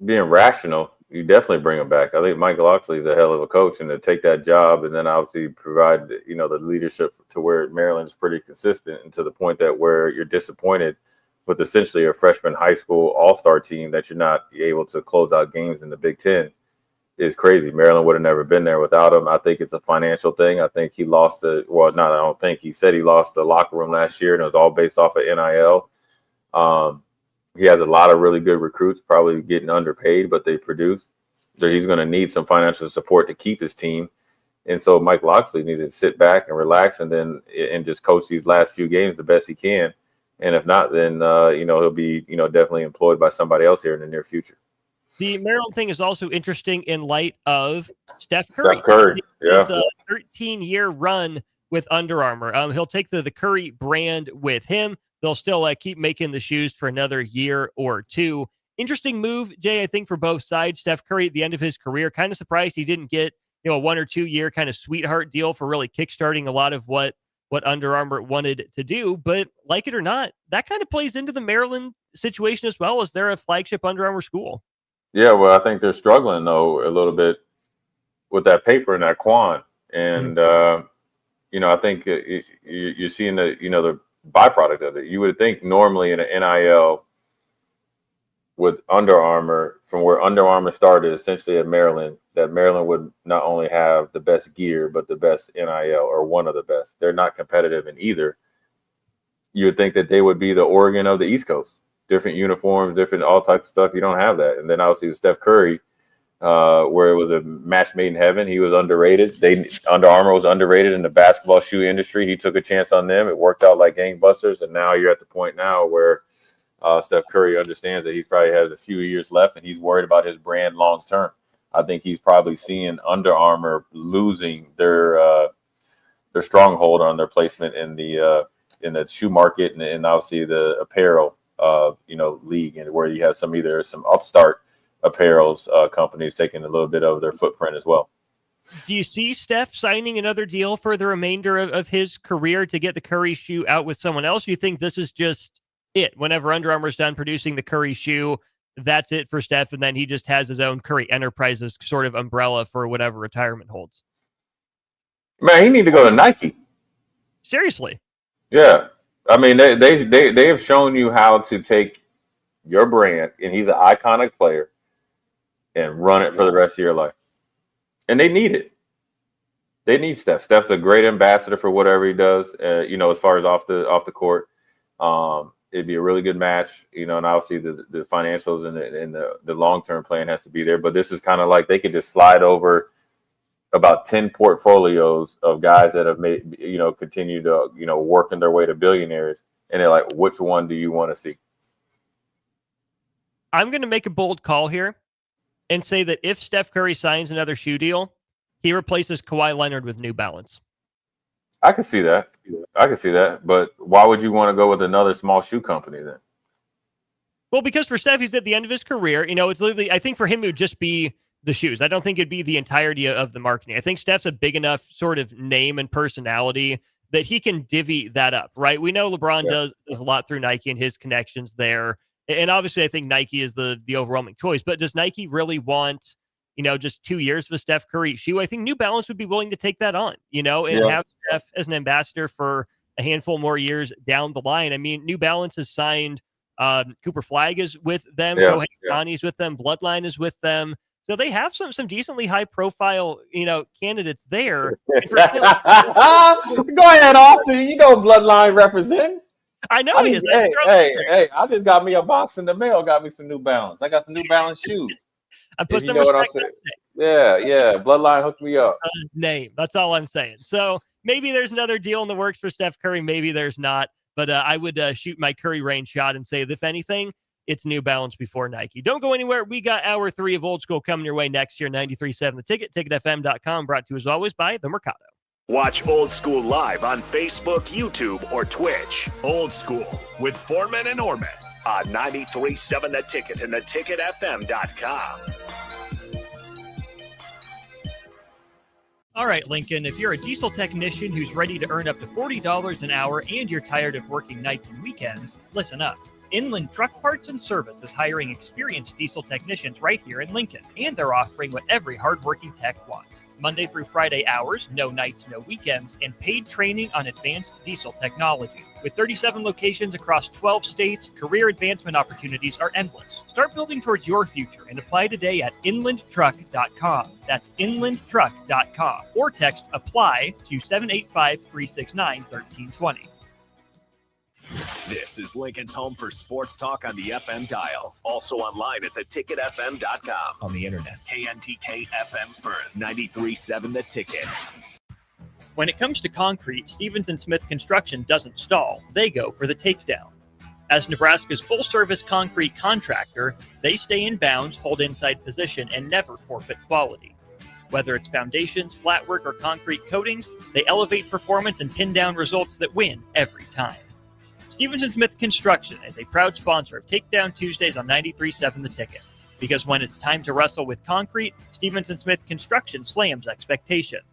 being rational, you definitely bring him back. I think Mike Locksley is a hell of a coach, and to take that job and then obviously provide, the leadership to where Maryland is pretty consistent, and to the point that where you're disappointed with essentially a freshman high school all-star team that you're not able to close out games in the Big Ten is crazy. Maryland would have never been there without him. I think it's a financial thing. I think he lost he said he lost the locker room last year, and it was all based off of NIL. He has a lot of really good recruits, probably getting underpaid, but they produce. So he's going to need some financial support to keep his team. And so Mike Locksley needs to sit back and relax and just coach these last few games the best he can. And if not, then, he'll be, definitely employed by somebody else here in the near future. The Maryland thing is also interesting in light of Steph Curry. Yeah. His 13-year run with Under Armour. He'll take the Curry brand with him. They'll still keep making the shoes for another year or two. Interesting move, Jay, I think, for both sides. Steph Curry at the end of his career, kind of surprised he didn't get a 1 or 2 year kind of sweetheart deal for really kickstarting a lot of what Under Armour wanted to do. But like it or not, that kind of plays into the Maryland situation as well, as they're a flagship Under Armour school. Yeah, well, I think they're struggling, though, a little bit with that paper and that quan. And, I think you're seeing the byproduct of it. You would think normally in an NIL with Under Armour, from where Under Armour started essentially at Maryland, that Maryland would not only have the best gear, but the best NIL, or one of the best. They're not competitive in either. You would think that they would be the Oregon of the East Coast. Different uniforms, different all types of stuff. You don't have that. And then obviously with Steph Curry, where it was a match made in heaven. He was underrated. Under Armour was underrated in the basketball shoe industry. He took a chance on them. It worked out like gangbusters, and now you're at the point now where Steph Curry understands that he probably has a few years left, and he's worried about his brand long term. I think he's probably seeing Under Armour losing their stronghold on their placement in the shoe market and obviously the apparel league, and where you have some upstart apparels companies taking a little bit of their footprint as well. Do you see Steph signing another deal for the remainder of his career to get the Curry shoe out with someone else? Do you think this is just it? Whenever Under Armour's done producing the Curry shoe, that's it for Steph, and then he just has his own Curry Enterprises sort of umbrella for whatever retirement holds? Man, he need to go to Nike. Seriously. Yeah. I mean, they have shown you how to take your brand, and he's an iconic player, and run it for the rest of your life. And they need it. They need Steph. Steph's a great ambassador for whatever he does, as far as off the court. It'd be a really good match, and obviously the financials and the long-term plan has to be there. But this is kind of like they could just slide over about 10 portfolios of guys that have made, continue to, working their way to billionaires. And they're like, which one do you want to see? I'm going to make a bold call here and say that if Steph Curry signs another shoe deal, he replaces Kawhi Leonard with New Balance. I can see that. But why would you want to go with another small shoe company then? Well, because for Steph, he's at the end of his career. It's literally, I think for him, it would just be the shoes. I don't think it'd be the entirety of the marketing. I think Steph's a big enough sort of name and personality that he can divvy that up, right? We know LeBron does a lot through Nike and his connections there. And obviously, I think Nike is the overwhelming choice. But does Nike really want, just 2 years of a Steph Curry shoe? I think New Balance would be willing to take that on, and have Steph as an ambassador for a handful more years down the line. I mean, New Balance has signed Cooper Flag is with them. Shohei Ohtani is with them. Bloodline is with them. So they have some decently high profile, candidates there. Go ahead, Austin. Bloodline represent. I know he is. Hey! I just got me a box in the mail. Got me some New Balance. I got some New Balance shoes. I put some respect on it. Yeah. Bloodline hooked me up. Name. That's all I'm saying. So maybe there's another deal in the works for Steph Curry. Maybe there's not. But I would shoot my Curry Rain shot and say, if anything, it's New Balance before Nike. Don't go anywhere. We got hour 3 of Old School coming your way next year. 93.7 The Ticket, ticketfm.com, brought to you as always by The Mercado. Watch Old School live on Facebook, YouTube, or Twitch. Old School with Foreman and Orman on 93.7 The Ticket and theticketfm.com. All right, Lincoln, if you're a diesel technician who's ready to earn up to $40 an hour and you're tired of working nights and weekends, listen up. Inland Truck Parts and Service is hiring experienced diesel technicians right here in Lincoln, and they're offering what every hardworking tech wants. Monday through Friday hours, no nights, no weekends, and paid training on advanced diesel technology. With 37 locations across 12 states, career advancement opportunities are endless. Start building towards your future and apply today at inlandtruck.com. That's inlandtruck.com. Or text APPLY to 785-369-1320. This is Lincoln's home for sports talk on the FM dial. Also online at theticketfm.com. On the internet. KNTK FM Firth, 93.7 The Ticket. When it comes to concrete, Stevens & Smith Construction doesn't stall. They go for the takedown. As Nebraska's full-service concrete contractor, they stay in bounds, hold inside position, and never forfeit quality. Whether it's foundations, flatwork, or concrete coatings, they elevate performance and pin down results that win every time. Stevens & Smith Construction is a proud sponsor of Takedown Tuesdays on 93.7 The Ticket. Because when it's time to wrestle with concrete, Stevens & Smith Construction slams expectations.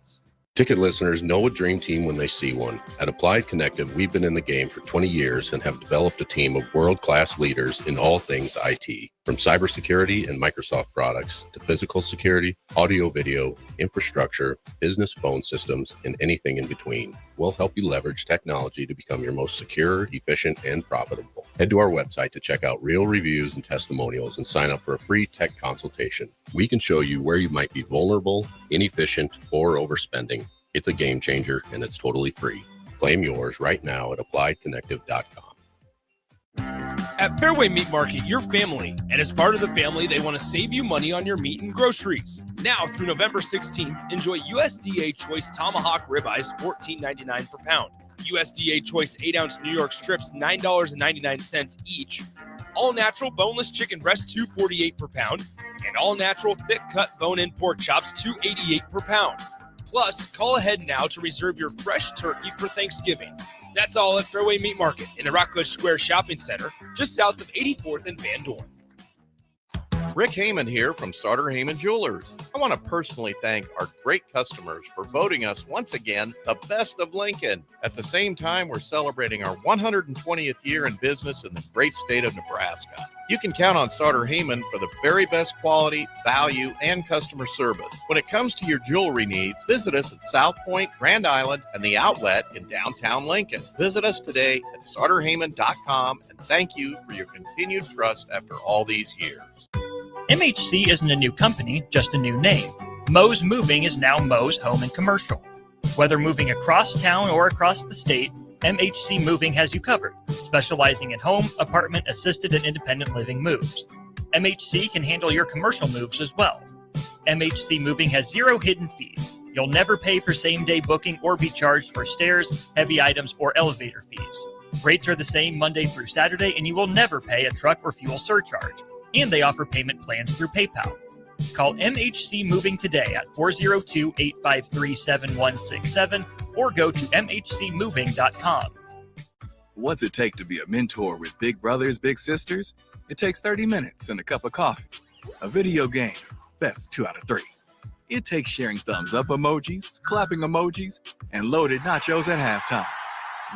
Ticket listeners know a dream team when they see one. At Applied Connective, we've been in the game for 20 years and have developed a team of world-class leaders in all things IT. From cybersecurity and Microsoft products to physical security, audio-video, infrastructure, business phone systems, and anything in between. We'll help you leverage technology to become your most secure, efficient, and profitable. Head to our website to check out real reviews and testimonials and sign up for a free tech consultation. We can show you where you might be vulnerable, inefficient, or overspending. It's a game changer, and it's totally free. Claim yours right now at appliedconnective.com. At Fairway Meat Market, you're family, and as part of the family, they want to save you money on your meat and groceries. Now through November 16th, enjoy USDA Choice Tomahawk ribeyes $14.99 per pound. USDA Choice 8-ounce New York strips $9.99 each. All natural boneless chicken breasts $2.48 per pound, and all natural thick cut bone-in pork chops $2.88 per pound. Plus, call ahead now to reserve your fresh turkey for Thanksgiving. That's all at Fairway Meat Market in the Rockledge Square Shopping Center, just south of 84th and Van Dorn. Rick Heyman here from Sartor Heyman Jewelers. I want to personally thank our great customers for voting us once again the best of Lincoln. At the same time, we're celebrating our 120th year in business in the great state of Nebraska. You can count on Sartor Heyman for the very best quality, value, and customer service. When it comes to your jewelry needs, visit us at South Point, Grand Island, and the Outlet in downtown Lincoln. Visit us today at sartorheyman.com, and thank you for your continued trust after all these years. MHC isn't a new company, just a new name. Moe's Moving is now Moe's Home and Commercial. Whether moving across town or across the state, MHC Moving has you covered, specializing in home, apartment, assisted, and independent living moves. MHC can handle your commercial moves as well. MHC Moving has 0 hidden fees. You'll never pay for same-day booking or be charged for stairs, heavy items, or elevator fees. Rates are the same Monday through Saturday, and you will never pay a truck or fuel surcharge. And they offer payment plans through PayPal. Call MHC Moving today at 402-853-7167 or go to mhcmoving.com. What's it take to be a mentor with big brothers, big sisters? It takes 30 minutes and a cup of coffee. A video game, best 2 out of 3. It takes sharing thumbs up emojis, clapping emojis, and loaded nachos at halftime.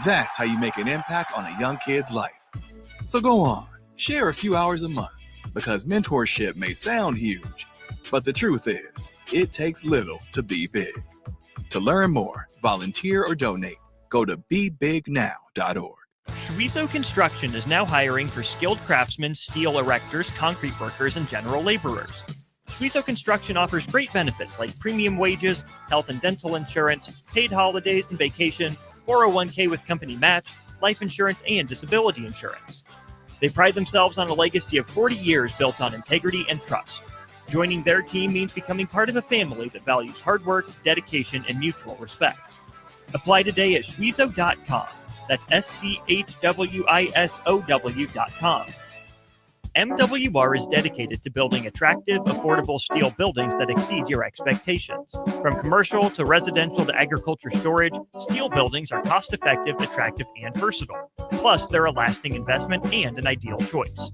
That's how you make an impact on a young kid's life. So go on, share a few hours a month. Because mentorship may sound huge, but the truth is, it takes little to be big. To learn more, volunteer, or donate, go to bebignow.org. Schweizo Construction is now hiring for skilled craftsmen, steel erectors, concrete workers, and general laborers. Schweizo Construction offers great benefits like premium wages, health and dental insurance, paid holidays and vacation, 401k with company match, life insurance, and disability insurance. They pride themselves on a legacy of 40 years built on integrity and trust. Joining their team means becoming part of a family that values hard work, dedication, and mutual respect. Apply today at schweizo.com. That's schwisow.com. MWR is dedicated to building attractive, affordable steel buildings that exceed your expectations. From commercial to residential to agriculture storage, steel buildings are cost-effective, attractive, and versatile. Plus, they're a lasting investment and an ideal choice.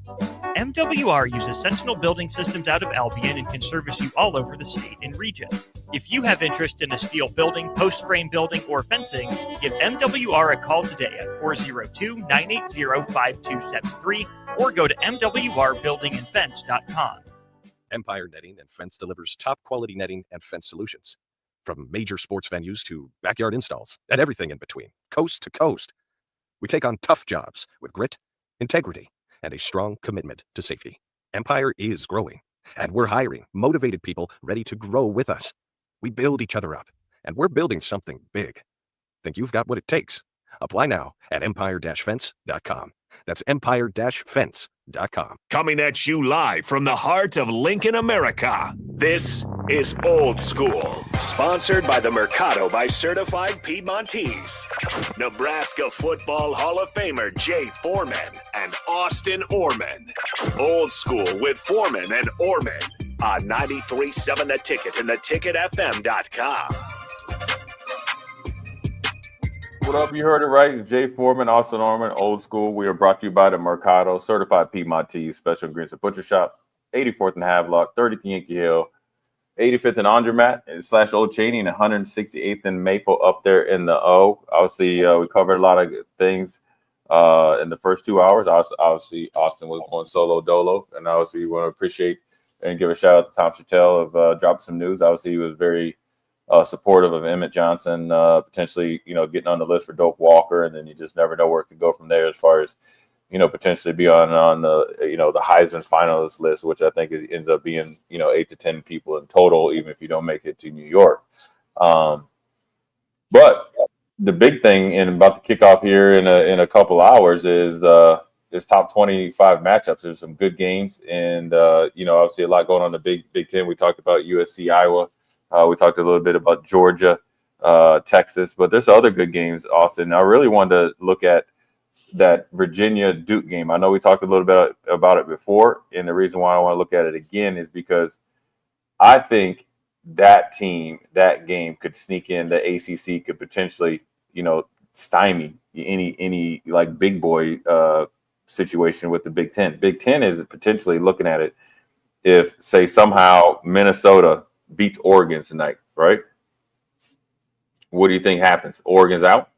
MWR uses Sentinel Building Systems out of Albion and can service you all over the state and region. If you have interest in a steel building, post-frame building, or fencing, give MWR a call today at 402-980-5273 or go to mwrbuildingandfence.com. Empire Netting and Fence delivers top quality netting and fence solutions. From major sports venues to backyard installs and everything in between, coast to coast. We take on tough jobs with grit, integrity, and a strong commitment to safety. Empire is growing, and we're hiring motivated people ready to grow with us. We build each other up, and we're building something big. Think you've got what it takes? Apply now at empire-fence.com. That's empire-fence.com. Coming at you live from the heart of Lincoln, America. This is Old School, sponsored by the Mercado by Certified Piedmontese. Nebraska Football Hall of Famer Jay Foreman and Austin Orman. Old School with Foreman and Orman on 93.7 The Ticket and theticketfm.com. What up? You heard it right. Jay Foreman, Austin Norman, Old School. We are brought to you by the Mercado, Certified Piedmontese, Special Ingredients and Butcher Shop, 84th and Havelock, 30th Yankee Hill, 85th and Andermatt, / Old Cheney, and 168th and Maple up there in the O. Obviously, we covered a lot of things in the first 2 hours. Obviously, Austin was on solo dolo, and obviously, we want to appreciate and give a shout out to Tom Chattel of dropping some news. Obviously, he was very supportive of Emmett Johnson, potentially, getting on the list for Doak Walker, and then you just never know where it could go from there as far as, potentially be on the, the Heisman finalist list, which I think ends up being, 8 to 10 people in total, even if you don't make it to New York. But the big thing, and about to kick off here in a couple hours, is it's top 25 matchups. There's some good games, and obviously a lot going on in the Big Ten. We talked about USC, Iowa. We talked a little bit about Georgia, Texas, but there's other good games, Austin. I really wanted to look at that Virginia Duke game. I know we talked a little bit about it before, and the reason why I want to look at it again is because I think that game could sneak in. The ACC could potentially, stymie any like big boy situation with the Big Ten. Big Ten is potentially looking at it if, say, somehow Minnesota beats Oregon tonight, right? What do you think happens? Oregon's out?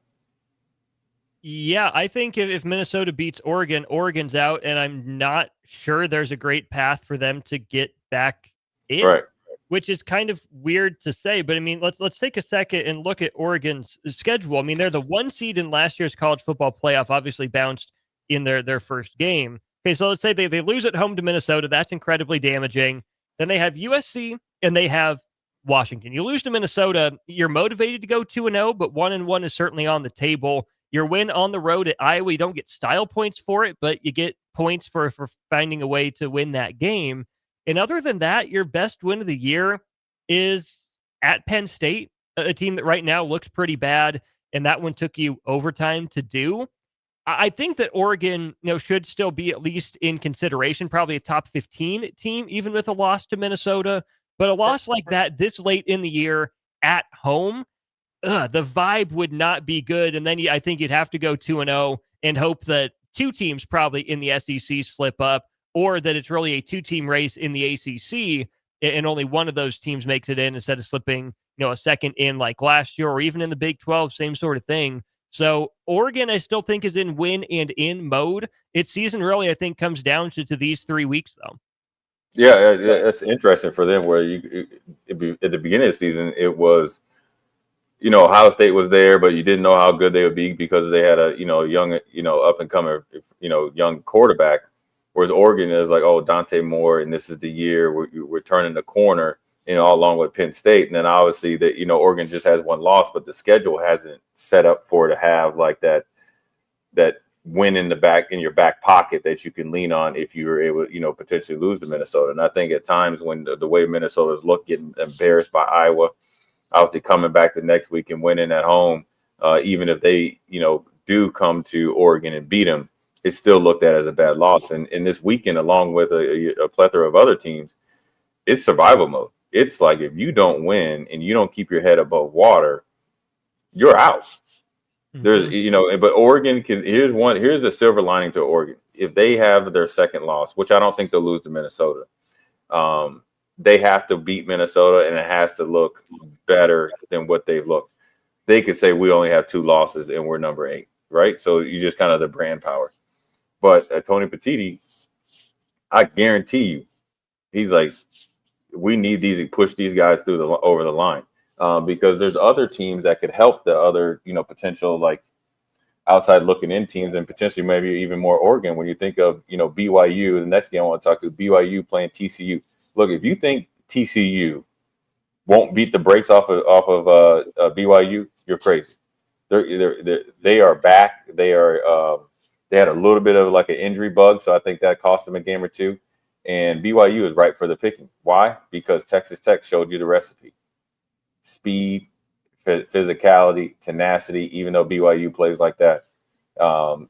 Yeah, I think if Minnesota beats Oregon, Oregon's out, and I'm not sure there's a great path for them to get back in. Right. Which is kind of weird to say, but I mean, let's take a second and look at Oregon's schedule. I mean, they're the 1 seed in last year's college football playoff, obviously bounced in their first game. Okay, so let's say they lose at home to Minnesota. That's incredibly damaging. Then they have USC and they have Washington. You lose to Minnesota, you're motivated to go 2-0, but 1-1 is certainly on the table. Your win on the road at Iowa, you don't get style points for it, but you get points for finding a way to win that game. And other than that, your best win of the year is at Penn State, a team that right now looks pretty bad, and that one took you overtime to do. I think that Oregon, should still be at least in consideration, probably a top 15 team, even with a loss to Minnesota. But a loss like that this late in the year at home, the vibe would not be good. And then I think you'd have to go 2-0 and hope that two teams probably in the SEC slip up, or that it's really a 2-team race in the ACC and only one of those teams makes it in instead of slipping, a second in like last year, or even in the Big 12, same sort of thing. So Oregon, I still think, is in win and in mode. Its season really, I think, comes down to these 3 weeks, though. Yeah, it's interesting for them where at the beginning of the season, it was, Ohio State was there, but you didn't know how good they would be because they had a, young, up and coming, young quarterback. Whereas Oregon is like, oh, Dante Moore, and this is the year we're turning the corner, along with Penn State. And then obviously that, Oregon just has one loss, but the schedule hasn't set up for it to have like that win in your back pocket that you can lean on if you were able, potentially lose to Minnesota. And I think at times when the way Minnesota's look, getting embarrassed by Iowa, obviously coming back the next week and winning at home, even if they, do come to Oregon and beat them, it's still looked at as a bad loss. And in this weekend, along with a plethora of other teams, it's survival mode. It's like if you don't win and you don't keep your head above water, you're out. Mm-hmm. There's, but Oregon here's a silver lining to Oregon. If they have their second loss, which I don't think they'll lose to Minnesota, they have to beat Minnesota and it has to look better than what they've looked. They could say we only have 2 losses and we're number 8, right? So you just kind of the brand power. But Tony Petitti, I guarantee you, he's like, we need these to push these guys over the line because there's other teams that could help the other, potential like outside looking in teams and potentially maybe even more Oregon. When you think of, BYU, the next game I want to talk to BYU playing TCU. Look, if you think TCU won't beat the brakes off of BYU, you're crazy. They are back. They had a little bit of like an injury bug, so I think that cost them a game or two. And BYU is ripe for the picking. Why? Because Texas Tech showed you the recipe. Speed, physicality, tenacity, even though BYU plays like that.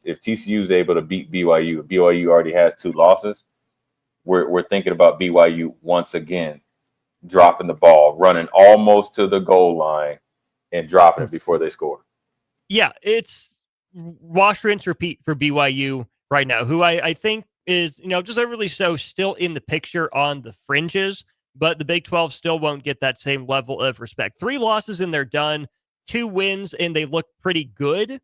If TCU is able to beat BYU already has 2 losses, we're thinking about BYU once again, dropping the ball, running almost to the goal line, and dropping it before they score. Yeah, it's wash, rinse, repeat for BYU right now, who I think is, just overly so still in the picture on the fringes, but the Big 12 still won't get that same level of respect. 3 losses and they're done, 2 wins and they look pretty good.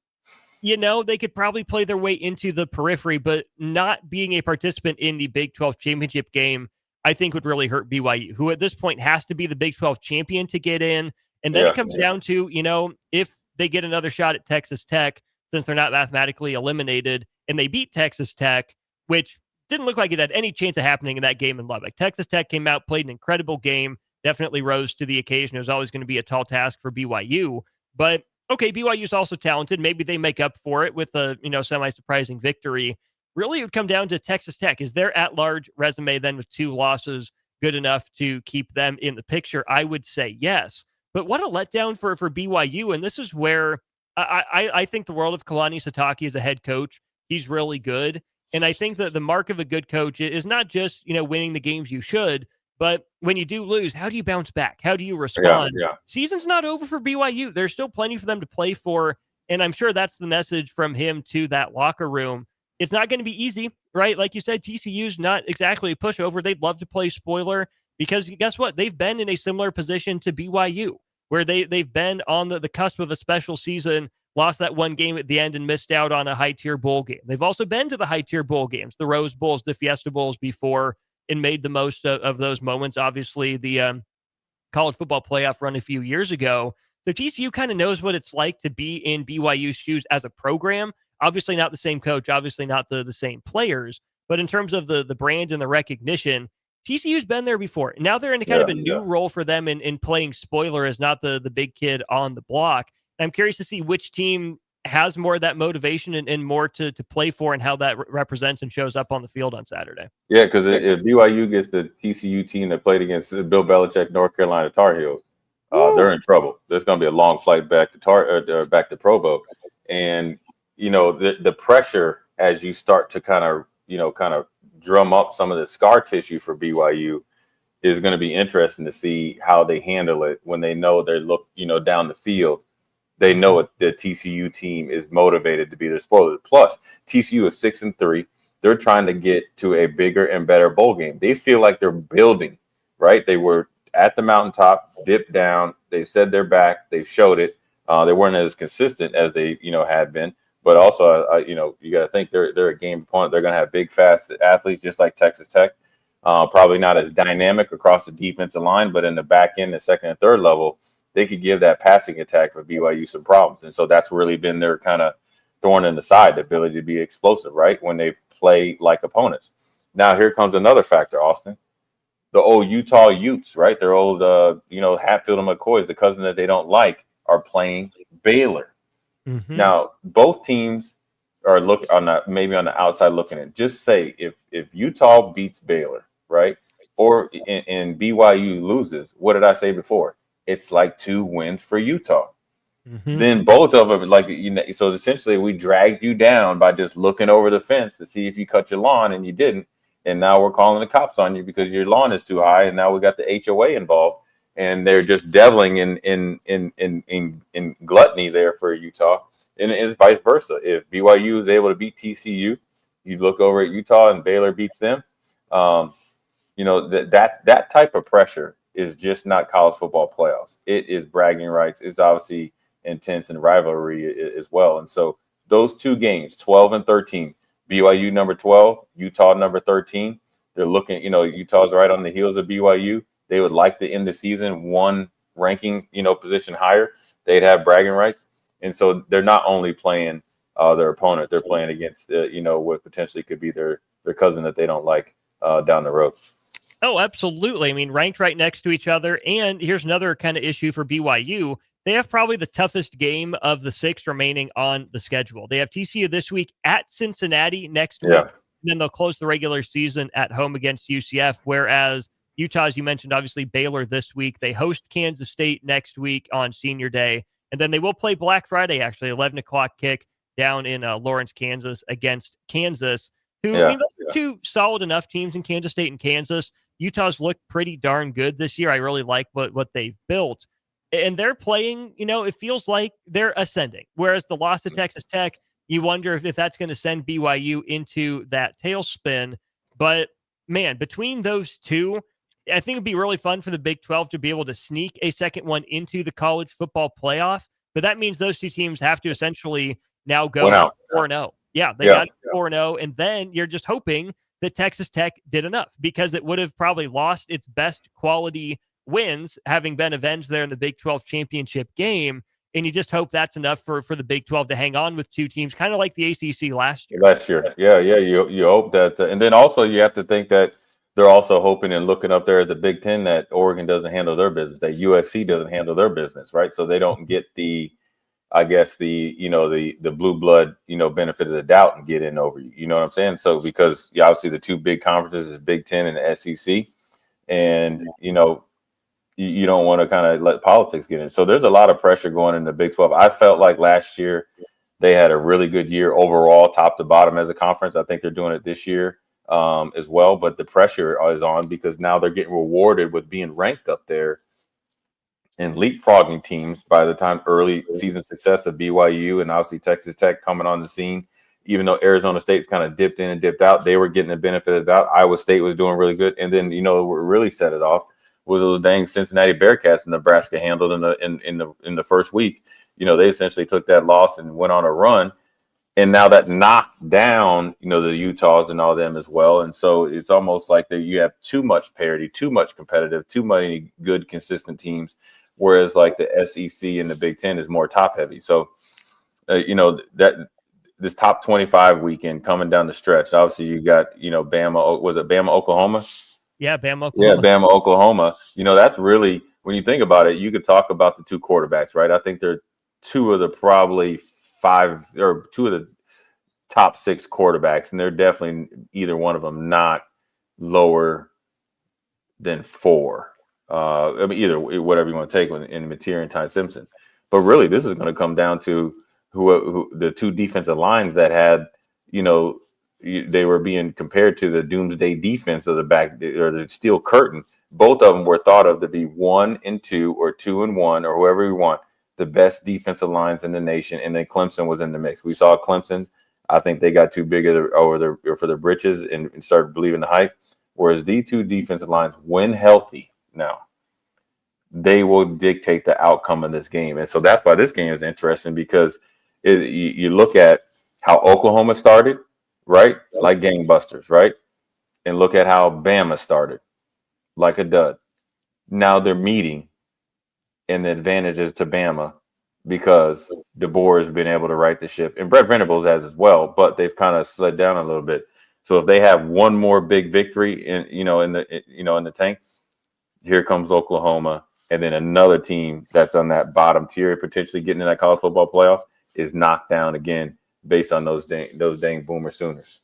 They could probably play their way into the periphery, but not being a participant in the Big 12 championship game, I think would really hurt BYU, who at this point has to be the Big 12 champion to get in. And then it comes down to, if they get another shot at Texas Tech, since they're not mathematically eliminated, and they beat Texas Tech, which didn't look like it had any chance of happening in that game in Lubbock. Texas Tech came out, played an incredible game, definitely rose to the occasion. It was always going to be a tall task for BYU. But, okay, BYU is also talented. Maybe they make up for it with a, semi-surprising victory really it would come down to Texas Tech. Is their at-large resume then with 2 losses good enough to keep them in the picture? I would say yes. But what a letdown for BYU. And this is where I think the world of Kalani Sitake as a head coach. He's really good. And I think that the mark of a good coach is not just, winning the games you should, but when you do lose, how do you bounce back? How do you respond? Yeah. Season's not over for BYU. There's still plenty for them to play for. And I'm sure that's the message from him to that locker room. It's not going to be easy, right? Like you said, TCU's not exactly a pushover. They'd love to play spoiler because guess what? They've been in a similar position to BYU where they've been on the cusp of a special season, lost that one game at the end and missed out on a high-tier bowl game. They've also been to the high-tier bowl games, the Rose Bowls, the Fiesta Bowls before, and made the most of those moments. Obviously, the college football playoff run a few years ago. So TCU kind of knows what it's like to be in BYU's shoes as a program. Obviously not the same coach, obviously not the same players, but in terms of the brand and the recognition, TCU's been there before. Now they're in a kind of a new role for them in playing spoiler as not the big kid on the block. I'm curious to see which team has more of that motivation and more to play for and how that represents and shows up on the field on Saturday. Yeah, because if BYU gets the TCU team that played against Bill Belichick, North Carolina Tar Heels, they're in trouble. There's going to be a long flight back to back to Provo, and the pressure as you start to kind of drum up some of the scar tissue for BYU is going to be interesting to see how they handle it when they know they look down the field. They know the TCU team is motivated to be their spoiler. Plus, TCU is 6-3. They're trying to get to a bigger and better bowl game. They feel like they're building, right? They were at the mountaintop, dipped down. They said they're back. They showed it. They weren't as consistent as they, had been. But also, you got to think they're a game opponent. They're going to have big, fast athletes, just like Texas Tech. Probably not as dynamic across the defensive line, but in the back end, the second and third level, they could give that passing attack for BYU some problems. And so that's really been their kind of thorn in the side, the ability to be explosive, right, when they play like opponents. Now, here comes another factor, Austin. The old Utah Utes, right? Their old, Hatfield and McCoys, the cousin that they don't like, are playing Baylor. Mm-hmm. Now, both teams are maybe on the outside looking in. Just say if Utah beats Baylor, right, or and BYU loses, what did I say before? It's like 2 wins for Utah. Mm-hmm. Then both of them, so essentially we dragged you down by just looking over the fence to see if you cut your lawn and you didn't. And now we're calling the cops on you because your lawn is too high. And now we got the HOA involved and they're just deviling in gluttony there for Utah. And it's vice versa. If BYU is able to beat TCU, you look over at Utah and Baylor beats them. That type of pressure is just not college football playoffs. It is bragging rights. It's obviously intense and rivalry as well. And so those 2 games, 12 and 13, BYU number 12, Utah number 13, they're looking, Utah's right on the heels of BYU. They would like to end the season 1 ranking, position higher. They'd have bragging rights. And so they're not only playing their opponent, they're playing against, what potentially could be their cousin that they don't like down the road. Oh, absolutely. I mean, ranked right next to each other. And here's another kind of issue for BYU. They have probably the toughest game of the 6 remaining on the schedule. They have TCU this week at Cincinnati next week. And then they'll close the regular season at home against UCF. Whereas Utah, as you mentioned, obviously Baylor this week. They host Kansas State next week on Senior Day. And then they will play Black Friday, actually, 11 o'clock kick down in Lawrence, Kansas against Kansas. I mean, those are 2 solid enough teams in Kansas State and Kansas. Utah's looked pretty darn good this year. I really like what they've built. And they're playing, it feels like they're ascending. Whereas the loss to Texas Tech, you wonder if that's going to send BYU into that tailspin. But, man, between those 2, I think it'd be really fun for the Big 12 to be able to sneak a second one into the college football playoff. But that means those 2 teams have to essentially now go 4-0. Yeah, they got 4-0. And then you're just hoping that Texas Tech did enough because it would have probably lost its best quality wins, having been avenged there in the Big 12 championship game. And you just hope that's enough for the Big 12 to hang on with 2 teams, kind of like the ACC last year. Yeah. You hope that. And then also you have to think that they're also hoping and looking up there at the Big 10 that Oregon doesn't handle their business, that USC doesn't handle their business, right? So they don't get the I guess the blue blood, benefit of the doubt and get in over you. You know what I'm saying? So because obviously the two big conferences is Big Ten and the SEC, and you don't want to kind of let politics get in. So there's a lot of pressure going in the Big 12. I felt like last year they had a really good year overall, top to bottom as a conference. I think they're doing it this year as well. But the pressure is on because now they're getting rewarded with being ranked up there and leapfrogging teams by the time early season success of BYU and obviously Texas Tech coming on the scene. Even though Arizona State's kind of dipped in and dipped out, they were getting the benefit of the doubt. Iowa State was doing really good. And then, what really set it off was those dang Cincinnati Bearcats Nebraska handled in the first week. They essentially took that loss and went on a run. And now that knocked down, the Utahs and all them as well. And so it's almost like that you have too much parity, too much competitive, too many good, consistent teams. Whereas like the SEC and the Big Ten is more top heavy. So, that this top 25 weekend coming down the stretch, obviously you got, Bama, was it Bama, Oklahoma? Yeah, Bama, Oklahoma. Yeah, Bama, Oklahoma. That's really, when you think about it, you could talk about the two quarterbacks, right? I think they're two of the probably two of the top 6 quarterbacks, and they're definitely either one of them not lower than 4. Either whatever you want to take in Mateer and Ty Simpson. But really, this is going to come down to who the two defensive lines that had, they were being compared to the doomsday defense of the back or the steel curtain. Both of them were thought of to be 1 and 2 or 2 and 1 or whoever you want, the best defensive lines in the nation. And then Clemson was in the mix. We saw Clemson. I think they got too big for their britches and started believing the hype. Whereas these two defensive lines, when healthy, now they will dictate the outcome of this game. And so that's why this game is interesting because you look at how Oklahoma started, right? Like gangbusters, right? And look at how Bama started, like a dud. Now they're meeting, and the advantage is to Bama because DeBoer has been able to right the ship, and Brett Venables has as well, but they've kind of slid down a little bit. So if they have one more big victory in the tank, here comes Oklahoma, and then another team that's on that bottom tier, potentially getting in that college football playoff, is knocked down again based on those dang Boomer Sooners.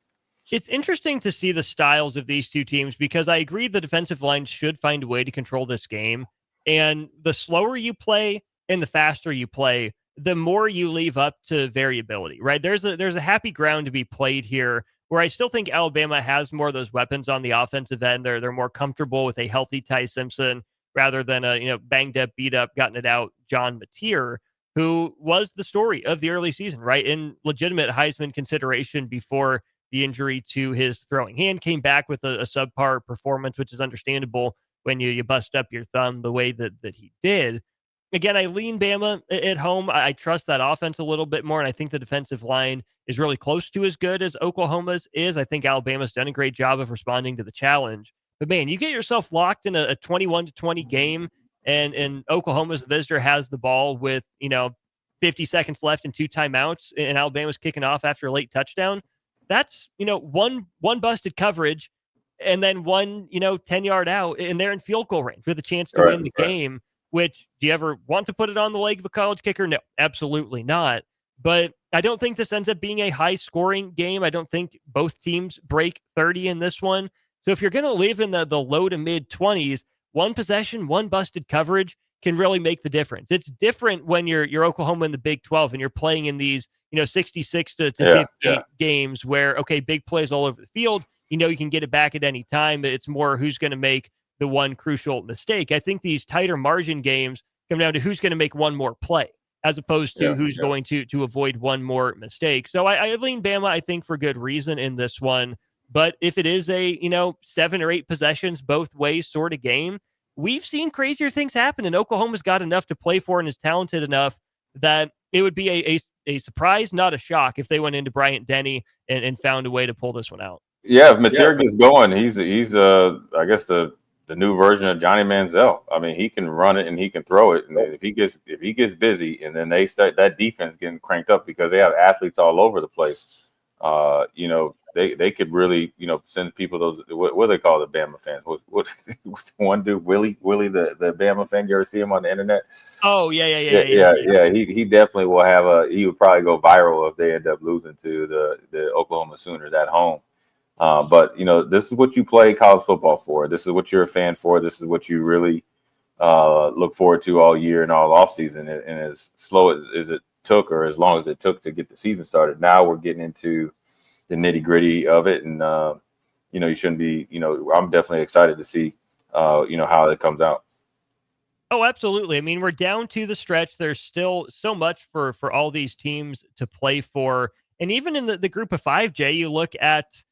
It's interesting to see the styles of these two teams because I agree the defensive line should find a way to control this game. And the slower you play and the faster you play, the more you leave up to variability, right? There's a happy ground to be played here where I still think Alabama has more of those weapons on the offensive end. They're more comfortable with a healthy Ty Simpson rather than a banged up, beat up, gotten it out John Mateer, who was the story of the early season, right? In legitimate Heisman consideration before the injury to his throwing hand, came back with a subpar performance, which is understandable when you bust up your thumb the way that he did. Again, I lean Bama at home. I trust that offense a little bit more, and I think the defensive line is really close to as good as Oklahoma's is. I think Alabama's done a great job of responding to the challenge. But, man, you get yourself locked in a 21-20 game, and Oklahoma's visitor has the ball with, 50 seconds left and 2 timeouts, and Alabama's kicking off after a late touchdown. That's, one busted coverage and then one, 10-yard out, and they're in field goal range with a chance to win the game, which do you ever want to put it on the leg of a college kicker? No, absolutely not. But I don't think this ends up being a high-scoring game. I don't think both teams break 30 in this one. So if you're going to live in the low to mid-20s, one possession, one busted coverage can really make the difference. It's different when you're Oklahoma in the Big 12 and you're playing in these 66 to 50 games where, okay, big plays all over the field. You can get it back at any time. It's more who's going to make the one crucial mistake. I think these tighter margin games come down to who's going to make one more play as opposed to who's going to avoid one more mistake. So I lean Bama, I think, for good reason in this one. But if it is a, 7 or 8 possessions both ways sort of game, we've seen crazier things happen, and Oklahoma's got enough to play for and is talented enough that it would be a surprise, not a shock, if they went into Bryant Denny and found a way to pull this one out. Yeah, if Mateer gets going, he's I guess the new version of Johnny Manziel. I mean, he can run it and he can throw it, and if he gets busy, and then they start that defense getting cranked up because they have athletes all over the place. they could really, send people those, what do they call the Bama fans? What's the one dude, Willie, the Bama fan? You ever see him on the internet? Oh, yeah. He definitely will he would probably go viral if they end up losing to the Oklahoma Sooners at home. But this is what you play college football for. This is what you're a fan for. This is what you really look forward to all year and all off season. And as slow as it took, or as long as it took to get the season started, now we're getting into the nitty gritty of it. And you shouldn't be. I'm definitely excited to see how it comes out. Oh, absolutely. I mean, we're down to the stretch. There's still so much for all these teams to play for. And even in the group of 5, Jay, you look at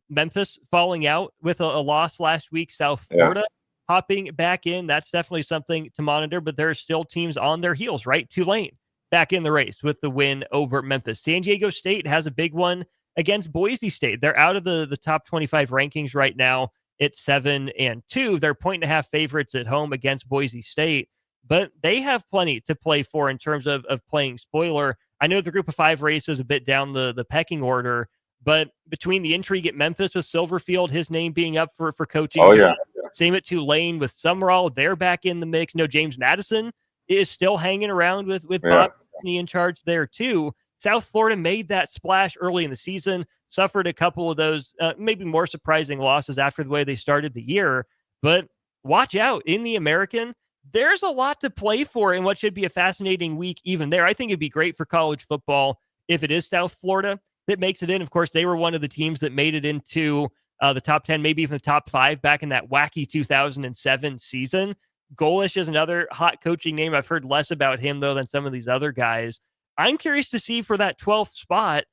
Memphis falling out with a loss last week, South Florida hopping back in. That's definitely something to monitor, but there are still teams on their heels, right? Tulane back in the race with the win over Memphis. San Diego State has a big one against Boise State. They're out of the top 25 rankings right now. It's 7-2. They're 1.5 favorites at home against Boise State, but they have plenty to play for in terms of playing spoiler. I know the group of 5 race is a bit down the pecking order, but between the intrigue at Memphis with Silverfield, his name being up for coaching. Oh, yeah. Same at Tulane with Summerall. They're back in the mix. No, James Madison is still hanging around with Bob Disney in charge there too. South Florida made that splash early in the season, suffered a couple of those maybe more surprising losses after the way they started the year. But watch out in the American. There's a lot to play for in what should be a fascinating week even there. I think it'd be great for college football if it is South Florida that makes it in. Of course, they were one of the teams that made it into the top 10, maybe even the top 5 back in that wacky 2007 season. Golish is another hot coaching name. I've heard less about him, though, than some of these other guys. I'm curious to see for that 12th spot,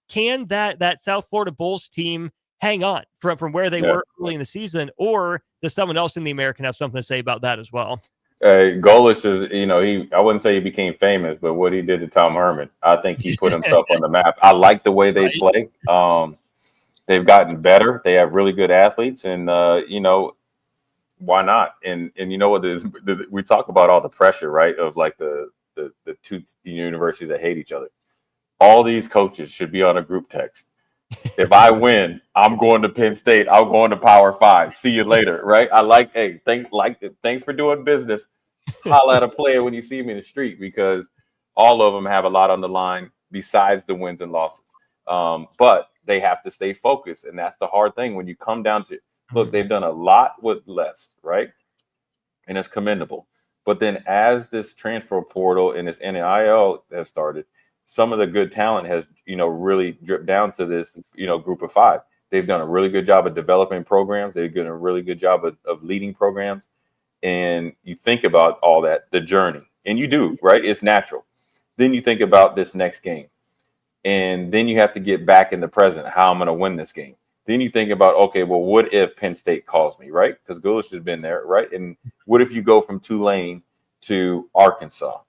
can that South Florida Bulls team hang on from where they were early in the season, or does someone else in the American have something to say about that as well? Golish is, I wouldn't say he became famous, but what he did to Tom Herman, I think he put himself on the map. I like the way they play. They've gotten better. They have really good athletes, and why not? And you know what is, we talk about all the pressure, right? Of like the two universities that hate each other. All these coaches should be on a group text. If I win, I'm going to Penn State. I'm going to Power 5. See you later, right? I like, hey, thanks for doing business. Holla at a player when you see me in the street, because all of them have a lot on the line besides the wins and losses. But they have to stay focused, and that's the hard thing when you come down to, look, they've done a lot with less, right? And it's commendable. But then as this transfer portal and this NIL has started, some of the good talent has, really dripped down to this, group of 5. They've done a really good job of developing programs. They've done a really good job of leading programs. And you think about all that, the journey, and you do, right? It's natural. Then you think about this next game. And then you have to get back in the present, how I'm going to win this game. Then you think about, okay, well, what if Penn State calls me, right? Because Golish has been there, right? And what if you go from Tulane to Arkansas,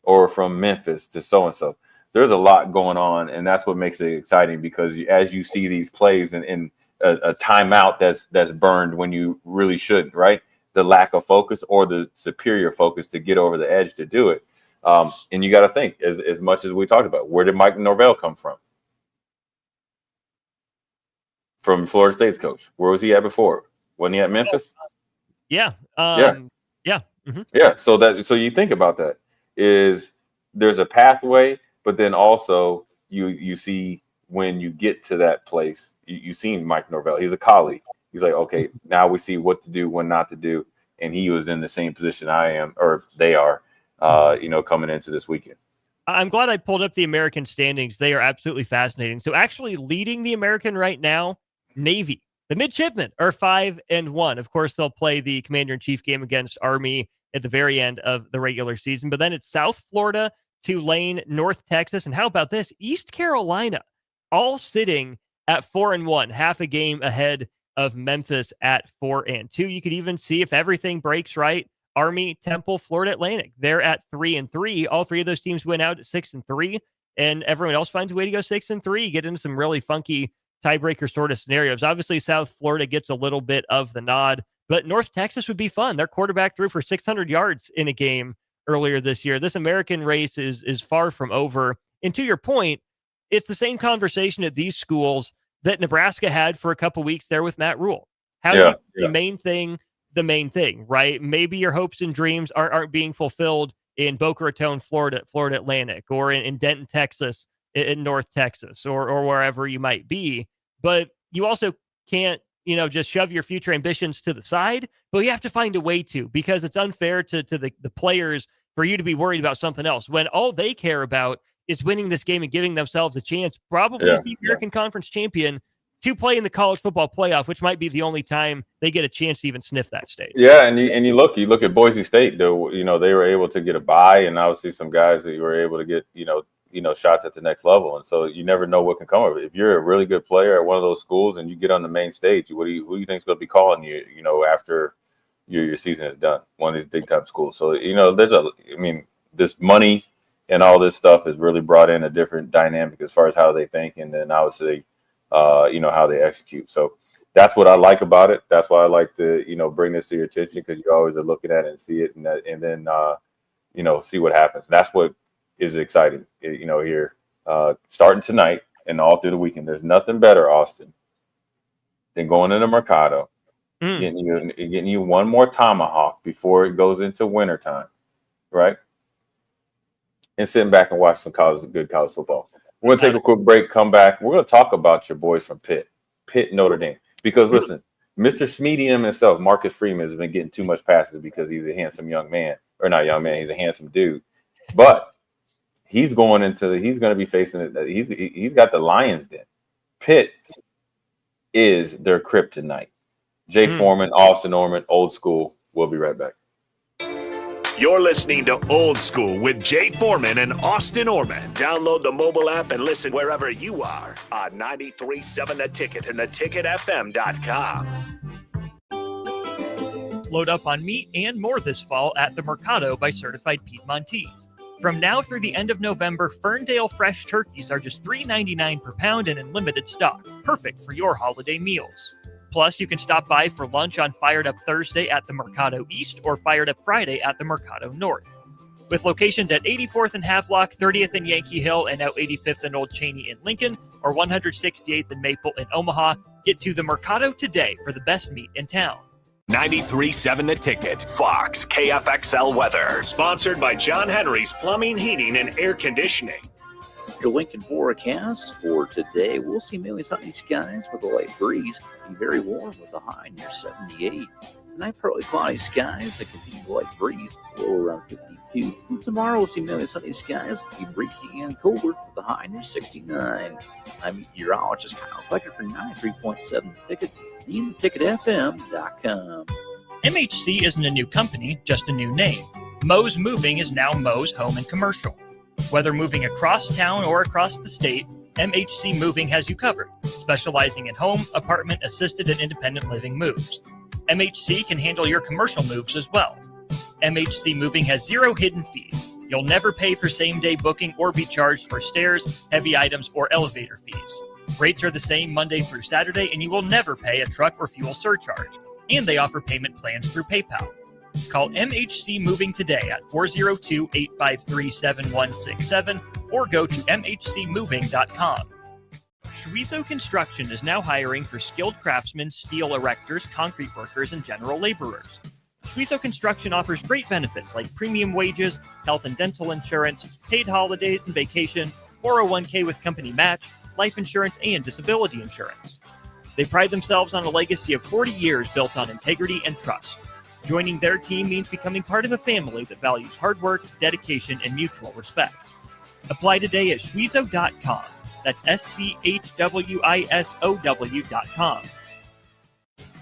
or from Memphis to so-and-so? There's a lot going on, and that's what makes it exciting, because as you see these plays and a timeout that's burned when you really shouldn't, right? The lack of focus or the superior focus to get over the edge to do it. And you got to think, as much as we talked about, where did Mike Norvell come from? From Florida State's coach. Where was he at before? Wasn't he at Memphis? Yeah. Mm-hmm. Yeah. So you think about that, is there's a pathway, but then also you see when you get to that place, you've seen Mike Norvell. He's a colleague. He's like, okay, now we see what to do, what not to do. And he was in the same position I am, or they are, coming into this weekend. I'm glad I pulled up the American standings. They are absolutely fascinating. So actually leading the American right now, Navy. The Midshipmen are 5-1. Of course, they'll play the Commander-in-Chief game against Army at the very end of the regular season. But then it's South Florida, Tulane, North Texas, and how about this? East Carolina, all sitting at 4-1, half a game ahead of Memphis at 4-2. You could even see, if everything breaks right, Army, Temple, Florida Atlantic, they're at 3-3. All 3 of those teams went out at 6-3, and everyone else finds a way to go 6-3. You get into some really funky tiebreaker sort of scenarios. Obviously, South Florida gets a little bit of the nod, but North Texas would be fun. Their quarterback threw for 600 yards in a game earlier this year. This American race is far from over. And to your point, it's the same conversation at these schools that Nebraska had for a couple weeks there with Matt Rule. How's the main thing, right? Maybe your hopes and dreams aren't being fulfilled in Boca Raton, Florida Atlantic, or in Denton, Texas, in North Texas, or wherever you might be. But you also can't, just shove your future ambitions to the side, but you have to find a way to, because it's unfair to the players for you to be worried about something else when all they care about is winning this game and giving themselves a chance, probably as the American Conference champion, to play in the college football playoff, which might be the only time they get a chance to even sniff that stage. Yeah, and you look at Boise State, though. They were able to get a bye, and obviously some guys that were able to get shots at the next level. And so you never know what can come of it. If you're a really good player at one of those schools and you get on the main stage, who do you think is going to be calling you? After your season is done, one of these big time schools. So this money and all this stuff has really brought in a different dynamic as far as how they think, and then obviously how they execute. So that's what I like about it. That's why I like to, bring this to your attention, because you always are looking at it and see it, and then see what happens. That's what is exciting, here, starting tonight and all through the weekend. There's nothing better, Austin, than going into Mercado, getting you one more tomahawk before it goes into wintertime, right? And sitting back and watch some good college football. We're going to take a quick break, come back. We're going to talk about your boys from Pitt, Notre Dame. Because, listen, Mr. Smedium himself, Marcus Freeman, has been getting too much passes because he's a handsome young man. Or not young man, he's a handsome dude. But he's going to be facing it. He's got the Lions Den. Pitt is their kryptonite. Jay Foreman, Austin Orman, Old School. We'll be right back. You're listening to Old School with Jay Foreman and Austin Orman. Download the mobile app and listen wherever you are on 93.7 The Ticket and theticketfm.com. Load up on meat and more this fall at the Mercado by Certified Piedmontese. From now through the end of November, Ferndale fresh turkeys are just $3.99 per pound and in limited stock, perfect for your holiday meals. Plus, you can stop by for lunch on Fired Up Thursday at the Mercado East or Fired Up Friday at the Mercado North. With locations at 84th and Havelock, 30th and Yankee Hill, and now 85th and Old Cheney in Lincoln, or 168th and Maple in Omaha, get to the Mercado today for the best meat in town. 93.7 The Ticket, Fox, KFXL weather. Sponsored by John Henry's Plumbing, Heating, and Air Conditioning. The Lincoln forecast for today, we'll see mainly sunny skies with a light breeze. Be very warm with a high near 78. Tonight, partly cloudy skies, a continued light breeze, low around 52. And tomorrow, we'll see mainly sunny skies. Be breezy and colder with a high near 69. I'm meteorologist Kyle Flecker for 93.7 The Ticket and theticketfm.com. MHC isn't a new company, just a new name. Moe's Moving is now Moe's Home and Commercial. Whether moving across town or across the state, MHC Moving has you covered, specializing in home, apartment, assisted, and independent living moves. MHC can handle your commercial moves as well. MHC Moving has zero hidden fees. You'll never pay for same-day booking or be charged for stairs, heavy items, or elevator fees. Rates are the same Monday through Saturday, and you will never pay a truck or fuel surcharge. And they offer payment plans through PayPal. Call MHC Moving today at 402-853-7167 or go to mhcmoving.com. Schweizo Construction is now hiring for skilled craftsmen, steel erectors, concrete workers, and general laborers. Schweizo Construction offers great benefits like premium wages, health and dental insurance, paid holidays and vacation, 401k with company match, life insurance, and disability insurance. They pride themselves on a legacy of 40 years built on integrity and trust. Joining their team means becoming part of a family that values hard work, dedication, and mutual respect. Apply today at schweizo.com. That's SCHWISOW.com.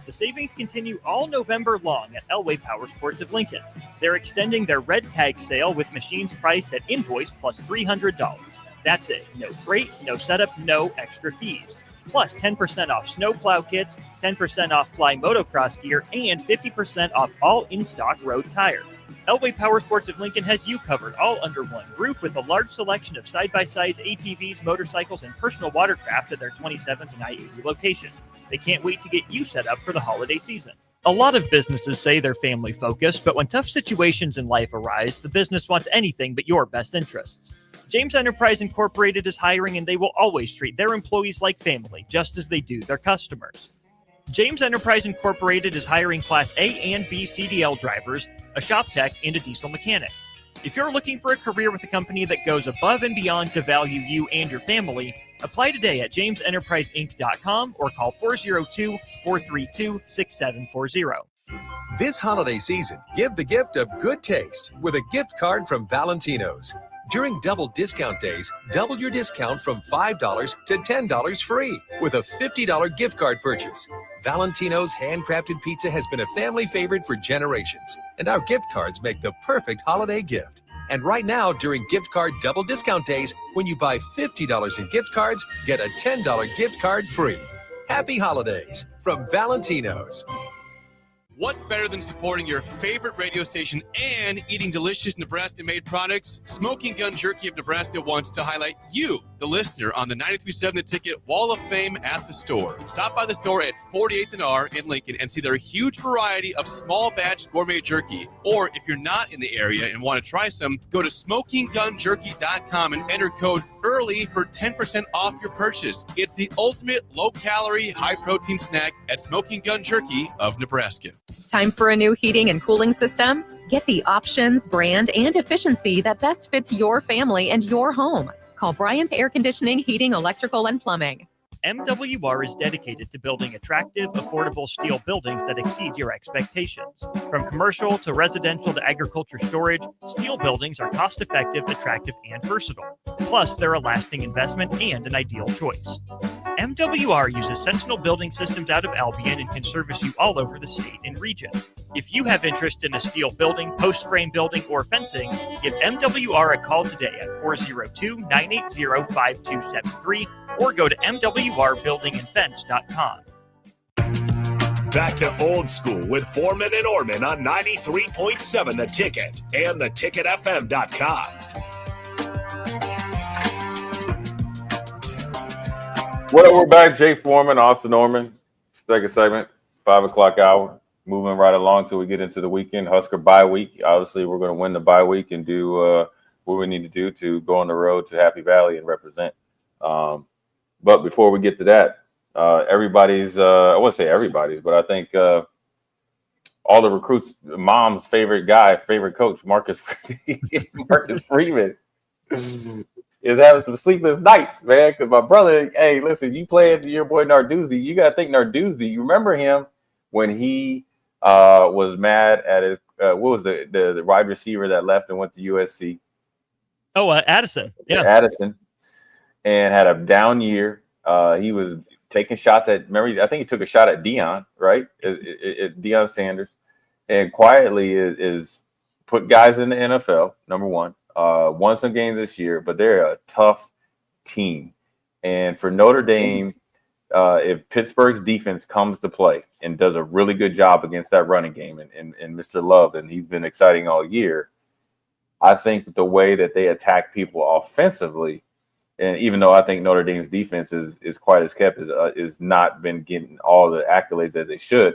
The savings continue all November long at Elway Power Sports of Lincoln. They're extending their red tag sale with machines priced at invoice plus $300. That's it. No freight, no setup, no extra fees. Plus 10% off snowplow kits, 10% off fly motocross gear, and 50% off all in-stock road tires. Elway Power Sports of Lincoln has you covered all under one roof with a large selection of side-by-sides, ATVs, motorcycles, and personal watercraft at their 27th and I-80 location. They can't wait to get you set up for the holiday season. A lot of businesses say they're family-focused, but when tough situations in life arise, the business wants anything but your best interests. James Enterprise Incorporated is hiring, and they will always treat their employees like family, just as they do their customers. James Enterprise Incorporated is hiring Class A and B CDL drivers, a shop tech, and a diesel mechanic. If you're looking for a career with a company that goes above and beyond to value you and your family, apply today at jamesenterpriseinc.com or call 402-432-6740. This holiday season, give the gift of good taste with a gift card from Valentino's. During double discount days, double your discount from $5 to $10 free with a $50 gift card purchase. Valentino's handcrafted pizza has been a family favorite for generations, and our gift cards make the perfect holiday gift. And right now, during gift card double discount days, when you buy $50 in gift cards, get a $10 gift card free. Happy holidays from Valentino's. What's better than supporting your favorite radio station and eating delicious Nebraska-made products? Smoking Gun Jerky of Nebraska wants to highlight you, the listener, on the 93.7 The Ticket Wall of Fame at the store. Stop by the store at 48th and R in Lincoln and see their huge variety of small batch gourmet jerky. Or if you're not in the area and want to try some, go to smokinggunjerky.com and enter code EARLY for 10% off your purchase. It's the ultimate low-calorie, high-protein snack at Smoking Gun Jerky of Nebraska. Time for a new heating and cooling system? Get the options, brand, and efficiency that best fits your family and your home. Call Bryant Air Conditioning, Heating, Electrical, and Plumbing. MWR is dedicated to building attractive, affordable steel buildings that exceed your expectations. From commercial to residential to agriculture storage, steel buildings are cost-effective, attractive, and versatile. Plus, they're a lasting investment and an ideal choice. MWR uses Sentinel Building Systems out of Albion and can service you all over the state and region. If you have interest in a steel building, post-frame building, or fencing, give MWR a call today at 402-980-5273 or go to mwrbuildingandfence.com. Back to old school with Foreman and Orman on 93.7 The Ticket and theticketfm.com. Well, we're back. Jay Foreman, Austin Norman, second segment, 5 o'clock hour. Moving right along till we get into the weekend. Husker bye week. Obviously, we're going to win the bye week and do what we need to do to go on the road to Happy Valley and represent. But before we get to that, everybody's, I wouldn't say everybody's, but I think all the recruits' mom's favorite guy, favorite coach, Marcus Freeman, is having some sleepless nights, man. Because my brother, hey, listen, you played your boy Narduzzi. You got to think Narduzzi. You remember him when he was mad at his, what was the wide receiver that left and went to USC? Oh, Addison. Yeah. Addison. And had a down year. He was taking shots at, remember, I think he took a shot at Deion, right? Deion Sanders. And quietly is put guys in the NFL, number one. Won some games this year, but they're a tough team. And for Notre Dame, if Pittsburgh's defense comes to play and does a really good job against that running game and Mr. Love, and he's been exciting all year, I think the way that they attack people offensively, and even though I think Notre Dame's defense is quite as kept, is not been getting all the accolades as they should,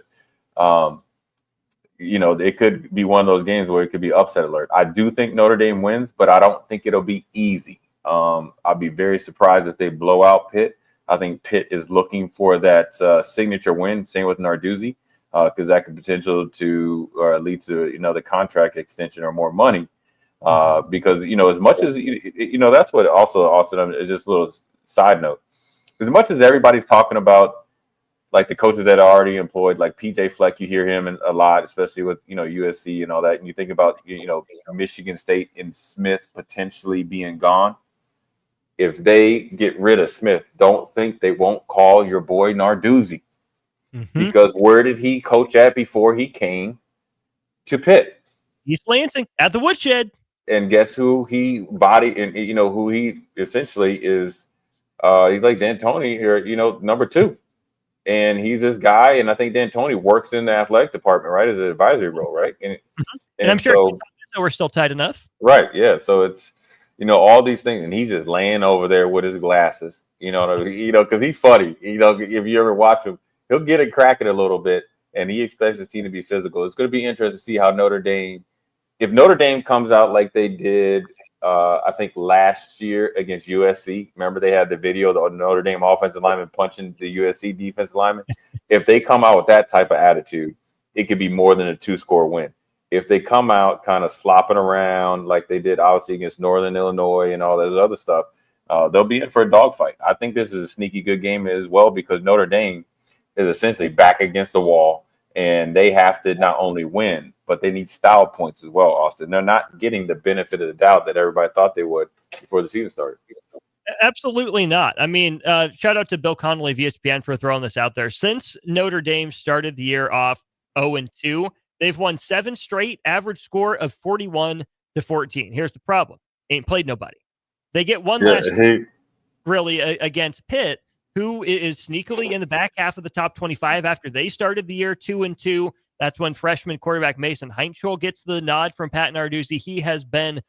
it could be one of those games where it could be upset alert. I do think Notre Dame wins, but I don't think it'll be easy. I'll be very surprised if they blow out Pitt. I think Pitt is looking for that signature win. Same with Narduzzi, because that could potential to lead to the contract extension or more money. Because as much as that's what also is just a little side note. As much as everybody's talking about like the coaches that are already employed, like PJ Fleck, you hear him a lot, especially with USC and all that. And you think about Michigan State and Smith potentially being gone. If they get rid of Smith, don't think they won't call your boy Narduzzi. Mm-hmm. Because where did he coach at before he came to Pitt? East Lansing at the Woodshed. And guess who he bodied, and who he essentially is. He's like D'Antoni here, number 2, and he's this guy. And I think D'Antoni works in the athletic department, right, as an advisory role, right? And I'm sure we're still tight enough, right? Yeah. So it's all these things, and he's just laying over there with his glasses, because he's funny. If you ever watch him, he'll get it cracking a little bit, and he expects his team to be physical. It's going to be interesting to see how Notre Dame. If Notre Dame comes out like they did I think last year against USC. Remember they had the video of the Notre Dame offensive lineman punching the USC defensive lineman. If they come out with that type of attitude, it could be more than a 2-score win. If they come out kind of slopping around like they did obviously against Northern Illinois and all that other stuff, they'll be in for a dogfight. I think this is a sneaky good game as well because Notre Dame is essentially back against the wall, and they have to not only win, but they need style points as well, Austin. They're not getting the benefit of the doubt that everybody thought they would before the season started. Absolutely not. I mean, shout out to Bill Connolly of ESPN for throwing this out there. Since Notre Dame started the year off 0-2, they've won 7 straight, average score of 41-14. Here's the problem. Ain't played nobody. They get one last really against Pitt, who is sneakily in the back half of the top 25 after they started the year 2-2. That's when freshman quarterback Mason Heinschel gets the nod from Pat Narduzzi. He has been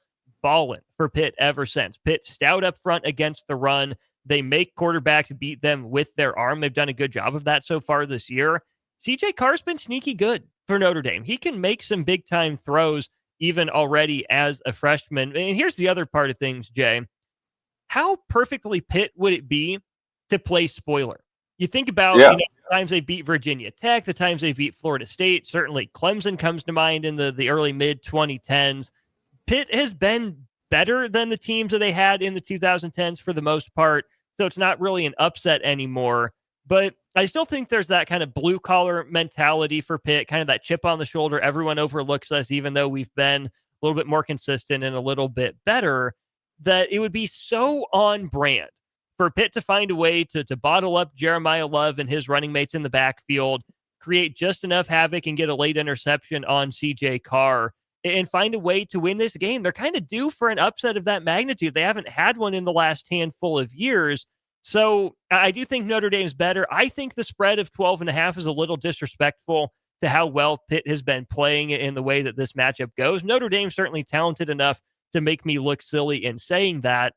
balling for Pitt ever since. Pitt stout up front against the run. They make quarterbacks beat them with their arm. They've done a good job of that so far this year. CJ Carr's been sneaky good for Notre Dame. He can make some big-time throws even already as a freshman. And here's the other part of things, Jay. How perfectly Pitt would it be to play spoiler? You think about the times they beat Virginia Tech, the times they beat Florida State. Certainly Clemson comes to mind in the early mid-2010s. Pitt has been better than the teams that they had in the 2010s for the most part, so it's not really an upset anymore. But I still think there's that kind of blue-collar mentality for Pitt, kind of that chip on the shoulder. Everyone overlooks us, even though we've been a little bit more consistent and a little bit better, that it would be so on brand for Pitt to find a way to bottle up Jeremiah Love and his running mates in the backfield, create just enough havoc and get a late interception on CJ Carr, and find a way to win this game. They're kind of due for an upset of that magnitude. They haven't had one in the last handful of years. So I do think Notre Dame's better. I think the spread of 12.5 is a little disrespectful to how well Pitt has been playing in the way that this matchup goes. Notre Dame's certainly talented enough to make me look silly in saying that.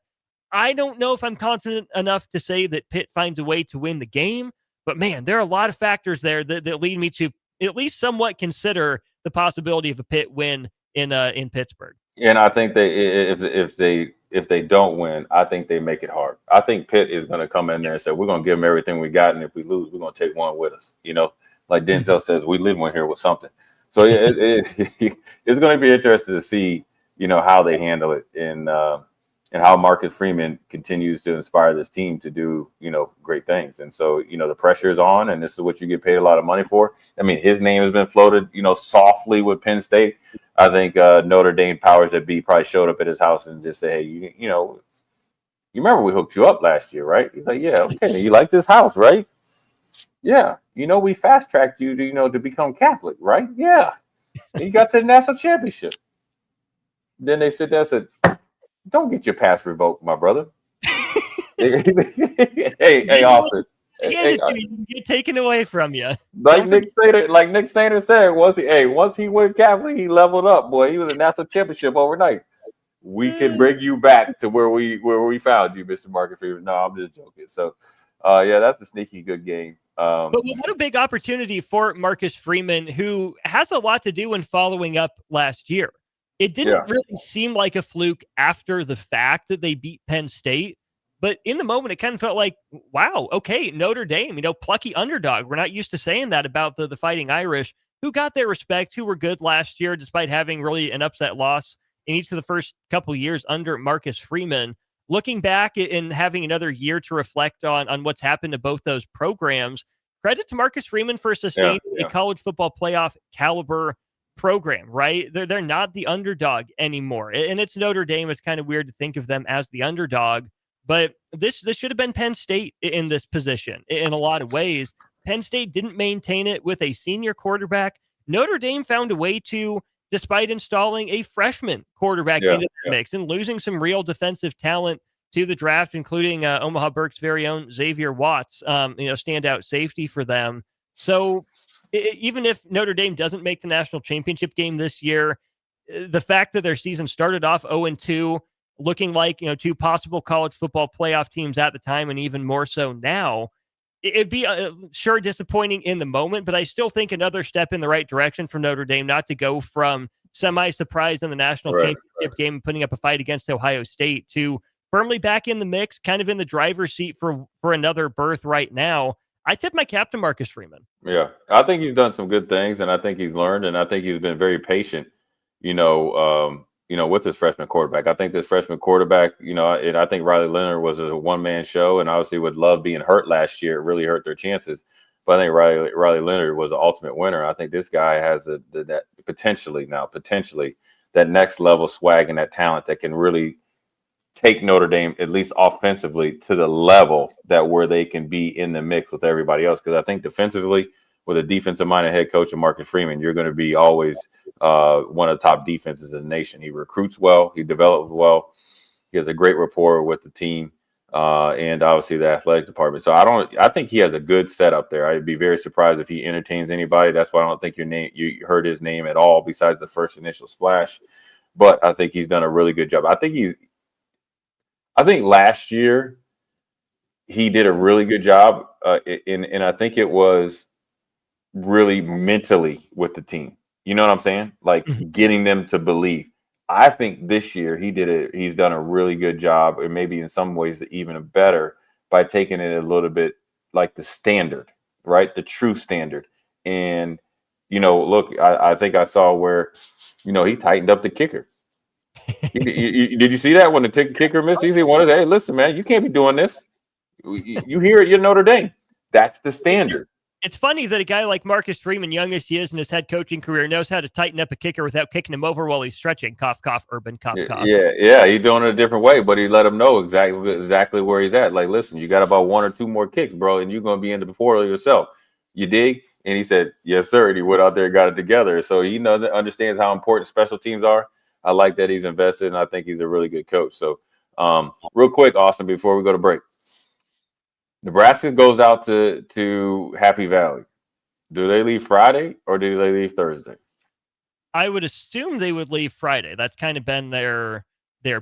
I don't know if I'm confident enough to say that Pitt finds a way to win the game, but man, there are a lot of factors there that lead me to at least somewhat consider the possibility of a Pitt win in Pittsburgh. And I think if they don't win, I think they make it hard. I think Pitt is going to come in there and say, we're going to give them everything we got, and if we lose, we're going to take one with us. You know, like Denzel says, we leave one here with something. So it's going to be interesting to see, you know, how they handle it and how Marcus Freeman continues to inspire this team to do, you know, great things. And so, you know, the pressure is on, and this is what you get paid a lot of money for. I mean, his name has been floated, you know, softly with Penn State. I think Notre Dame powers that be probably showed up at his house and just say, hey, you know, you remember we hooked you up last year, right? He's like, yeah, okay. You like this house, right? Yeah. You know, we fast-tracked you to, you know, to become Catholic, right? Yeah. And you got to the national championship. Then they sit there and said, don't get your pass revoked, my brother. hey, Austin. Get taken away from you. Like Nick Sater said, once he went Catholic, he leveled up, boy. He was a national championship overnight. We can bring you back to where we found you, Mr. Marcus Freeman. No, I'm just joking. So, that's a sneaky good game. But what a big opportunity for Marcus Freeman, who has a lot to do in following up last year. It didn't really seem like a fluke after the fact that they beat Penn State. But in the moment, it kind of felt like, wow, okay, Notre Dame, you know, plucky underdog. We're not used to saying that about the Fighting Irish, who got their respect, who were good last year, despite having really an upset loss in each of the first couple of years under Marcus Freeman. Looking back and having another year to reflect on what's happened to both those programs, credit to Marcus Freeman for sustaining a college football playoff caliber program, right? They're not the underdog anymore. And it's Notre Dame. It's kind of weird to think of them as the underdog. But this should have been Penn State in this position in a lot of ways. Penn State didn't maintain it with a senior quarterback. Notre Dame found a way to, despite installing a freshman quarterback into the mix and losing some real defensive talent to the draft, including Omaha Burke's very own Xavier Watts, standout safety for them. So even if Notre Dame doesn't make the national championship game this year, the fact that their season started off 0-2, looking like, two possible college football playoff teams at the time, and even more so now, it'd be sure disappointing in the moment, but I still think another step in the right direction for Notre Dame, not to go from semi-surprise in the national championship game and putting up a fight against Ohio State to firmly back in the mix, kind of in the driver's seat for another berth right now. I tip my cap to Marcus Freeman. Yeah, I think he's done some good things, and I think he's learned, and I think he's been very patient, with his freshman quarterback. I think this freshman quarterback, and I think Riley Leonard was a one-man show, and obviously with Love being hurt last year, it really hurt their chances. But I think Riley Leonard was the ultimate winner. I think this guy has that potentially that next level swag and that talent that can really take Notre Dame, at least offensively, to the level that where they can be in the mix with everybody else. Because I think defensively, with a defensive-minded head coach and Marcus Freeman, you're going to be always one of the top defenses in the nation. He recruits well. He develops well. He has a great rapport with the team and obviously the athletic department. So I think he has a good setup there. I'd be very surprised if he entertains anybody. That's why I don't think you heard his name at all besides the first initial splash. But I think he's done a really good job. I think last year he did a really good job, and I think it was really mentally with the team. You know what I'm saying? Like getting them to believe. I think this year he's done a really good job, and maybe in some ways even better by taking it a little bit like the standard, right? The true standard. And, look, I think I saw where, he tightened up the kicker. Did you see that when the kicker missed? He wanted to say, hey, listen, man, you can't be doing this. You hear it, you're Notre Dame. That's the standard. It's funny that a guy like Marcus Freeman, young as he is in his head coaching career, knows how to tighten up a kicker without kicking him over while he's stretching. Cough, cough, Urban, cough, cough. Yeah, he's doing it a different way, but he let him know exactly where he's at. Like, listen, you got about one or two more kicks, bro, and you're going to be in the before yourself. You dig? And he said, yes, sir. And he went out there and got it together. So he understands how important special teams are. I like that he's invested, and I think he's a really good coach. So real quick, Austin, before we go to break. Nebraska goes out to Happy Valley. Do they leave Friday or do they leave Thursday? I would assume they would leave Friday. That's kind of been their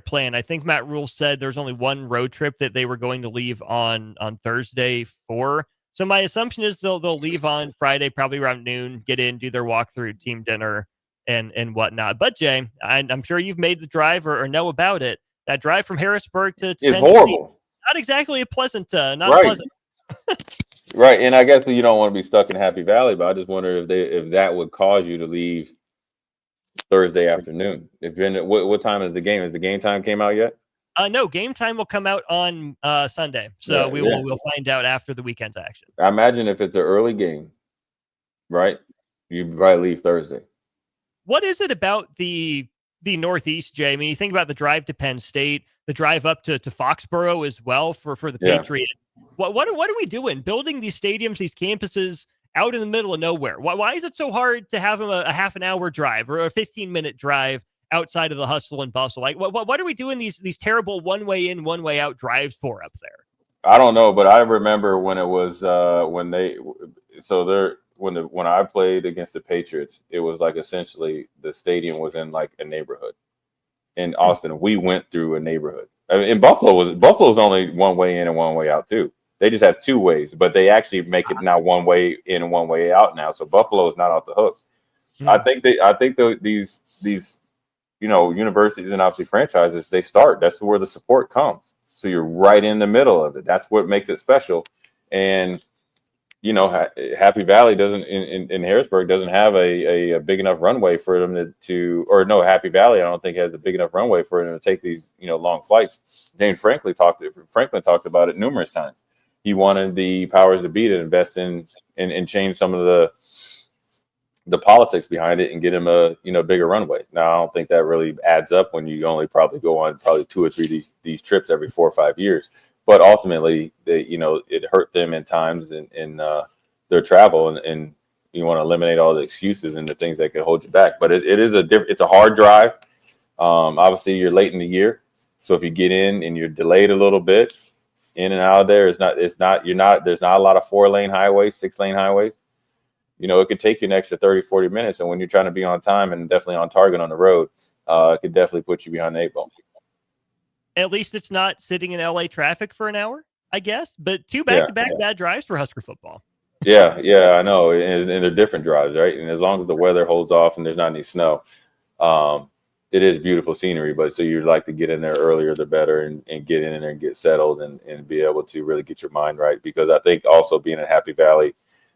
plan. I think Matt Rule said there's only one road trip that they were going to leave on Thursday for. So my assumption is they'll leave on Friday, probably around noon, get in, do their walkthrough, team dinner, and whatnot. But Jay, I'm sure you've made the drive or know about it. That drive from Harrisburg to it's Penn horrible. State, not exactly a pleasant, not right. pleasant. Right, and I guess you don't want to be stuck in Happy Valley, but I just wonder if that would cause you to leave Thursday afternoon. What time is the game? Has the game time came out yet? No, game time will come out on Sunday, so we'll find out after the weekend's action. I imagine if it's an early game, right? You probably leave Thursday. What is it about the Northeast, Jay? I mean, you think about the drive to Penn State, the drive up to Foxborough as well for the Patriots. What are we doing? Building these stadiums, these campuses out in the middle of nowhere. Why is it so hard to have them a half an hour drive or a 15-minute drive outside of the hustle and bustle? Like, what are we doing these terrible one way in, one way out drives for up there? I don't know, but I remember when it was when I played against the Patriots, it was like essentially the stadium was in like a neighborhood. In Austin, we went through a neighborhood. I mean, in Buffalo's only one way in and one way out too. They just have two ways, but they actually make it now one way in and one way out now. So Buffalo is not off the hook. I think these universities and obviously franchises, they start. That's where the support comes. So you're right in the middle of it. That's what makes it special. And Happy Valley doesn't in Harrisburg doesn't have a big enough runway for them Happy Valley I don't think has a big enough runway for them to take these long flights. James Franklin talked about it numerous times. He wanted the powers to be to invest in and change some of the politics behind it and get him a bigger runway. Now I don't think that really adds up when you only probably go on probably 2 or 3 these trips every 4 or 5 years. But ultimately, it hurt them in times in their travel, and you want to eliminate all the excuses and the things that could hold you back. But it's a hard drive. Obviously, you're late in the year, so if you get in and you're delayed a little bit, in and out of there, there's not a lot of 4-lane highways, 6-lane highways. It could take you an extra 30, 40 minutes, and when you're trying to be on time and definitely on target on the road, it could definitely put you behind the 8 ball. At least it's not sitting in LA traffic for an hour, I guess. But 2 back-to-back bad drives for Husker football. Yeah, I know. And they're different drives, right? And as long as the weather holds off and there's not any snow, It is beautiful scenery, but so you'd like to get in there earlier, the better, and get in there and get settled and be able to really get your mind right. Because I think also being in Happy Valley,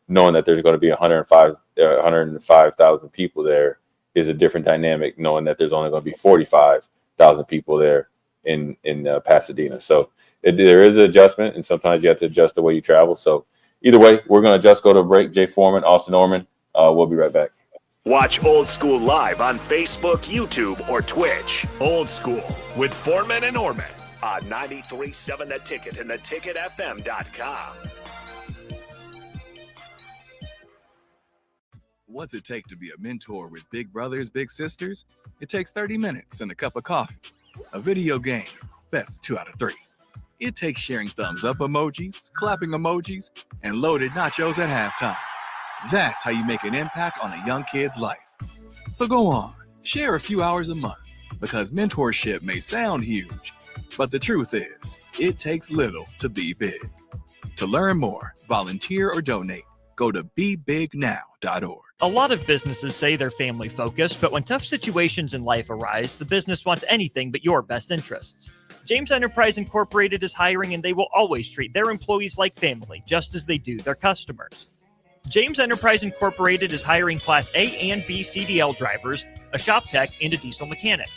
knowing that there's going to be 105,000 people there is a different dynamic, knowing that there's only going to be 45,000 people there in Pasadena. So there is an adjustment, and sometimes you have to adjust the way you travel. So either way, we're going to just go to a break. Jay Foreman, Austin Orman, we'll be right back. Watch Old School live on Facebook, YouTube, or Twitch. Old School with Foreman and Orman on 93.7 The Ticket and theticketfm.com. What's it take to be a mentor with big brothers, big sisters? It takes 30 minutes and a cup of coffee. A video game, best 2 out of 3. It takes sharing thumbs up emojis, clapping emojis, and loaded nachos at halftime. That's how you make an impact on a young kid's life. So go on, share a few hours a month, because mentorship may sound huge, but the truth is, it takes little to be big. To learn more, volunteer, or donate, go to BeBigNow.org. A lot of businesses say they're family focused, but when tough situations in life arise, the business wants anything but your best interests. James Enterprise Incorporated is hiring, and they will always treat their employees like family, just as they do their customers. James Enterprise Incorporated is hiring Class A and B CDL drivers, a shop tech, and a diesel mechanic.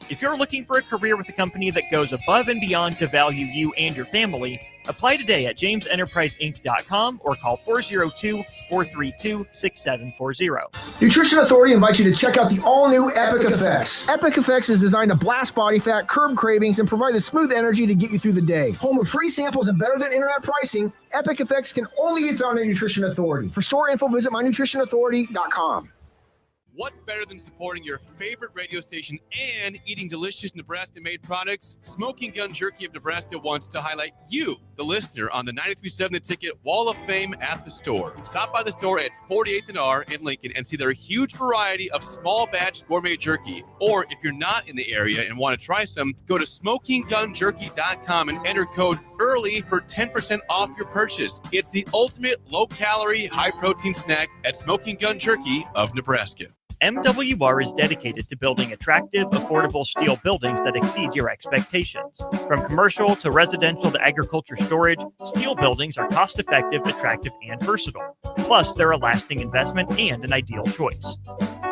If you're looking for a career with a company that goes above and beyond to value you and your family, apply today at jamesenterpriseinc.com or call 402-432-6740. Nutrition Authority invites you to check out the all-new Epic Effects. Epic Effects is designed to blast body fat, curb cravings, and provide the smooth energy to get you through the day. Home of free samples and better than internet pricing, Epic Effects can only be found at Nutrition Authority. For store info, visit mynutritionauthority.com. What's better than supporting your favorite radio station and eating delicious Nebraska-made products? Smoking Gun Jerky of Nebraska wants to highlight you, the listener, on the 93.7 The Ticket Wall of Fame at the store. Stop by the store at 48th and R in Lincoln and see their huge variety of small batch gourmet jerky. Or if you're not in the area and want to try some, go to smokinggunjerky.com and enter code EARLY for 10% off your purchase. It's the ultimate low-calorie, high-protein snack at Smoking Gun Jerky of Nebraska. MWR is dedicated to building attractive, affordable steel buildings that exceed your expectations. From commercial to residential to agriculture storage, steel buildings are cost-effective, attractive, and versatile. Plus, they're a lasting investment and an ideal choice.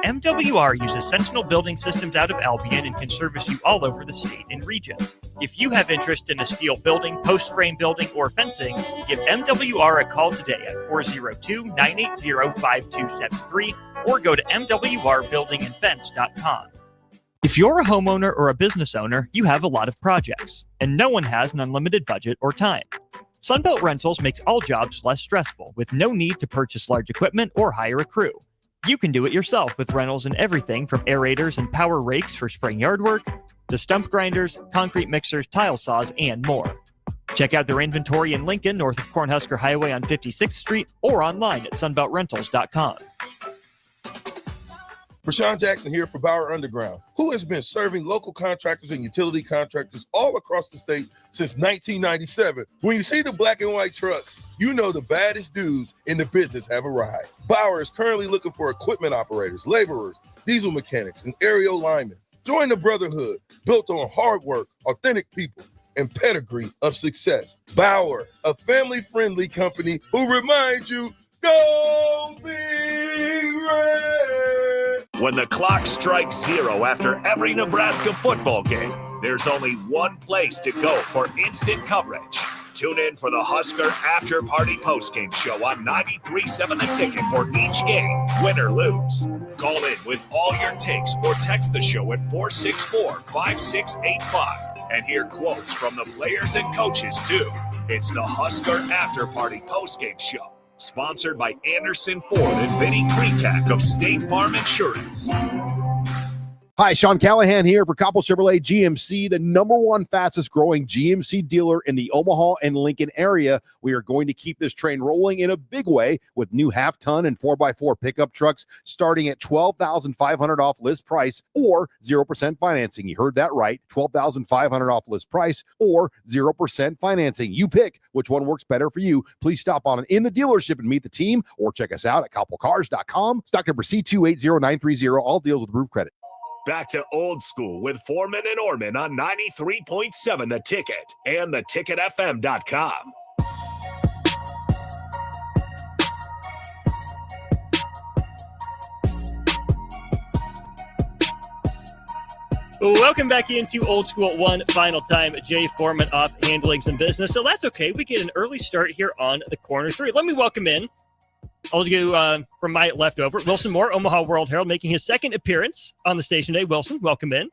MWR uses Sentinel Building Systems out of Albion and can service you all over the state and region. If you have interest in a steel building, post-frame building, or fencing, give MWR a call today at 402-980-5273 or go to mwrbuildingandfence.com. If you're a homeowner or a business owner, you have a lot of projects, and no one has an unlimited budget or time. Sunbelt Rentals makes all jobs less stressful with no need to purchase large equipment or hire a crew. You can do it yourself with rentals and everything from aerators and power rakes for spring yard work to stump grinders, concrete mixers, tile saws, and more. Check out their inventory in Lincoln, north of Cornhusker Highway on 56th Street, or online at sunbeltrentals.com. Rashawn Jackson here for Bauer Underground, who has been serving local contractors and utility contractors all across the state since 1997. When you see the black and white trucks, you know the baddest dudes in the business have arrived. Bauer is currently looking for equipment operators, laborers, diesel mechanics, and aerial linemen. Join the brotherhood built on hard work, authentic people, and pedigree of success. Bauer, a family-friendly company who reminds you, go Big Red! When the clock strikes 0 after every Nebraska football game, there's only one place to go for instant coverage. Tune in for the Husker After Party Postgame Show on 93.7 The Ticket for each game, win or lose. Call in with all your takes or text the show at 464-5685 and hear quotes from the players and coaches, too. It's the Husker After Party Postgame Show, sponsored by Anderson Ford and Vinnie Kreekak of State Farm Insurance. Hi, Sean Callahan here for Coppell Chevrolet GMC, the #1 fastest growing GMC dealer in the Omaha and Lincoln area. We are going to keep this train rolling in a big way with new half-ton and 4x4 pickup trucks starting at $12,500 off list price or 0% financing. You heard that right, $12,500 off list price or 0% financing. You pick which one works better for you. Please stop on in the dealership and meet the team or check us out at CoppellCars.com. Stock number C280930, all deals with approved credit. Back to Old School with Foreman and Orman on 93.7 The Ticket and theticketfm.com. Welcome back into Old School one final time. Jay Foreman off handling some business, so that's okay. We get an early start here on the corner three. Let me welcome in. I'll go from my left over. Wilson Moore, Omaha World Herald, making his second appearance on the station today. Wilson, welcome in.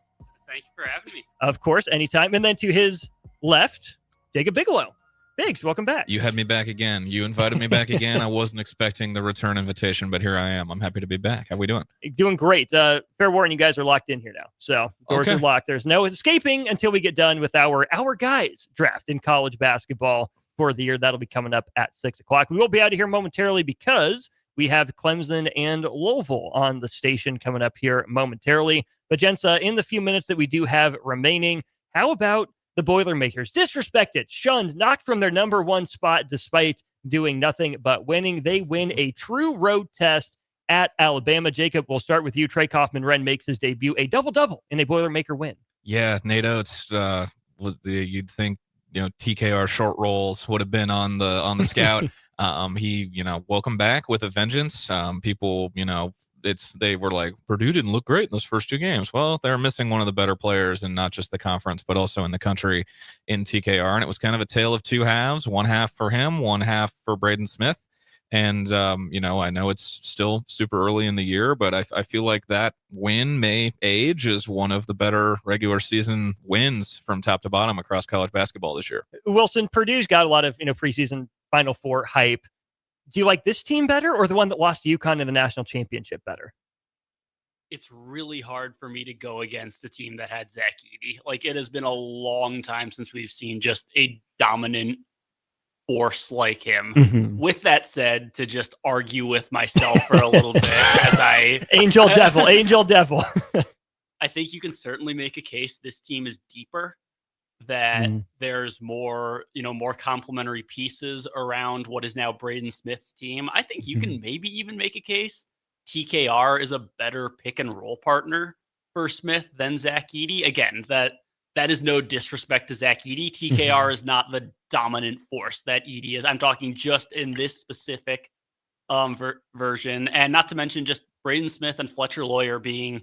Thank you for having me. Of course, anytime. And then to his left, Jacob Bigelow. Biggs, welcome back. You had me back again. You invited me back again. I wasn't expecting the return invitation, but here I am. I'm happy to be back. How we doing? Doing great. Fair warning, you guys are locked in here now. So doors are locked. There's no escaping until we get done with our guys draft in college basketball for the year. That'll be coming up at 6 o'clock. We will be out of here momentarily because we have Clemson and Louisville on the station coming up here momentarily. But gents, in the few minutes that we do have remaining, how about the Boilermakers? Disrespected, shunned, knocked from their number one spot despite doing nothing but winning. They win a true road test at Alabama. Jacob, we'll start with you. Trey Kaufman-Renn makes his debut, a double-double in a Boilermaker win. Yeah, NATO, it's you'd think, TKR short rolls would have been on the scout. He, welcome back with a vengeance. People, they were like, Purdue didn't look great in those first two games. Well, they're missing one of the better players in not just the conference, but also in the country in TKR. And it was kind of a tale of two halves, one half for him, one half for Braden Smith. And, I know it's still super early in the year, but I feel like that win may age as one of the better regular season wins from top to bottom across college basketball this year. Wilson, Purdue's got a lot of, preseason Final Four hype. Do you like this team better or the one that lost to UConn in the national championship better? It's really hard for me to go against a team that had Zach Edey. Like, it has been a long time since we've seen just a dominant force like him. Mm-hmm. With that said, to just argue with myself for a little bit as I... Angel Devil. I think you can certainly make a case this team is deeper, that there's more, more complementary pieces around what is now Braden Smith's team. I think you can maybe even make a case TKR is a better pick and roll partner for Smith than Zach Edey. Again, that is no disrespect to Zach Edey. TKR is not the dominant force that Edey is. I'm talking just in this specific version, and not to mention just Braden Smith and Fletcher Lawyer being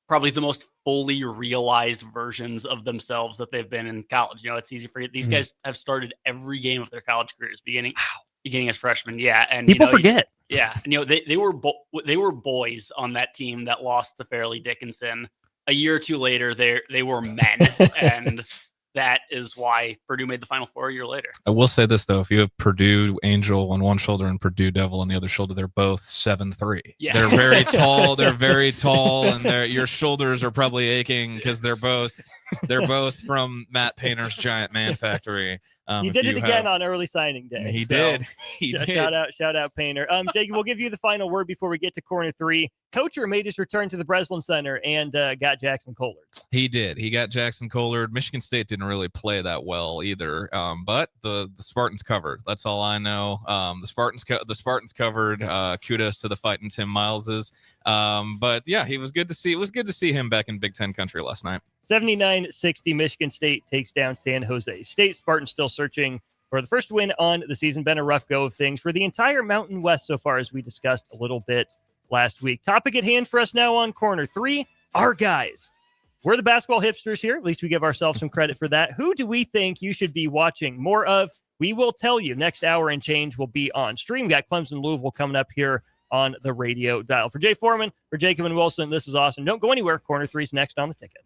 probably the most fully realized versions of themselves that they've been in college. It's easy for these guys have started every game of their college careers beginning as freshmen. Yeah. And people forget. And they were boys on that team that lost to Fairleigh Dickinson. A year or two later, they were men. And that is why Purdue made the Final Four a year later. I will say this, though. If you have Purdue Angel on one shoulder and Purdue Devil on the other shoulder, they're both 7'3". Yeah. They're very tall. They're very tall, and your shoulders are probably aching because they're both from Matt Painter's Giant Man Factory. He did it again on early signing day. He did. Shout out Painter. Jacob, we'll give you the final word before we get to corner three. Coacher made his return to the Breslin Center and got Jackson Collard. He did. He got Jackson Collard. Michigan State didn't really play that well either. But the Spartans covered. That's all I know. The Spartans covered. Kudos to the fighting Tim Mileses. But yeah, it was good to see him back in Big Ten country last night. 79-60, Michigan State takes down San Jose State. Spartans still searching for the first win on the season. Been a rough go of things for the entire Mountain West so far, as we discussed a little bit last week. Topic at hand for us now on corner three, our guys. We're the basketball hipsters here. At least we give ourselves some credit for that. Who do we think you should be watching more of? We will tell you. Next hour and change will be on stream. We got Clemson Louisville coming up here on the radio dial. For Jay Foreman, for Jacob and Wilson, this is awesome. Don't go anywhere. Corner three's next on the ticket.